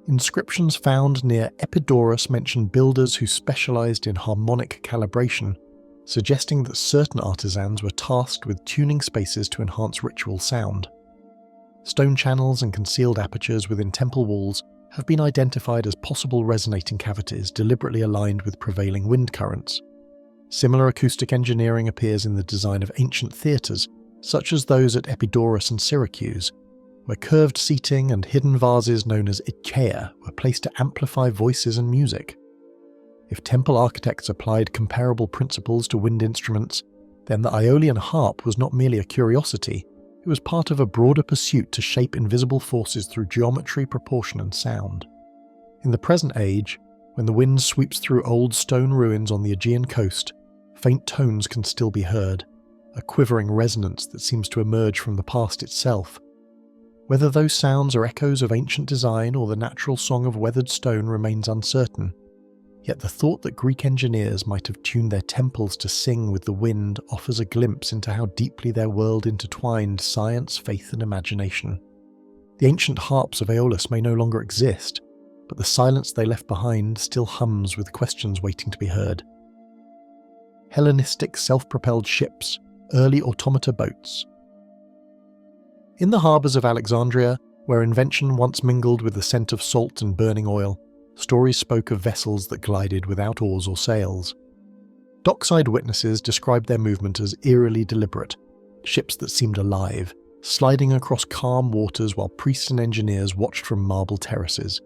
Inscriptions found near Epidaurus mention builders who specialized in harmonic calibration, suggesting that certain artisans were tasked with tuning spaces to enhance ritual sound. Stone channels and concealed apertures within temple walls have been identified as possible resonating cavities deliberately aligned with prevailing wind currents. Similar acoustic engineering appears in the design of ancient theatres, such as those at Epidaurus and Syracuse, where curved seating and hidden vases known as Ichaea were placed to amplify voices and music. If temple architects applied comparable principles to wind instruments, then the Aeolian harp was not merely a curiosity, it was part of a broader pursuit to shape invisible forces through geometry, proportion, and sound. In the present age, when the wind sweeps through old stone ruins on the Aegean coast, faint tones can still be heard, a quivering resonance that seems to emerge from the past itself. Whether those sounds are echoes of ancient design or the natural song of weathered stone remains uncertain. Yet the thought that Greek engineers might have tuned their temples to sing with the wind offers a glimpse into how deeply their world intertwined science, faith, and imagination. The ancient harps of Aeolus may no longer exist, but the silence they left behind still hums with questions waiting to be heard. Hellenistic self-propelled ships, early automata boats. In the harbours of Alexandria, where invention once mingled with the scent of salt and burning oil, stories spoke of vessels that glided without oars or sails. Dockside witnesses described their movement as eerily deliberate, ships that seemed alive, sliding across calm waters while priests and engineers watched from marble terraces.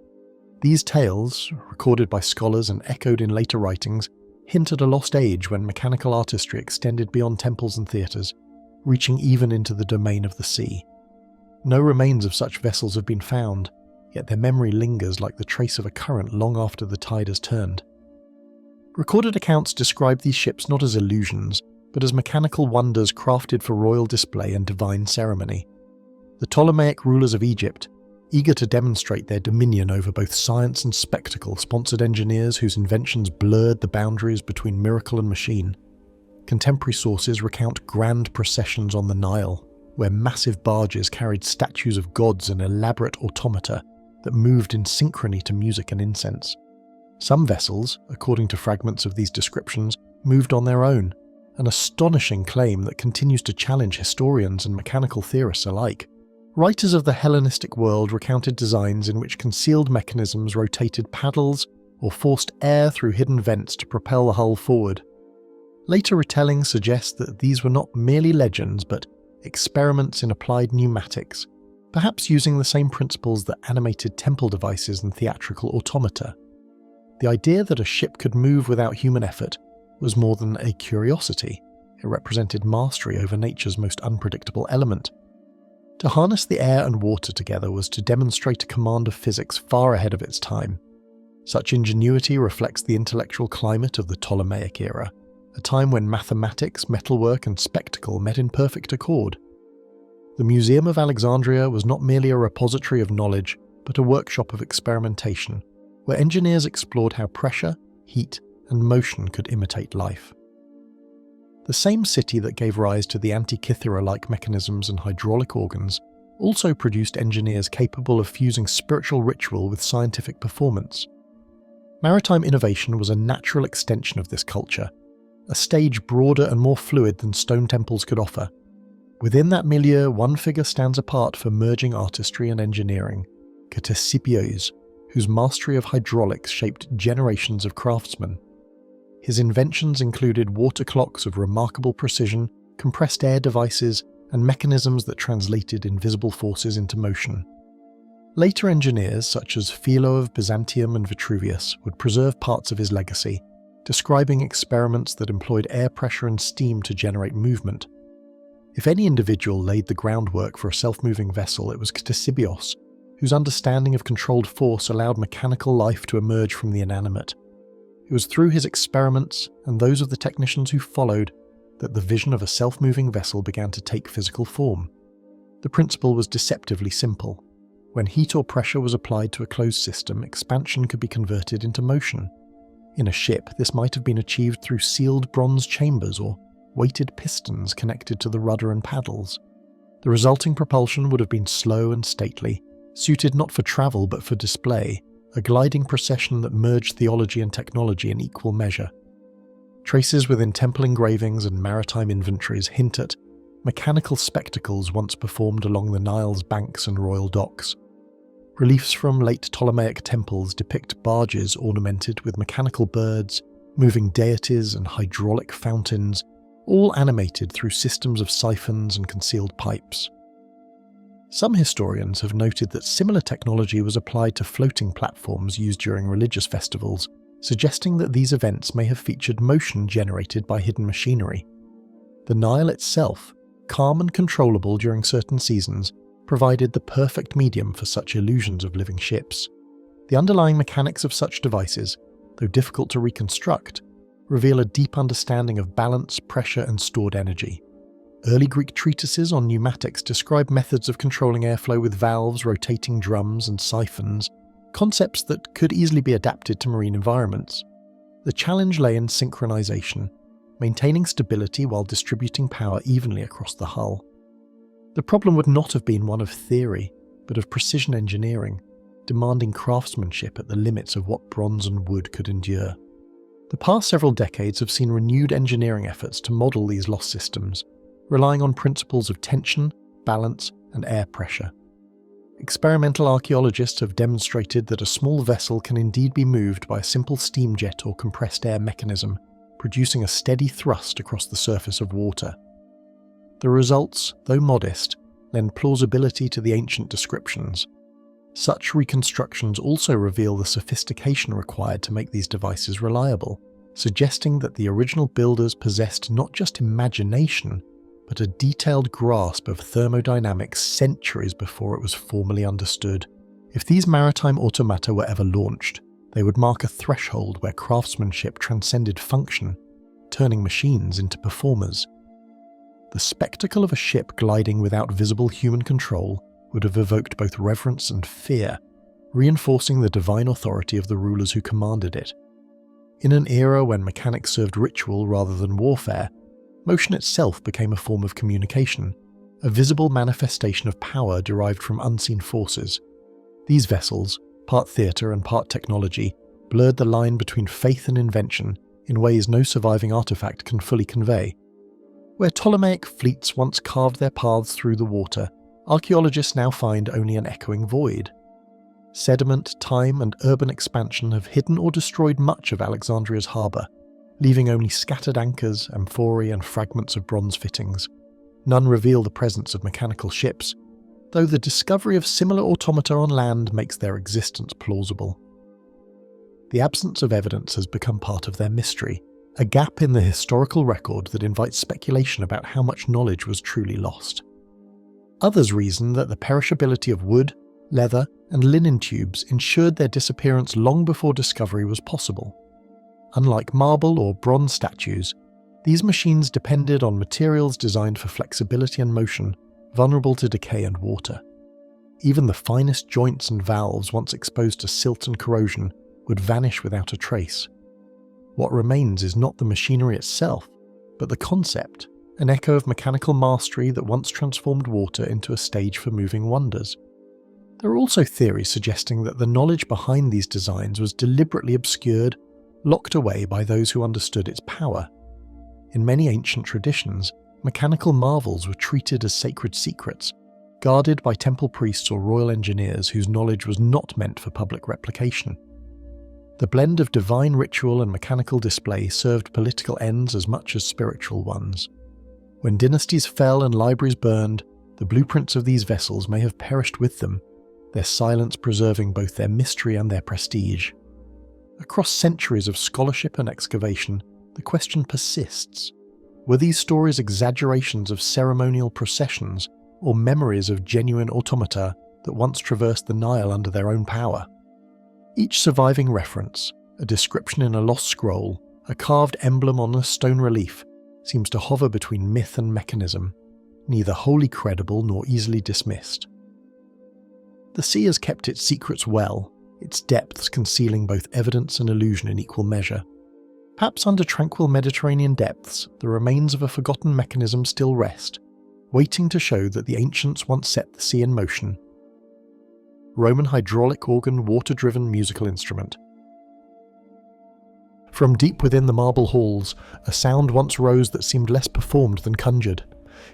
These tales, recorded by scholars and echoed in later writings, hint at a lost age when mechanical artistry extended beyond temples and theatres, reaching even into the domain of the sea. No remains of such vessels have been found, yet their memory lingers like the trace of a current long after the tide has turned. Recorded accounts describe these ships not as illusions, but as mechanical wonders crafted for royal display and divine ceremony. The Ptolemaic rulers of Egypt, eager to demonstrate their dominion over both science and spectacle, sponsored engineers whose inventions blurred the boundaries between miracle and machine. Contemporary sources recount grand processions on the Nile, where massive barges carried statues of gods and elaborate automata that moved in synchrony to music and incense. Some vessels, according to fragments of these descriptions, moved on their own, an astonishing claim that continues to challenge historians and mechanical theorists alike. Writers of the Hellenistic world recounted designs in which concealed mechanisms rotated paddles or forced air through hidden vents to propel the hull forward. Later retellings suggest that these were not merely legends but experiments in applied pneumatics, perhaps using the same principles that animated temple devices and theatrical automata. The idea that a ship could move without human effort was more than a curiosity. It represented mastery over nature's most unpredictable element. To harness the air and water together was to demonstrate a command of physics far ahead of its time. Such ingenuity reflects the intellectual climate of the Ptolemaic era, a time when mathematics, metalwork, and spectacle met in perfect accord. The Museum of Alexandria was not merely a repository of knowledge, but a workshop of experimentation, where engineers explored how pressure, heat, and motion could imitate life. The same city that gave rise to the Antikythera-like mechanisms and hydraulic organs also produced engineers capable of fusing spiritual ritual with scientific performance. Maritime innovation was a natural extension of this culture, a stage broader and more fluid than stone temples could offer. Within that milieu, one figure stands apart for merging artistry and engineering, Ctesibius, whose mastery of hydraulics shaped generations of craftsmen. His inventions included water clocks of remarkable precision, compressed air devices, and mechanisms that translated invisible forces into motion. Later engineers, such as Philo of Byzantium and Vitruvius, would preserve parts of his legacy, describing experiments that employed air pressure and steam to generate movement. If any individual laid the groundwork for a self-moving vessel, it was Ctesibius, whose understanding of controlled force allowed mechanical life to emerge from the inanimate. It was through his experiments, and those of the technicians who followed, that the vision of a self-moving vessel began to take physical form. The principle was deceptively simple. When heat or pressure was applied to a closed system, expansion could be converted into motion. In a ship, this might have been achieved through sealed bronze chambers or weighted pistons connected to the rudder and paddles. The resulting propulsion would have been slow and stately, suited not for travel but for display, a gliding procession that merged theology and technology in equal measure. Traces within temple engravings and maritime inventories hint at mechanical spectacles once performed along the Nile's banks and royal docks. Reliefs from late Ptolemaic temples depict barges ornamented with mechanical birds, moving deities and hydraulic fountains, all animated through systems of siphons and concealed pipes. Some historians have noted that similar technology was applied to floating platforms used during religious festivals, suggesting that these events may have featured motion generated by hidden machinery. The Nile itself, calm and controllable during certain seasons, provided the perfect medium for such illusions of living ships. The underlying mechanics of such devices, though difficult to reconstruct, reveal a deep understanding of balance, pressure, and stored energy. Early Greek treatises on pneumatics describe methods of controlling airflow with valves, rotating drums, and siphons, concepts that could easily be adapted to marine environments. The challenge lay in synchronization, maintaining stability while distributing power evenly across the hull. The problem would not have been one of theory, but of precision engineering, demanding craftsmanship at the limits of what bronze and wood could endure. The past several decades have seen renewed engineering efforts to model these lost systems, relying on principles of tension, balance, and air pressure. Experimental archaeologists have demonstrated that a small vessel can indeed be moved by a simple steam jet or compressed air mechanism, producing a steady thrust across the surface of water. The results, though modest, lend plausibility to the ancient descriptions. Such reconstructions also reveal the sophistication required to make these devices reliable, suggesting that the original builders possessed not just imagination, but a detailed grasp of thermodynamics centuries before it was formally understood. If these maritime automata were ever launched, they would mark a threshold where craftsmanship transcended function, turning machines into performers. The spectacle of a ship gliding without visible human control would have evoked both reverence and fear, reinforcing the divine authority of the rulers who commanded it. In an era when mechanics served ritual rather than warfare, motion itself became a form of communication, a visible manifestation of power derived from unseen forces. These vessels, part theatre and part technology, blurred the line between faith and invention in ways no surviving artifact can fully convey. Where Ptolemaic fleets once carved their paths through the water, archaeologists now find only an echoing void. Sediment, time, and urban expansion have hidden or destroyed much of Alexandria's harbour, leaving only scattered anchors, amphorae, and fragments of bronze fittings. None reveal the presence of mechanical ships, though the discovery of similar automata on land makes their existence plausible. The absence of evidence has become part of their mystery, a gap in the historical record that invites speculation about how much knowledge was truly lost. Others reason that the perishability of wood, leather, and linen tubes ensured their disappearance long before discovery was possible. Unlike marble or bronze statues, these machines depended on materials designed for flexibility and motion, vulnerable to decay and water. Even the finest joints and valves once exposed to silt and corrosion would vanish without a trace. What remains is not the machinery itself, but the concept, an echo of mechanical mastery that once transformed water into a stage for moving wonders. There are also theories suggesting that the knowledge behind these designs was deliberately obscured, locked away by those who understood its power. In many ancient traditions, mechanical marvels were treated as sacred secrets, guarded by temple priests or royal engineers whose knowledge was not meant for public replication. The blend of divine ritual and mechanical display served political ends as much as spiritual ones. When dynasties fell and libraries burned, the blueprints of these vessels may have perished with them, their silence preserving both their mystery and their prestige. Across centuries of scholarship and excavation, the question persists. Were these stories exaggerations of ceremonial processions, or memories of genuine automata that once traversed the Nile under their own power? Each surviving reference, a description in a lost scroll, a carved emblem on a stone relief, seems to hover between myth and mechanism, neither wholly credible nor easily dismissed. The sea has kept its secrets well, its depths concealing both evidence and illusion in equal measure. Perhaps under tranquil Mediterranean depths, the remains of a forgotten mechanism still rest, waiting to show that the ancients once set the sea in motion. Roman hydraulic organ water-driven musical instrument. From deep within the marble halls, a sound once rose that seemed less performed than conjured.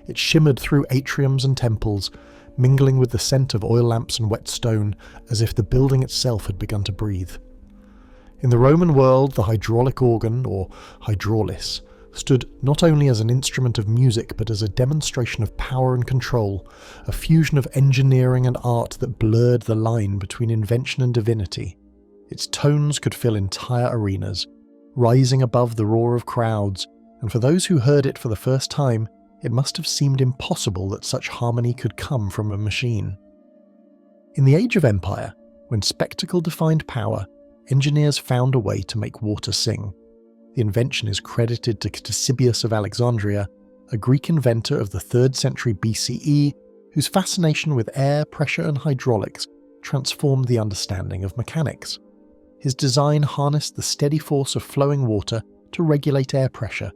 It shimmered through atriums and temples, mingling with the scent of oil lamps and wet stone, as if the building itself had begun to breathe. In the Roman world, the hydraulic organ, or hydraulis, stood not only as an instrument of music but as a demonstration of power and control, a fusion of engineering and art that blurred the line between invention and divinity. Its tones could fill entire arenas, rising above the roar of crowds, and for those who heard it for the first time, it must have seemed impossible that such harmony could come from a machine. In the Age of Empire, when spectacle defined power, engineers found a way to make water sing. The invention is credited to Ctesibius of Alexandria, a Greek inventor of the 3rd century BCE, whose fascination with air, pressure, and hydraulics transformed the understanding of mechanics. His design harnessed the steady force of flowing water to regulate air pressure,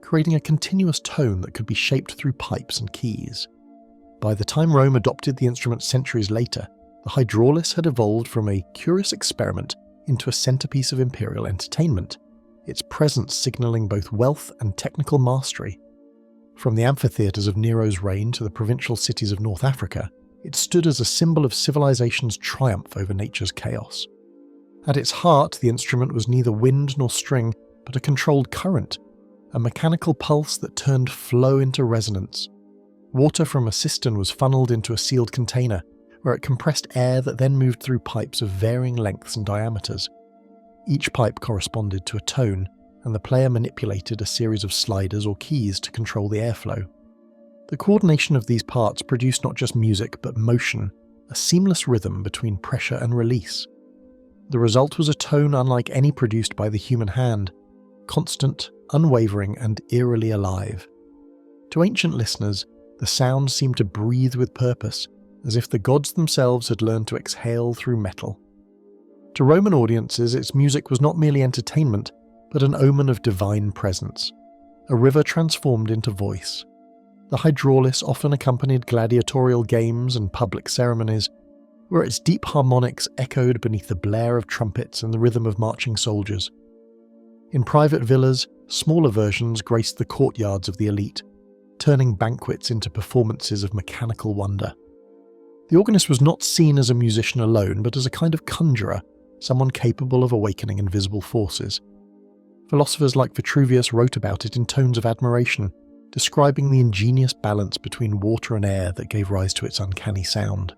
creating a continuous tone that could be shaped through pipes and keys. By the time Rome adopted the instrument centuries later, the hydraulis had evolved from a curious experiment into a centerpiece of imperial entertainment, its presence signalling both wealth and technical mastery. From the amphitheatres of Nero's reign to the provincial cities of North Africa, it stood as a symbol of civilization's triumph over nature's chaos. At its heart, the instrument was neither wind nor string, but a controlled current, a mechanical pulse that turned flow into resonance. Water from a cistern was funneled into a sealed container, where it compressed air that then moved through pipes of varying lengths and diameters. Each pipe corresponded to a tone, and the player manipulated a series of sliders or keys to control the airflow. The coordination of these parts produced not just music but motion, a seamless rhythm between pressure and release. The result was a tone unlike any produced by the human hand, constant, unwavering, and eerily alive. To ancient listeners, the sound seemed to breathe with purpose, as if the gods themselves had learned to exhale through metal. To Roman audiences, its music was not merely entertainment, but an omen of divine presence, a river transformed into voice. The hydraulis often accompanied gladiatorial games and public ceremonies, where its deep harmonics echoed beneath the blare of trumpets and the rhythm of marching soldiers. In private villas, smaller versions graced the courtyards of the elite, turning banquets into performances of mechanical wonder. The organist was not seen as a musician alone, but as a kind of conjurer, someone capable of awakening invisible forces. Philosophers like Vitruvius wrote about it in tones of admiration, describing the ingenious balance between water and air that gave rise to its uncanny sound.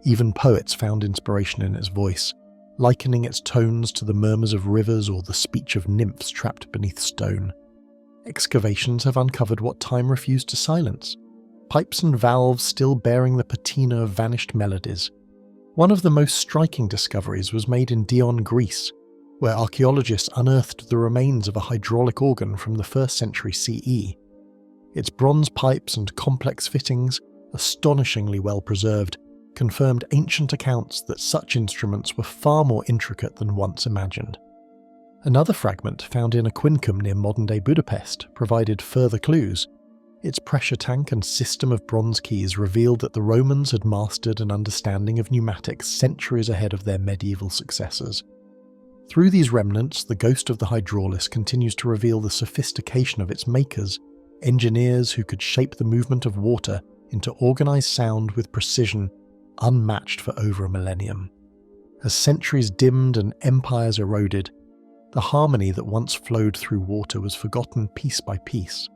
Even poets found inspiration in its voice, likening its tones to the murmurs of rivers or the speech of nymphs trapped beneath stone. Excavations have uncovered what time refused to silence, pipes and valves still bearing the patina of vanished melodies. One of the most striking discoveries was made in Dion, Greece, where archaeologists unearthed the remains of a hydraulic organ from the 1st century CE. Its bronze pipes and complex fittings, astonishingly well preserved, confirmed ancient accounts that such instruments were far more intricate than once imagined. Another fragment found in a quincum near modern-day Budapest provided further clues. Its pressure tank and system of bronze keys revealed that the Romans had mastered an understanding of pneumatics centuries ahead of their medieval successors. Through these remnants, the ghost of the hydraulis continues to reveal the sophistication of its makers, engineers who could shape the movement of water into organized sound with precision unmatched for over a millennium. As centuries dimmed and empires eroded, the harmony that once flowed through water was forgotten piece by piece.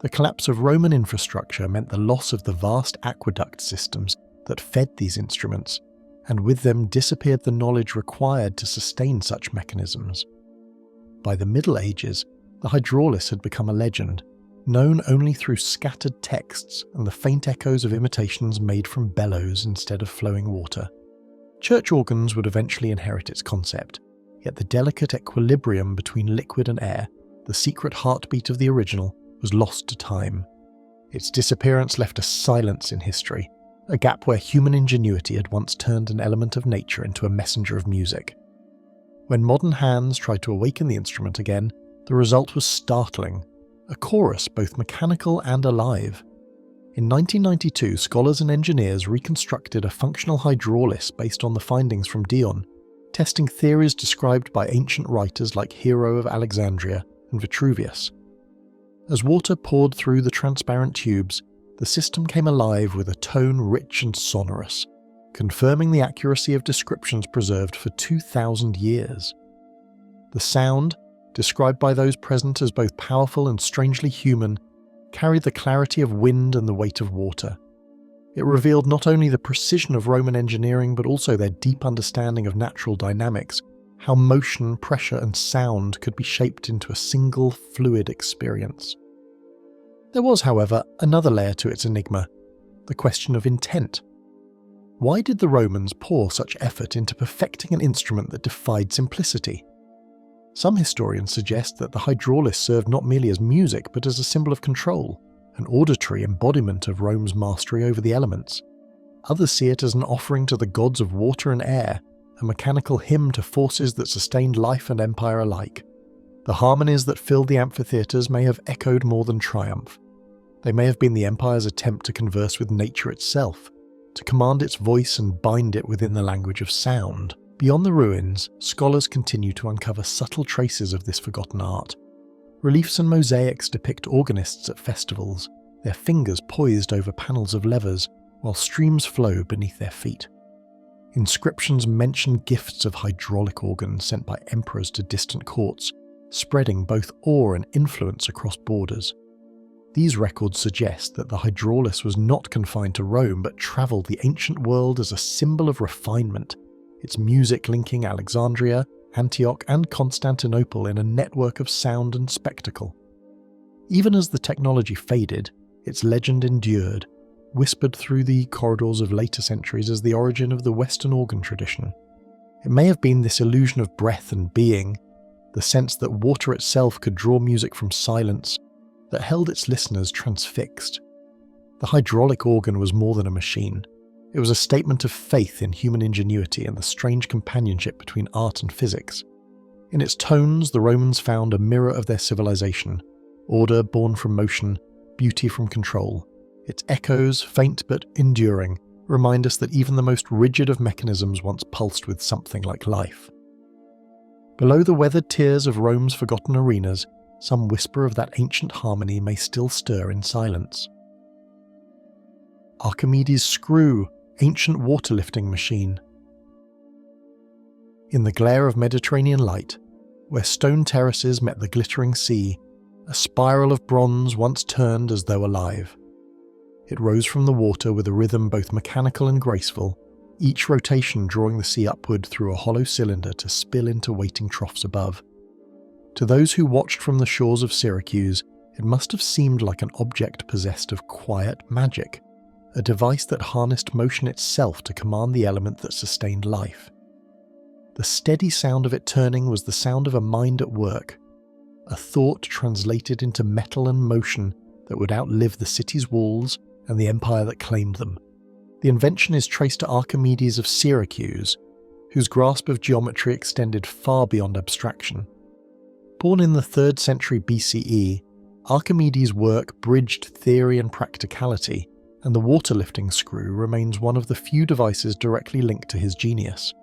The collapse of Roman infrastructure meant the loss of the vast aqueduct systems that fed these instruments, and with them disappeared the knowledge required to sustain such mechanisms. By the Middle Ages, the hydraulis had become a legend, known only through scattered texts and the faint echoes of imitations made from bellows instead of flowing water. Church organs would eventually inherit its concept, yet the delicate equilibrium between liquid and air, the secret heartbeat of the original, was lost to time. Its disappearance left a silence in history, a gap where human ingenuity had once turned an element of nature into a messenger of music. When modern hands tried to awaken the instrument again, the result was startling, a chorus both mechanical and alive. In 1992, scholars and engineers reconstructed a functional hydraulis based on the findings from Dion, testing theories described by ancient writers like Hero of Alexandria and Vitruvius. As water poured through the transparent tubes, the system came alive with a tone rich and sonorous, confirming the accuracy of descriptions preserved for 2,000 years. The sound, described by those present as both powerful and strangely human, carried the clarity of wind and the weight of water. It revealed not only the precision of Roman engineering but also their deep understanding of natural dynamics, how motion, pressure, and sound could be shaped into a single, fluid experience. There was, however, another layer to its enigma, the question of intent. Why did the Romans pour such effort into perfecting an instrument that defied simplicity? Some historians suggest that the hydraulis served not merely as music but as a symbol of control, an auditory embodiment of Rome's mastery over the elements. Others see it as an offering to the gods of water and air, a mechanical hymn to forces that sustained life and empire alike. The harmonies that filled the amphitheatres may have echoed more than triumph. They may have been the empire's attempt to converse with nature itself, to command its voice and bind it within the language of sound. Beyond the ruins, scholars continue to uncover subtle traces of this forgotten art. Reliefs and mosaics depict organists at festivals, their fingers poised over panels of levers, while streams flow beneath their feet. Inscriptions mention gifts of hydraulic organs sent by emperors to distant courts, spreading both awe and influence across borders. These records suggest that the hydraulis was not confined to Rome but travelled the ancient world as a symbol of refinement, its music linking Alexandria, Antioch and Constantinople in a network of sound and spectacle. Even as the technology faded, its legend endured, whispered through the corridors of later centuries as the origin of the Western organ tradition. It may have been this illusion of breath and being, the sense that water itself could draw music from silence, that held its listeners transfixed. The hydraulic organ was more than a machine. It was a statement of faith in human ingenuity and the strange companionship between art and physics. In its tones, the Romans found a mirror of their civilization, order born from motion, beauty from control. Its echoes, faint but enduring, remind us that even the most rigid of mechanisms once pulsed with something like life. Below the weathered tiers of Rome's forgotten arenas, some whisper of that ancient harmony may still stir in silence. Archimedes Screw, ancient water-lifting machine. In the glare of Mediterranean light, where stone terraces met the glittering sea, a spiral of bronze once turned as though alive. It rose from the water with a rhythm both mechanical and graceful, each rotation drawing the sea upward through a hollow cylinder to spill into waiting troughs above. To those who watched from the shores of Syracuse, it must have seemed like an object possessed of quiet magic, a device that harnessed motion itself to command the element that sustained life. The steady sound of it turning was the sound of a mind at work, a thought translated into metal and motion that would outlive the city's walls and the empire that claimed them. The invention is traced to Archimedes of Syracuse, whose grasp of geometry extended far beyond abstraction. Born in the 3rd century BCE, Archimedes' work bridged theory and practicality, and the water-lifting screw remains one of the few devices directly linked to his genius.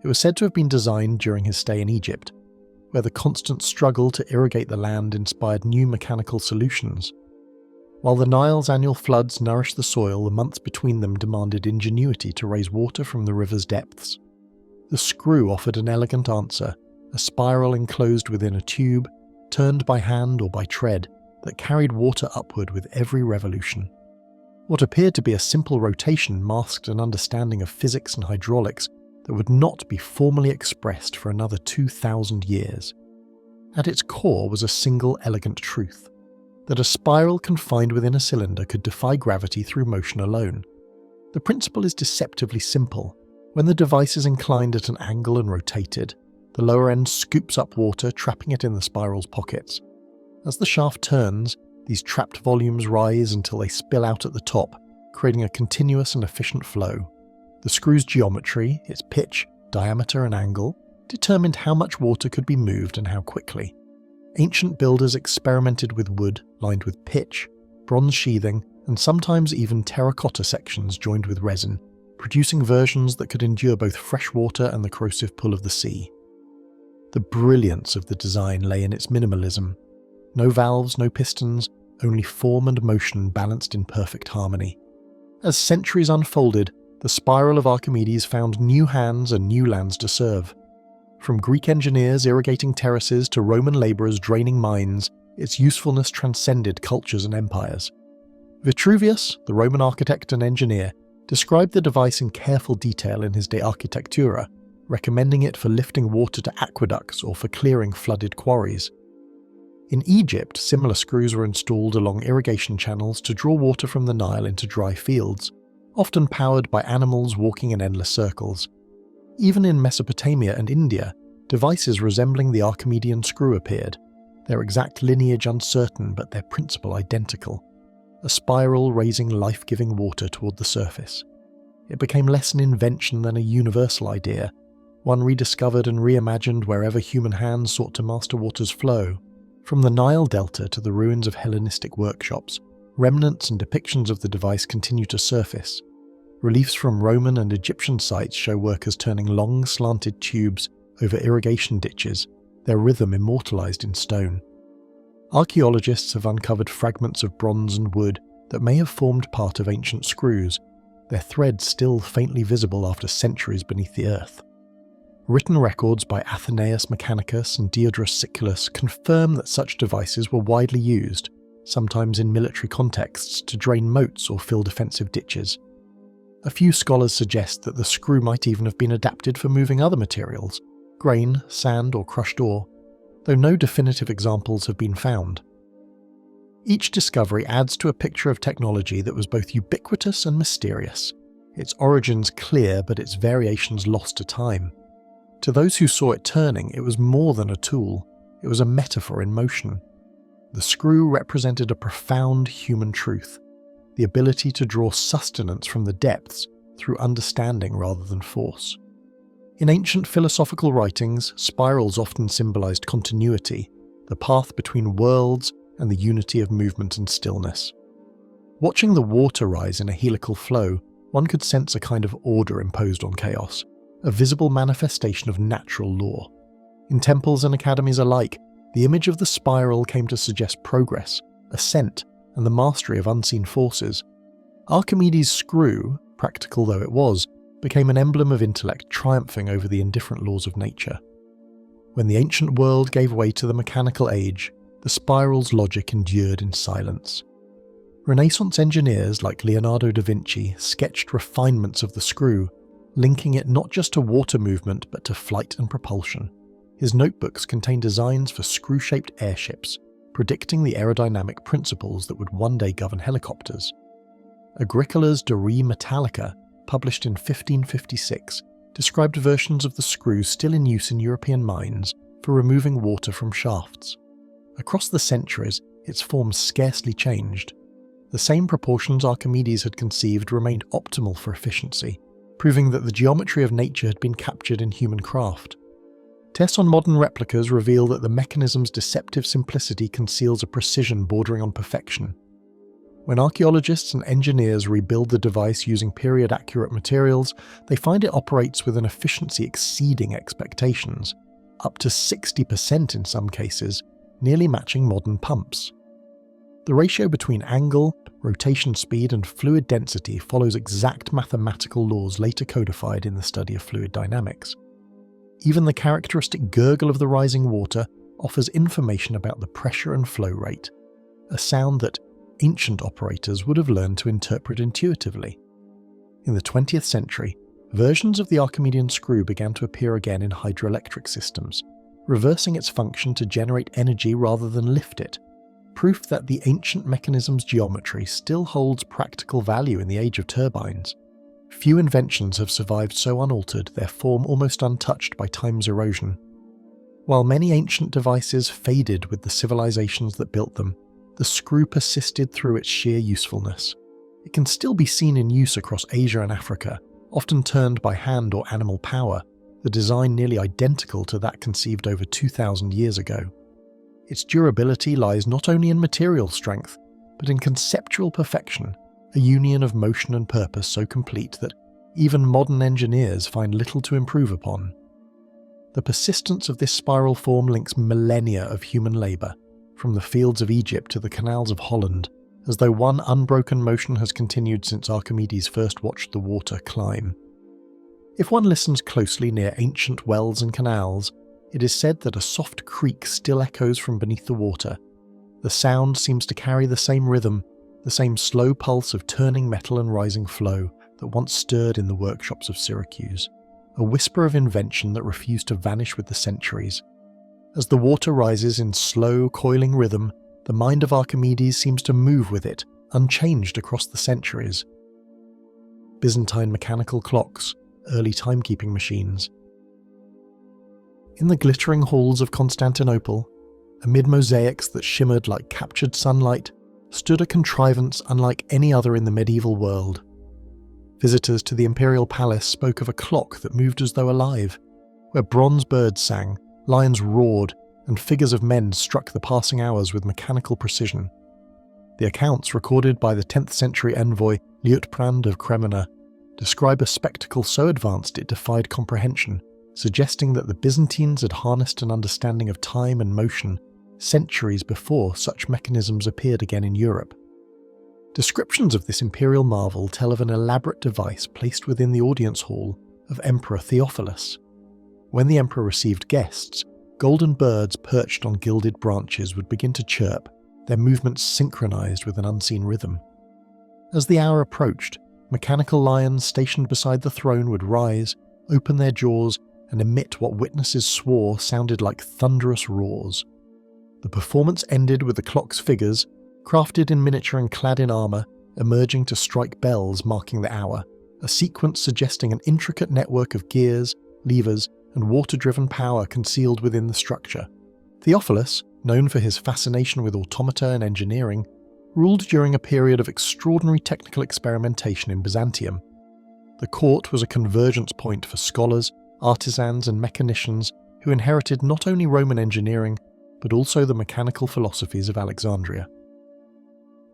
It was said to have been designed during his stay in Egypt, where the constant struggle to irrigate the land inspired new mechanical solutions. While the Nile's annual floods nourished the soil, the months between them demanded ingenuity to raise water from the river's depths. The screw offered an elegant answer, a spiral enclosed within a tube, turned by hand or by tread, that carried water upward with every revolution. What appeared to be a simple rotation masked an understanding of physics and hydraulics that would not be formally expressed for another 2,000 years. At its core was a single elegant truth, that a spiral confined within a cylinder could defy gravity through motion alone. The principle is deceptively simple. When the device is inclined at an angle and rotated, the lower end scoops up water, trapping it in the spiral's pockets. As the shaft turns, these trapped volumes rise until they spill out at the top, creating a continuous and efficient flow. The screw's geometry, its pitch, diameter and angle, determined how much water could be moved and how quickly. Ancient builders experimented with wood lined with pitch, bronze sheathing, and sometimes even terracotta sections joined with resin, producing versions that could endure both fresh water and the corrosive pull of the sea. The brilliance of the design lay in its minimalism. No valves, no pistons, only form and motion balanced in perfect harmony. As centuries unfolded, the spiral of Archimedes found new hands and new lands to serve. From Greek engineers irrigating terraces to Roman labourers draining mines, its usefulness transcended cultures and empires. Vitruvius, the Roman architect and engineer, described the device in careful detail in his De Architectura, recommending it for lifting water to aqueducts or for clearing flooded quarries. In Egypt, similar screws were installed along irrigation channels to draw water from the Nile into dry fields, often powered by animals walking in endless circles. Even in Mesopotamia and India, devices resembling the Archimedean screw appeared, their exact lineage uncertain but their principle identical, a spiral raising life-giving water toward the surface. It became less an invention than a universal idea, one rediscovered and reimagined wherever human hands sought to master water's flow. From the Nile Delta to the ruins of Hellenistic workshops, remnants and depictions of the device continue to surface. Reliefs from Roman and Egyptian sites show workers turning long, slanted tubes over irrigation ditches, their rhythm immortalized in stone. Archaeologists have uncovered fragments of bronze and wood that may have formed part of ancient screws, their threads still faintly visible after centuries beneath the earth. Written records by Athenaeus Mechanicus and Diodorus Siculus confirm that such devices were widely used, sometimes in military contexts, to drain moats or fill defensive ditches. A few scholars suggest that the screw might even have been adapted for moving other materials, grain, sand, or crushed ore, though no definitive examples have been found. Each discovery adds to a picture of technology that was both ubiquitous and mysterious, its origins clear but its variations lost to time. To those who saw it turning, it was more than a tool, it was a metaphor in motion. The screw represented a profound human truth, the ability to draw sustenance from the depths through understanding rather than force. In ancient philosophical writings, spirals often symbolized continuity, the path between worlds and the unity of movement and stillness. Watching the water rise in a helical flow, one could sense a kind of order imposed on chaos, a visible manifestation of natural law. In temples and academies alike, the image of the spiral came to suggest progress, ascent, and the mastery of unseen forces. Archimedes' screw, practical though it was, became an emblem of intellect triumphing over the indifferent laws of nature. When the ancient world gave way to the mechanical age, the spiral's logic endured in silence. Renaissance engineers like Leonardo da Vinci sketched refinements of the screw, linking it not just to water movement but to flight and propulsion. His notebooks contain designs for screw-shaped airships, predicting the aerodynamic principles that would one day govern helicopters. Agricola's De Re Metallica, published in 1556, described versions of the screw still in use in European mines for removing water from shafts. Across the centuries, its form scarcely changed. The same proportions Archimedes had conceived remained optimal for efficiency, proving that the geometry of nature had been captured in human craft. Tests on modern replicas reveal that the mechanism's deceptive simplicity conceals a precision bordering on perfection. When archaeologists and engineers rebuild the device using period-accurate materials, they find it operates with an efficiency exceeding expectations, up to 60% in some cases, nearly matching modern pumps. The ratio between angle, rotation speed, and fluid density follows exact mathematical laws later codified in the study of fluid dynamics. Even the characteristic gurgle of the rising water offers information about the pressure and flow rate, a sound that ancient operators would have learned to interpret intuitively. In the 20th century, versions of the Archimedean screw began to appear again in hydroelectric systems, reversing its function to generate energy rather than lift it, proof that the ancient mechanism's geometry still holds practical value in the age of turbines. Few inventions have survived so unaltered, their form almost untouched by time's erosion. While many ancient devices faded with the civilizations that built them, the screw persisted through its sheer usefulness. It can still be seen in use across Asia and Africa, often turned by hand or animal power, the design nearly identical to that conceived over 2,000 years ago. Its durability lies not only in material strength, but in conceptual perfection, a union of motion and purpose so complete that even modern engineers find little to improve upon. The persistence of this spiral form links millennia of human labour, from the fields of Egypt to the canals of Holland, as though one unbroken motion has continued since Archimedes first watched the water climb. If one listens closely near ancient wells and canals, it is said that a soft creak still echoes from beneath the water. The sound seems to carry the same rhythm, the same slow pulse of turning metal and rising flow that once stirred in the workshops of Syracuse, a whisper of invention that refused to vanish with the centuries. As the water rises in slow, coiling rhythm, the mind of Archimedes seems to move with it, unchanged across the centuries. Byzantine mechanical clocks, early timekeeping machines. In the glittering halls of Constantinople, amid mosaics that shimmered like captured sunlight, stood a contrivance unlike any other in the medieval world. Visitors to the imperial palace spoke of a clock that moved as though alive, where bronze birds sang, lions roared, and figures of men struck the passing hours with mechanical precision. The accounts recorded by the 10th century envoy Liutprand of Cremona describe a spectacle so advanced it defied comprehension, suggesting that the Byzantines had harnessed an understanding of time and motion centuries before such mechanisms appeared again in Europe. Descriptions of this imperial marvel tell of an elaborate device placed within the audience hall of Emperor Theophilus. When the emperor received guests, golden birds perched on gilded branches would begin to chirp, their movements synchronized with an unseen rhythm. As the hour approached, mechanical lions stationed beside the throne would rise, open their jaws, and emit what witnesses swore sounded like thunderous roars. The performance ended with the clock's figures, crafted in miniature and clad in armour, emerging to strike bells marking the hour, a sequence suggesting an intricate network of gears, levers, and water-driven power concealed within the structure. Theophilus, known for his fascination with automata and engineering, ruled during a period of extraordinary technical experimentation in Byzantium. The court was a convergence point for scholars, artisans, and mechanicians who inherited not only Roman engineering, but also the mechanical philosophies of Alexandria.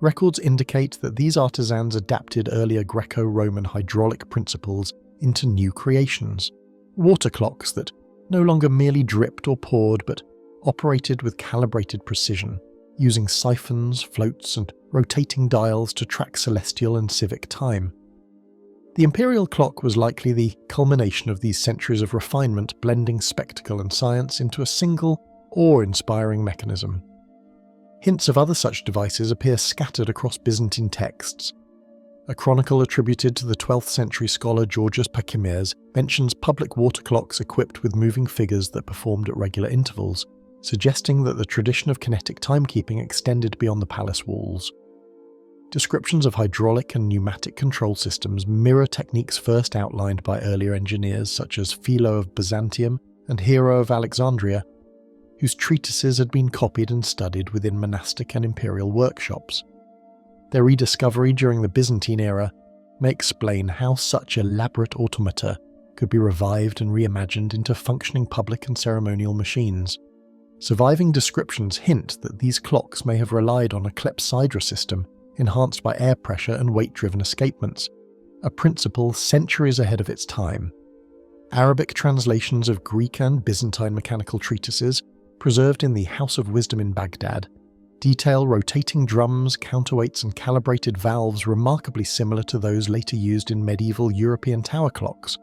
Records indicate that these artisans adapted earlier Greco-Roman hydraulic principles into new creations, water clocks that no longer merely dripped or poured but operated with calibrated precision, using siphons, floats, and rotating dials to track celestial and civic time. The imperial clock was likely the culmination of these centuries of refinement blending spectacle and science into a single, awe-inspiring mechanism. Hints of other such devices appear scattered across Byzantine texts. A chronicle attributed to the 12th century scholar Georgius Pachimeres mentions public water clocks equipped with moving figures that performed at regular intervals, suggesting that the tradition of kinetic timekeeping extended beyond the palace walls. Descriptions of hydraulic and pneumatic control systems mirror techniques first outlined by earlier engineers such as Philo of Byzantium and Hero of Alexandria, whose treatises had been copied and studied within monastic and imperial workshops. Their rediscovery during the Byzantine era may explain how such elaborate automata could be revived and reimagined into functioning public and ceremonial machines. Surviving descriptions hint that these clocks may have relied on a clepsydra system enhanced by air pressure and weight-driven escapements, a principle centuries ahead of its time. Arabic translations of Greek and Byzantine mechanical treatises, preserved in the House of Wisdom in Baghdad, detail rotating drums, counterweights, and calibrated valves remarkably similar to those later used in medieval European tower clocks.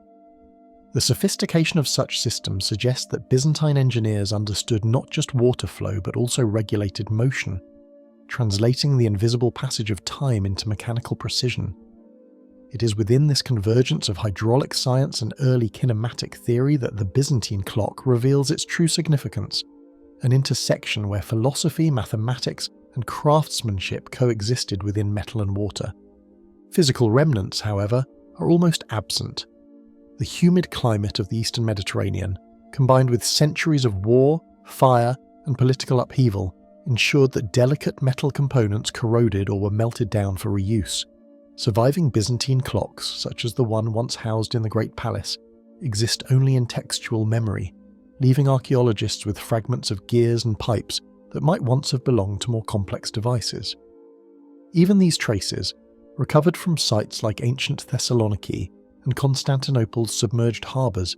The sophistication of such systems suggests that Byzantine engineers understood not just water flow but also regulated motion, translating the invisible passage of time into mechanical precision. It is within this convergence of hydraulic science and early kinematic theory that the Byzantine clock reveals its true significance, an intersection where philosophy, mathematics, and craftsmanship coexisted within metal and water. Physical remnants, however, are almost absent. The humid climate of the Eastern Mediterranean, combined with centuries of war, fire, and political upheaval, ensured that delicate metal components corroded or were melted down for reuse. Surviving Byzantine clocks, such as the one once housed in the Great Palace, exist only in textual memory, leaving archaeologists with fragments of gears and pipes that might once have belonged to more complex devices. Even these traces, recovered from sites like ancient Thessaloniki and Constantinople's submerged harbours,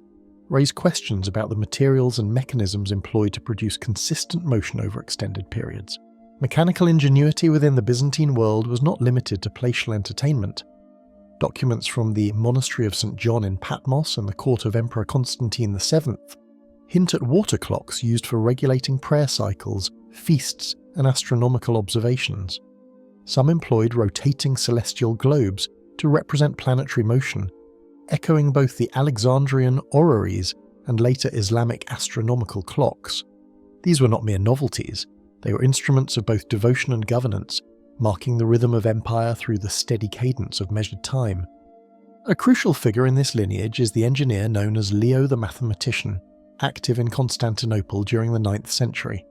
raise questions about the materials and mechanisms employed to produce consistent motion over extended periods. Mechanical ingenuity within the Byzantine world was not limited to palatial entertainment. Documents from the Monastery of St. John in Patmos and the court of Emperor Constantine VII hint at water clocks used for regulating prayer cycles, feasts, and astronomical observations. Some employed rotating celestial globes to represent planetary motion, echoing both the Alexandrian orreries and later Islamic astronomical clocks. These were not mere novelties, they were instruments of both devotion and governance, marking the rhythm of empire through the steady cadence of measured time. A crucial figure in this lineage is the engineer known as Leo the Mathematician, active in Constantinople during the 9th century.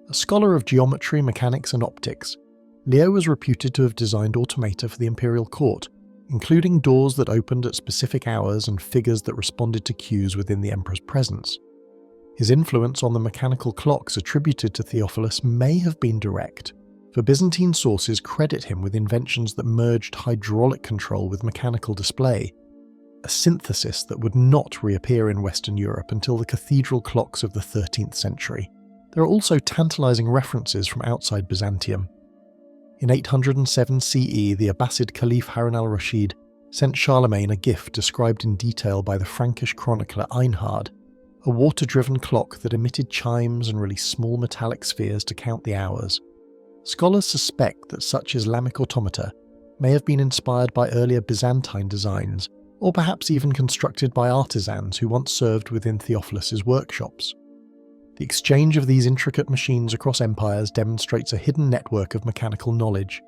A scholar of geometry, mechanics, and optics, Leo was reputed to have designed automata for the imperial court, including doors that opened at specific hours and figures that responded to cues within the emperor's presence. His influence on the mechanical clocks attributed to Theophilus may have been direct, for Byzantine sources credit him with inventions that merged hydraulic control with mechanical display, a synthesis that would not reappear in Western Europe until the cathedral clocks of the 13th century. There are also tantalizing references from outside Byzantium. In 807 CE, the Abbasid Caliph Harun al-Rashid sent Charlemagne a gift described in detail by the Frankish chronicler Einhard, a water-driven clock that emitted chimes and released small metallic spheres to count the hours. Scholars suspect that such Islamic automata may have been inspired by earlier Byzantine designs, or perhaps even constructed by artisans who once served within Theophilus's workshops. The exchange of these intricate machines across empires demonstrates a hidden network of mechanical knowledge,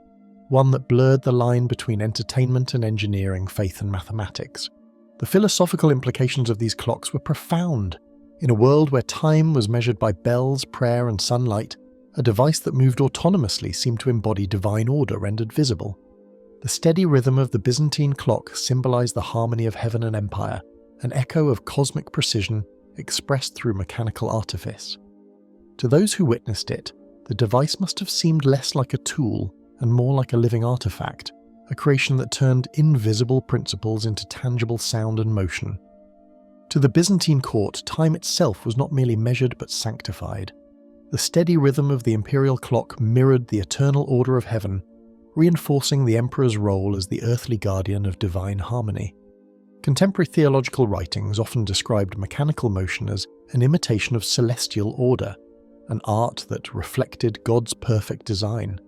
one that blurred the line between entertainment and engineering, faith and mathematics. The philosophical implications of these clocks were profound. In a world where time was measured by bells, prayer and sunlight, a device that moved autonomously seemed to embody divine order rendered visible. The steady rhythm of the Byzantine clock symbolized the harmony of heaven and empire, an echo of cosmic precision expressed through mechanical artifice. To those who witnessed it, the device must have seemed less like a tool and more like a living artifact, a creation that turned invisible principles into tangible sound and motion. To the Byzantine court, time itself was not merely measured but sanctified. The steady rhythm of the imperial clock mirrored the eternal order of heaven, reinforcing the emperor's role as the earthly guardian of divine harmony. Contemporary theological writings often described mechanical motion as an imitation of celestial order, an art that reflected God's perfect design.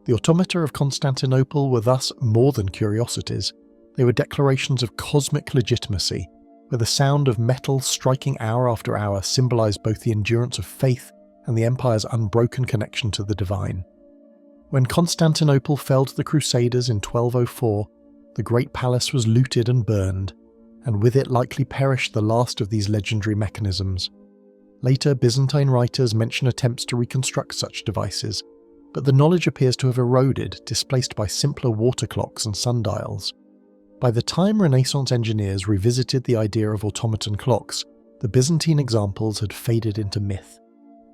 The automata of Constantinople were thus more than curiosities. They were declarations of cosmic legitimacy, where the sound of metal striking hour after hour symbolized both the endurance of faith and the empire's unbroken connection to the divine. When Constantinople fell to the Crusaders in 1204, the great palace was looted and burned, and with it likely perished the last of these legendary mechanisms. Later, Byzantine writers mention attempts to reconstruct such devices, but the knowledge appears to have eroded, displaced by simpler water clocks and sundials. By the time Renaissance engineers revisited the idea of automaton clocks, the Byzantine examples had faded into myth,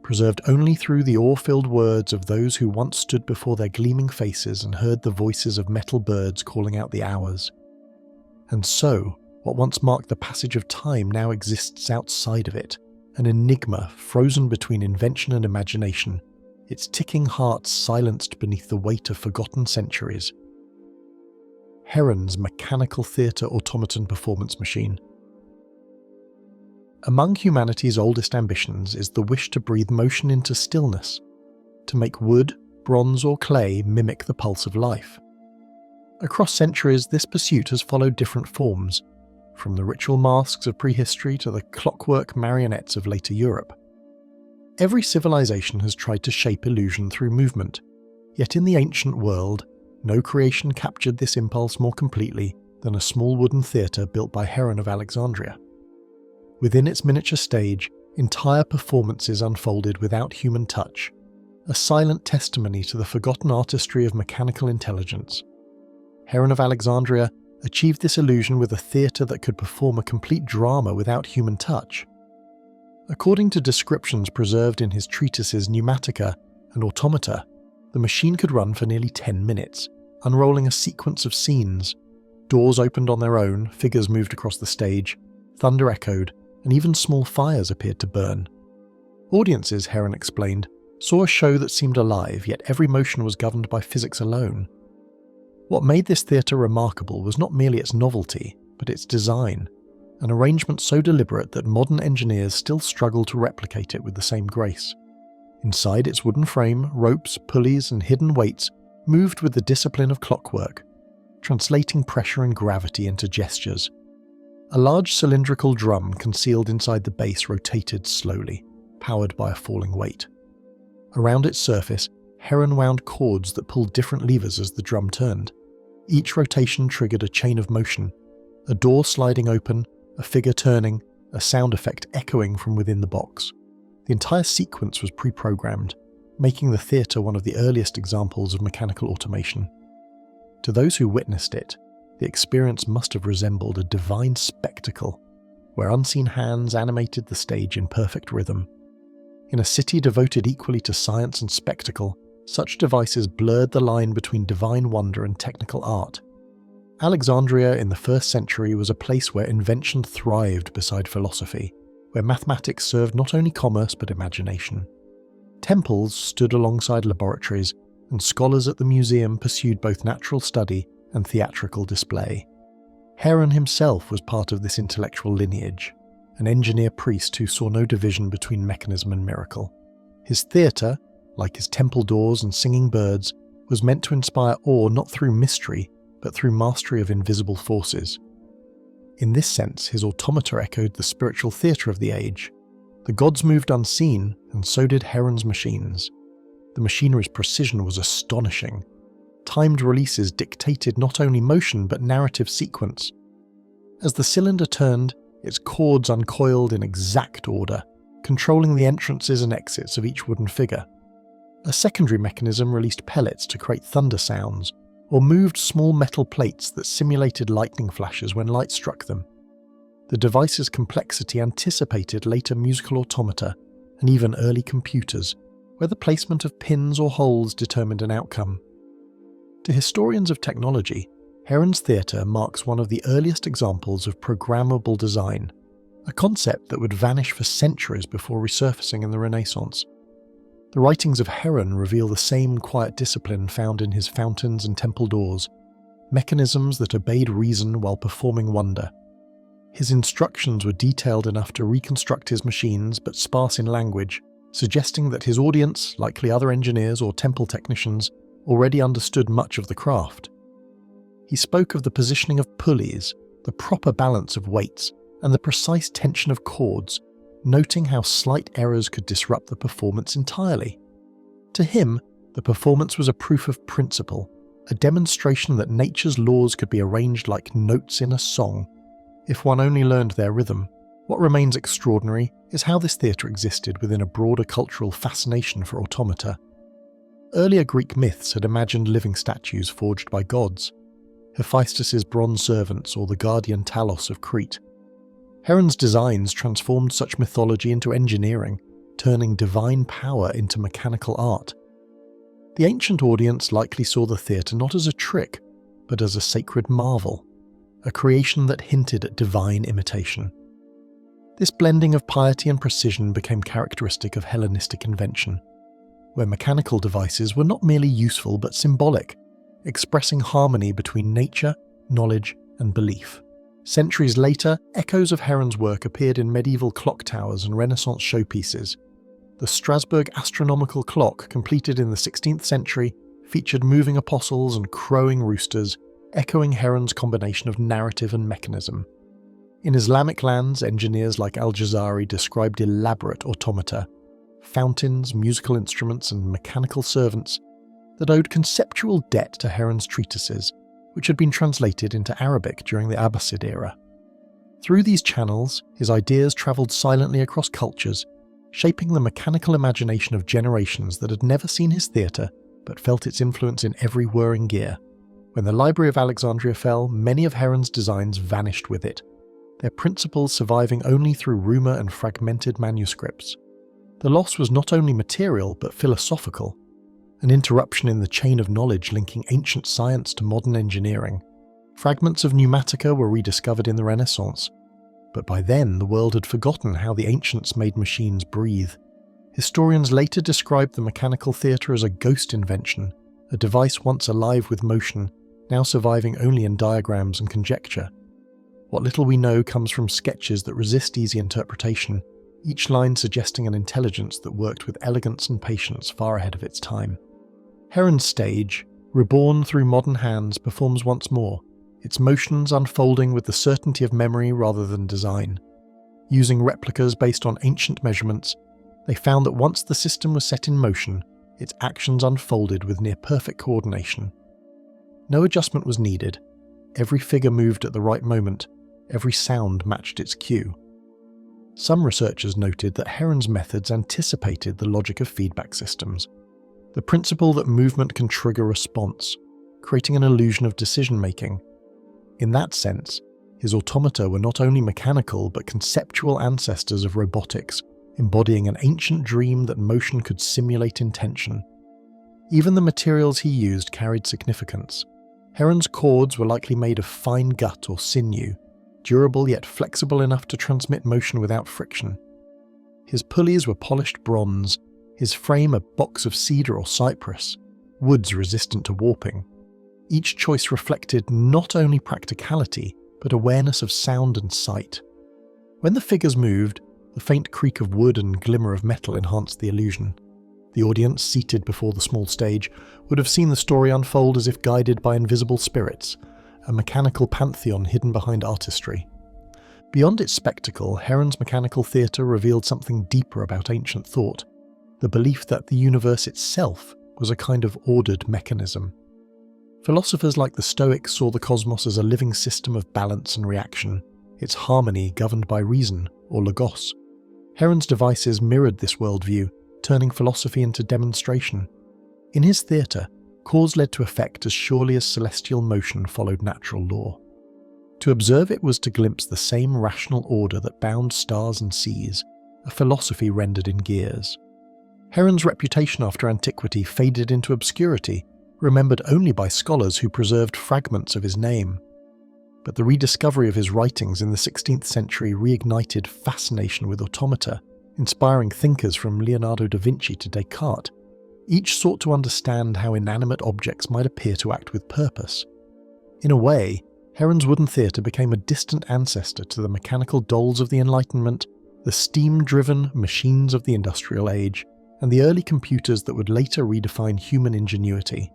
preserved only through the awe-filled words of those who once stood before their gleaming faces and heard the voices of metal birds calling out the hours. And so, what once marked the passage of time now exists outside of it, an enigma frozen between invention and imagination, its ticking heart silenced beneath the weight of forgotten centuries. Heron's mechanical theatre automaton performance machine. Among humanity's oldest ambitions is the wish to breathe motion into stillness, to make wood, bronze or clay mimic the pulse of life. Across centuries, this pursuit has followed different forms, from the ritual masks of prehistory to the clockwork marionettes of later Europe. Every civilization has tried to shape illusion through movement, yet in the ancient world, no creation captured this impulse more completely than a small wooden theatre built by Heron of Alexandria. Within its miniature stage, entire performances unfolded without human touch, a silent testimony to the forgotten artistry of mechanical intelligence. Heron of Alexandria achieved this illusion with a theatre that could perform a complete drama without human touch. According to descriptions preserved in his treatises Pneumatica and Automata, the machine could run for nearly 10 minutes, unrolling a sequence of scenes. Doors opened on their own, figures moved across the stage, thunder echoed, and even small fires appeared to burn. Audiences, Heron explained, saw a show that seemed alive, yet every motion was governed by physics alone. What made this theatre remarkable was not merely its novelty, but its design, an arrangement so deliberate that modern engineers still struggle to replicate it with the same grace. Inside its wooden frame, ropes, pulleys, and hidden weights moved with the discipline of clockwork, translating pressure and gravity into gestures. A large cylindrical drum concealed inside the base rotated slowly, powered by a falling weight. Around its surface, Heron wound cords that pulled different levers as the drum turned. Each rotation triggered a chain of motion, a door sliding open, a figure turning, a sound effect echoing from within the box. The entire sequence was pre-programmed, making the theatre one of the earliest examples of mechanical automation. To those who witnessed it, the experience must have resembled a divine spectacle, where unseen hands animated the stage in perfect rhythm. In a city devoted equally to science and spectacle, such devices blurred the line between divine wonder and technical art. Alexandria in the 1st century was a place where invention thrived beside philosophy, where mathematics served not only commerce but imagination. Temples stood alongside laboratories, and scholars at the museum pursued both natural study and theatrical display. Heron himself was part of this intellectual lineage, an engineer priest who saw no division between mechanism and miracle. His theatre, like his temple doors and singing birds, was meant to inspire awe not through mystery, but through mastery of invisible forces. In this sense, his automata echoed the spiritual theatre of the age. The gods moved unseen, and so did Heron's machines. The machinery's precision was astonishing. Timed releases dictated not only motion but narrative sequence. As the cylinder turned, its cords uncoiled in exact order, controlling the entrances and exits of each wooden figure. A secondary mechanism released pellets to create thunder sounds, or moved small metal plates that simulated lightning flashes when light struck them. The device's complexity anticipated later musical automata and even early computers, where the placement of pins or holes determined an outcome. To historians of technology, Heron's theatre marks one of the earliest examples of programmable design, a concept that would vanish for centuries before resurfacing in the Renaissance. The writings of Heron reveal the same quiet discipline found in his fountains and temple doors, mechanisms that obeyed reason while performing wonder. His instructions were detailed enough to reconstruct his machines but sparse in language, suggesting that his audience, likely other engineers or temple technicians, already understood much of the craft. He spoke of the positioning of pulleys, the proper balance of weights, and the precise tension of cords, noting how slight errors could disrupt the performance entirely. To him, the performance was a proof of principle, a demonstration that nature's laws could be arranged like notes in a song. If one only learned their rhythm, what remains extraordinary is how this theatre existed within a broader cultural fascination for automata. Earlier Greek myths had imagined living statues forged by gods, Hephaestus's bronze servants or the guardian Talos of Crete. Heron's designs transformed such mythology into engineering, turning divine power into mechanical art. The ancient audience likely saw the theatre not as a trick, but as a sacred marvel, a creation that hinted at divine imitation. This blending of piety and precision became characteristic of Hellenistic invention, where mechanical devices were not merely useful but symbolic, expressing harmony between nature, knowledge, and belief. Centuries later, echoes of Heron's work appeared in medieval clock towers and Renaissance showpieces. The Strasbourg astronomical clock, completed in the 16th century, featured moving apostles and crowing roosters, echoing Heron's combination of narrative and mechanism. In Islamic lands, engineers like Al-Jazari described elaborate automata, fountains, musical instruments, and mechanical servants that owed conceptual debt to Heron's treatises, which had been translated into Arabic during the Abbasid era. Through these channels, his ideas travelled silently across cultures, shaping the mechanical imagination of generations that had never seen his theatre but felt its influence in every whirring gear. When the Library of Alexandria fell, many of Heron's designs vanished with it, their principles surviving only through rumour and fragmented manuscripts. The loss was not only material but philosophical, an interruption in the chain of knowledge linking ancient science to modern engineering. Fragments of pneumatica were rediscovered in the Renaissance, but by then the world had forgotten how the ancients made machines breathe. Historians later described the mechanical theatre as a ghost invention, a device once alive with motion, now surviving only in diagrams and conjecture. What little we know comes from sketches that resist easy interpretation, each line suggesting an intelligence that worked with elegance and patience far ahead of its time. Heron's stage, reborn through modern hands, performs once more, its motions unfolding with the certainty of memory rather than design. Using replicas based on ancient measurements, they found that once the system was set in motion, its actions unfolded with near-perfect coordination. No adjustment was needed. Every figure moved at the right moment, every sound matched its cue. Some researchers noted that Heron's methods anticipated the logic of feedback systems, the principle that movement can trigger response, creating an illusion of decision-making. In that sense, his automata were not only mechanical but conceptual ancestors of robotics, embodying an ancient dream that motion could simulate intention. Even the materials he used carried significance. Heron's cords were likely made of fine gut or sinew, durable yet flexible enough to transmit motion without friction. His pulleys were polished bronze, his frame a box of cedar or cypress, woods resistant to warping. Each choice reflected not only practicality, but awareness of sound and sight. When the figures moved, the faint creak of wood and glimmer of metal enhanced the illusion. The audience, seated before the small stage, would have seen the story unfold as if guided by invisible spirits, a mechanical pantheon hidden behind artistry. Beyond its spectacle, Heron's mechanical theatre revealed something deeper about ancient thought, the belief that the universe itself was a kind of ordered mechanism. Philosophers like the Stoics saw the cosmos as a living system of balance and reaction, its harmony governed by reason, or logos. Heron's devices mirrored this worldview, turning philosophy into demonstration. In his theatre, cause led to effect as surely as celestial motion followed natural law. To observe it was to glimpse the same rational order that bound stars and seas, a philosophy rendered in gears. Heron's reputation after antiquity faded into obscurity, remembered only by scholars who preserved fragments of his name. But the rediscovery of his writings in the 16th century reignited fascination with automata, inspiring thinkers from Leonardo da Vinci to Descartes. Each sought to understand how inanimate objects might appear to act with purpose. In a way, Heron's wooden theatre became a distant ancestor to the mechanical dolls of the Enlightenment, the steam-driven machines of the Industrial Age, and the early computers that would later redefine human ingenuity.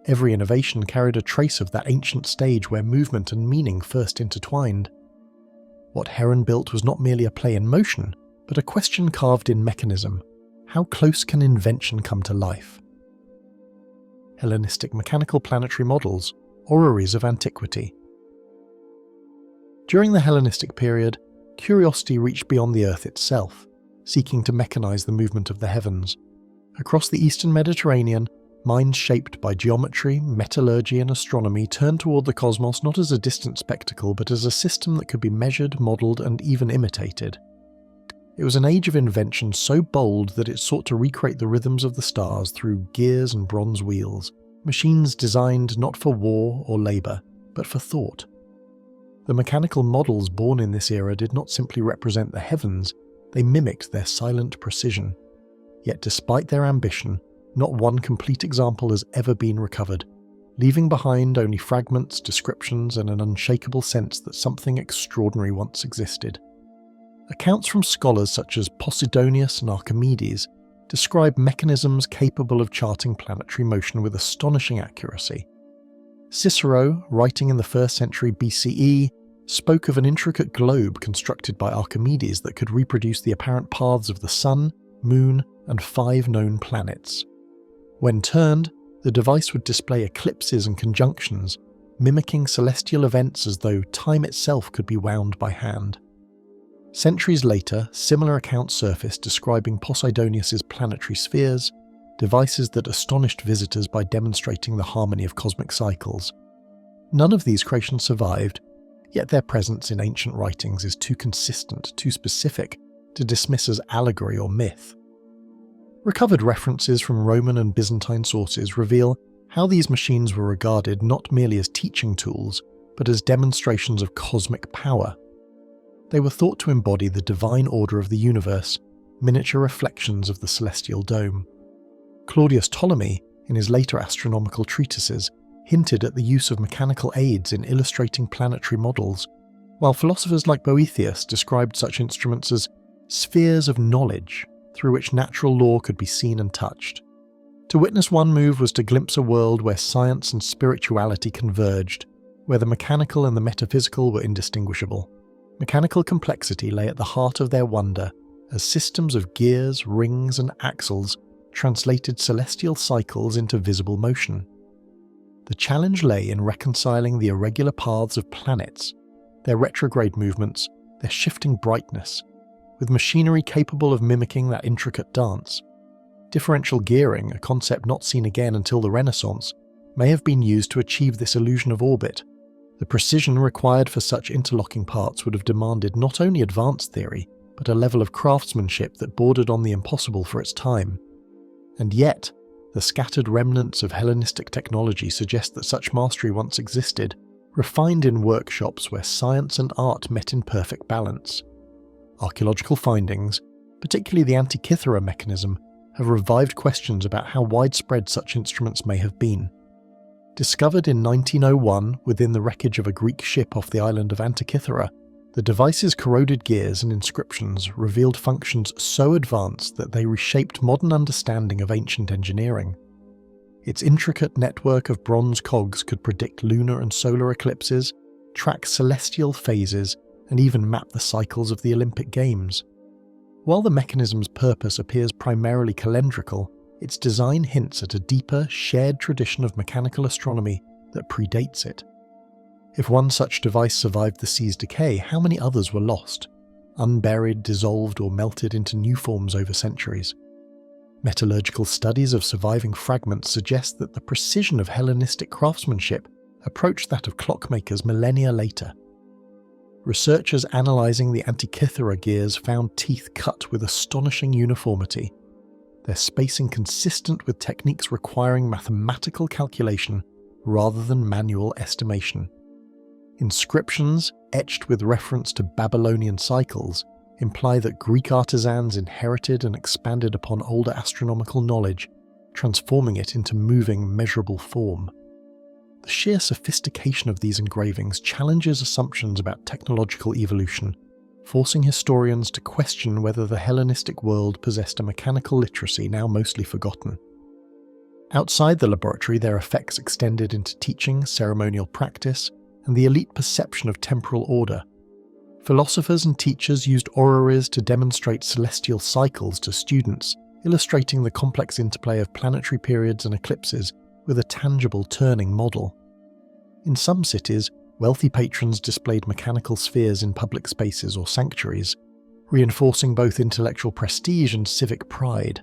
Every innovation carried a trace of that ancient stage where movement and meaning first intertwined. What Heron built was not merely a play in motion, but a question carved in mechanism. How close can invention come to life? Hellenistic mechanical planetary models, orreries of antiquity. During the Hellenistic period, curiosity reached beyond the Earth itself, seeking to mechanize the movement of the heavens. Across the eastern Mediterranean, minds shaped by geometry, metallurgy, and astronomy turned toward the cosmos not as a distant spectacle, but as a system that could be measured, modelled, and even imitated. It was an age of invention so bold that it sought to recreate the rhythms of the stars through gears and bronze wheels, machines designed not for war or labour, but for thought. The mechanical models born in this era did not simply represent the heavens, they mimicked their silent precision. Yet despite their ambition, not one complete example has ever been recovered, leaving behind only fragments, descriptions, and an unshakable sense that something extraordinary once existed. Accounts from scholars such as Posidonius and Archimedes describe mechanisms capable of charting planetary motion with astonishing accuracy. Cicero, writing in the 1st century BCE, spoke of an intricate globe constructed by Archimedes that could reproduce the apparent paths of the Sun, Moon, and 5 known planets. When turned, the device would display eclipses and conjunctions, mimicking celestial events as though time itself could be wound by hand. Centuries later, similar accounts surfaced describing Posidonius's planetary spheres, devices that astonished visitors by demonstrating the harmony of cosmic cycles. None of these creations survived, yet their presence in ancient writings is too consistent, too specific, to dismiss as allegory or myth. Recovered references from Roman and Byzantine sources reveal how these machines were regarded not merely as teaching tools, but as demonstrations of cosmic power. They were thought to embody the divine order of the universe, miniature reflections of the celestial dome. Claudius Ptolemy, in his later astronomical treatises, hinted at the use of mechanical aids in illustrating planetary models, while philosophers like Boethius described such instruments as spheres of knowledge, through which natural law could be seen and touched. To witness one move was to glimpse a world where science and spirituality converged, where the mechanical and the metaphysical were indistinguishable. Mechanical complexity lay at the heart of their wonder, as systems of gears, rings, and axles translated celestial cycles into visible motion. The challenge lay in reconciling the irregular paths of planets, their retrograde movements, their shifting brightness, with machinery capable of mimicking that intricate dance. Differential gearing, a concept not seen again until the Renaissance, may have been used to achieve this illusion of orbit. The precision required for such interlocking parts would have demanded not only advanced theory, but a level of craftsmanship that bordered on the impossible for its time. And yet, the scattered remnants of Hellenistic technology suggest that such mastery once existed, refined in workshops where science and art met in perfect balance. Archaeological findings, particularly the Antikythera Mechanism, have revived questions about how widespread such instruments may have been. Discovered in 1901 within the wreckage of a Greek ship off the island of Antikythera, The device's corroded gears and inscriptions revealed functions so advanced that they reshaped modern understanding of ancient engineering. Its intricate network of bronze cogs could predict lunar and solar eclipses, track celestial phases, and even map the cycles of the Olympic Games. While the mechanism's purpose appears primarily calendrical, its design hints at a deeper, shared tradition of mechanical astronomy that predates it. If one such device survived the sea's decay, how many others were lost, unburied, dissolved, or melted into new forms over centuries? Metallurgical studies of surviving fragments suggest that the precision of Hellenistic craftsmanship approached that of clockmakers millennia later. Researchers analysing the Antikythera gears found teeth cut with astonishing uniformity, their spacing consistent with techniques requiring mathematical calculation rather than manual estimation. Inscriptions, etched with reference to Babylonian cycles, imply that Greek artisans inherited and expanded upon older astronomical knowledge, transforming it into moving, measurable form. The sheer sophistication of these engravings challenges assumptions about technological evolution, forcing historians to question whether the Hellenistic world possessed a mechanical literacy now mostly forgotten. Outside the laboratory, their effects extended into teaching, ceremonial practice, and the elite perception of temporal order. Philosophers and teachers used orreries to demonstrate celestial cycles to students, illustrating the complex interplay of planetary periods and eclipses with a tangible turning model. In some cities, wealthy patrons displayed mechanical spheres in public spaces or sanctuaries, reinforcing both intellectual prestige and civic pride.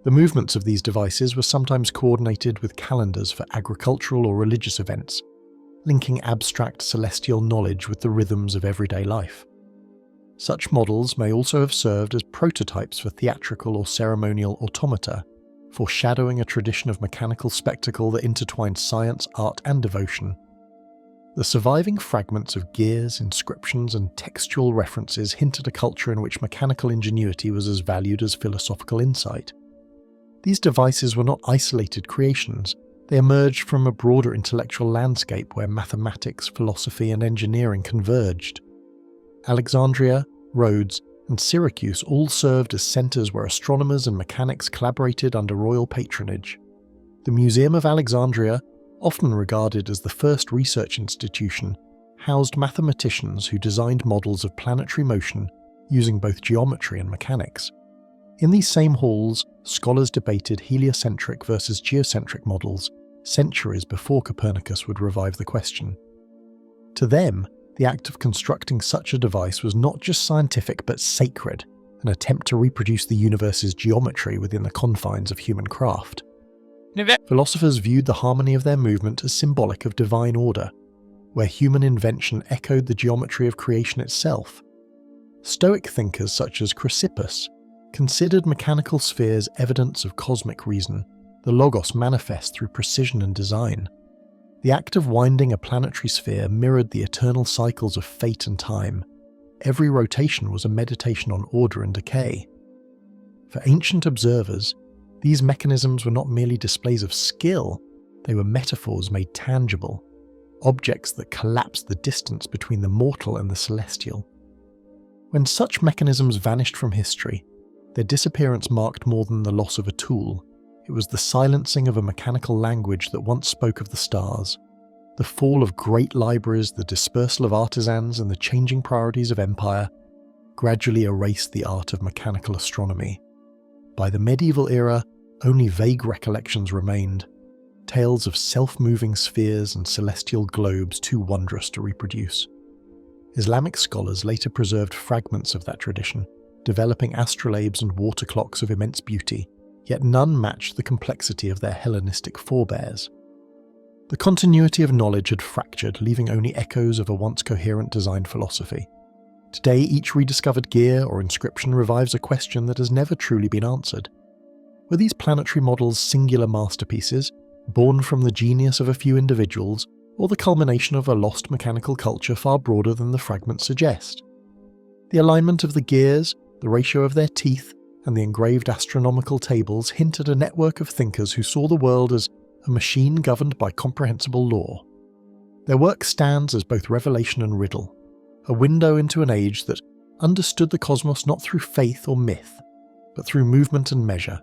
The movements of these devices were sometimes coordinated with calendars for agricultural or religious events, linking abstract celestial knowledge with the rhythms of everyday life. Such models may also have served as prototypes for theatrical or ceremonial automata, foreshadowing a tradition of mechanical spectacle that intertwined science, art, and devotion. The surviving fragments of gears, inscriptions, and textual references hint at a culture in which mechanical ingenuity was as valued as philosophical insight. These devices were not isolated creations. They emerged from a broader intellectual landscape where mathematics, philosophy, and engineering converged. Alexandria, Rhodes, and Syracuse all served as centres where astronomers and mechanics collaborated under royal patronage. The Museum of Alexandria, often regarded as the first research institution, housed mathematicians who designed models of planetary motion using both geometry and mechanics. In these same halls, scholars debated heliocentric versus geocentric models, centuries before Copernicus would revive the question. To them, the act of constructing such a device was not just scientific but sacred, an attempt to reproduce the universe's geometry within the confines of human craft. Philosophers viewed the harmony of their movement as symbolic of divine order, where human invention echoed the geometry of creation itself. Stoic thinkers such as Chrysippus considered mechanical spheres evidence of cosmic reason, the logos manifest through precision and design. The act of winding a planetary sphere mirrored the eternal cycles of fate and time. Every rotation was a meditation on order and decay. For ancient observers, these mechanisms were not merely displays of skill, they were metaphors made tangible, objects that collapsed the distance between the mortal and the celestial. When such mechanisms vanished from history, their disappearance marked more than the loss of a tool. It was the silencing of a mechanical language that once spoke of the stars. The fall of great libraries, the dispersal of artisans, and the changing priorities of empire gradually erased the art of mechanical astronomy. By the medieval era, only vague recollections remained, tales of self-moving spheres and celestial globes too wondrous to reproduce. Islamic scholars later preserved fragments of that tradition, developing astrolabes and water clocks of immense beauty, yet none matched the complexity of their Hellenistic forebears. The continuity of knowledge had fractured, leaving only echoes of a once coherent design philosophy. Today, each rediscovered gear or inscription revives a question that has never truly been answered. Were these planetary models singular masterpieces, born from the genius of a few individuals, or the culmination of a lost mechanical culture far broader than the fragments suggest? The alignment of the gears, the ratio of their teeth, and the engraved astronomical tables hint at a network of thinkers who saw the world as a machine governed by comprehensible law. Their work stands as both revelation and riddle, a window into an age that understood the cosmos not through faith or myth, but through movement and measure.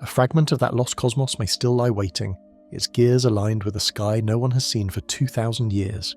A fragment of that lost cosmos may still lie waiting, its gears aligned with a sky no one has seen for 2,000 years.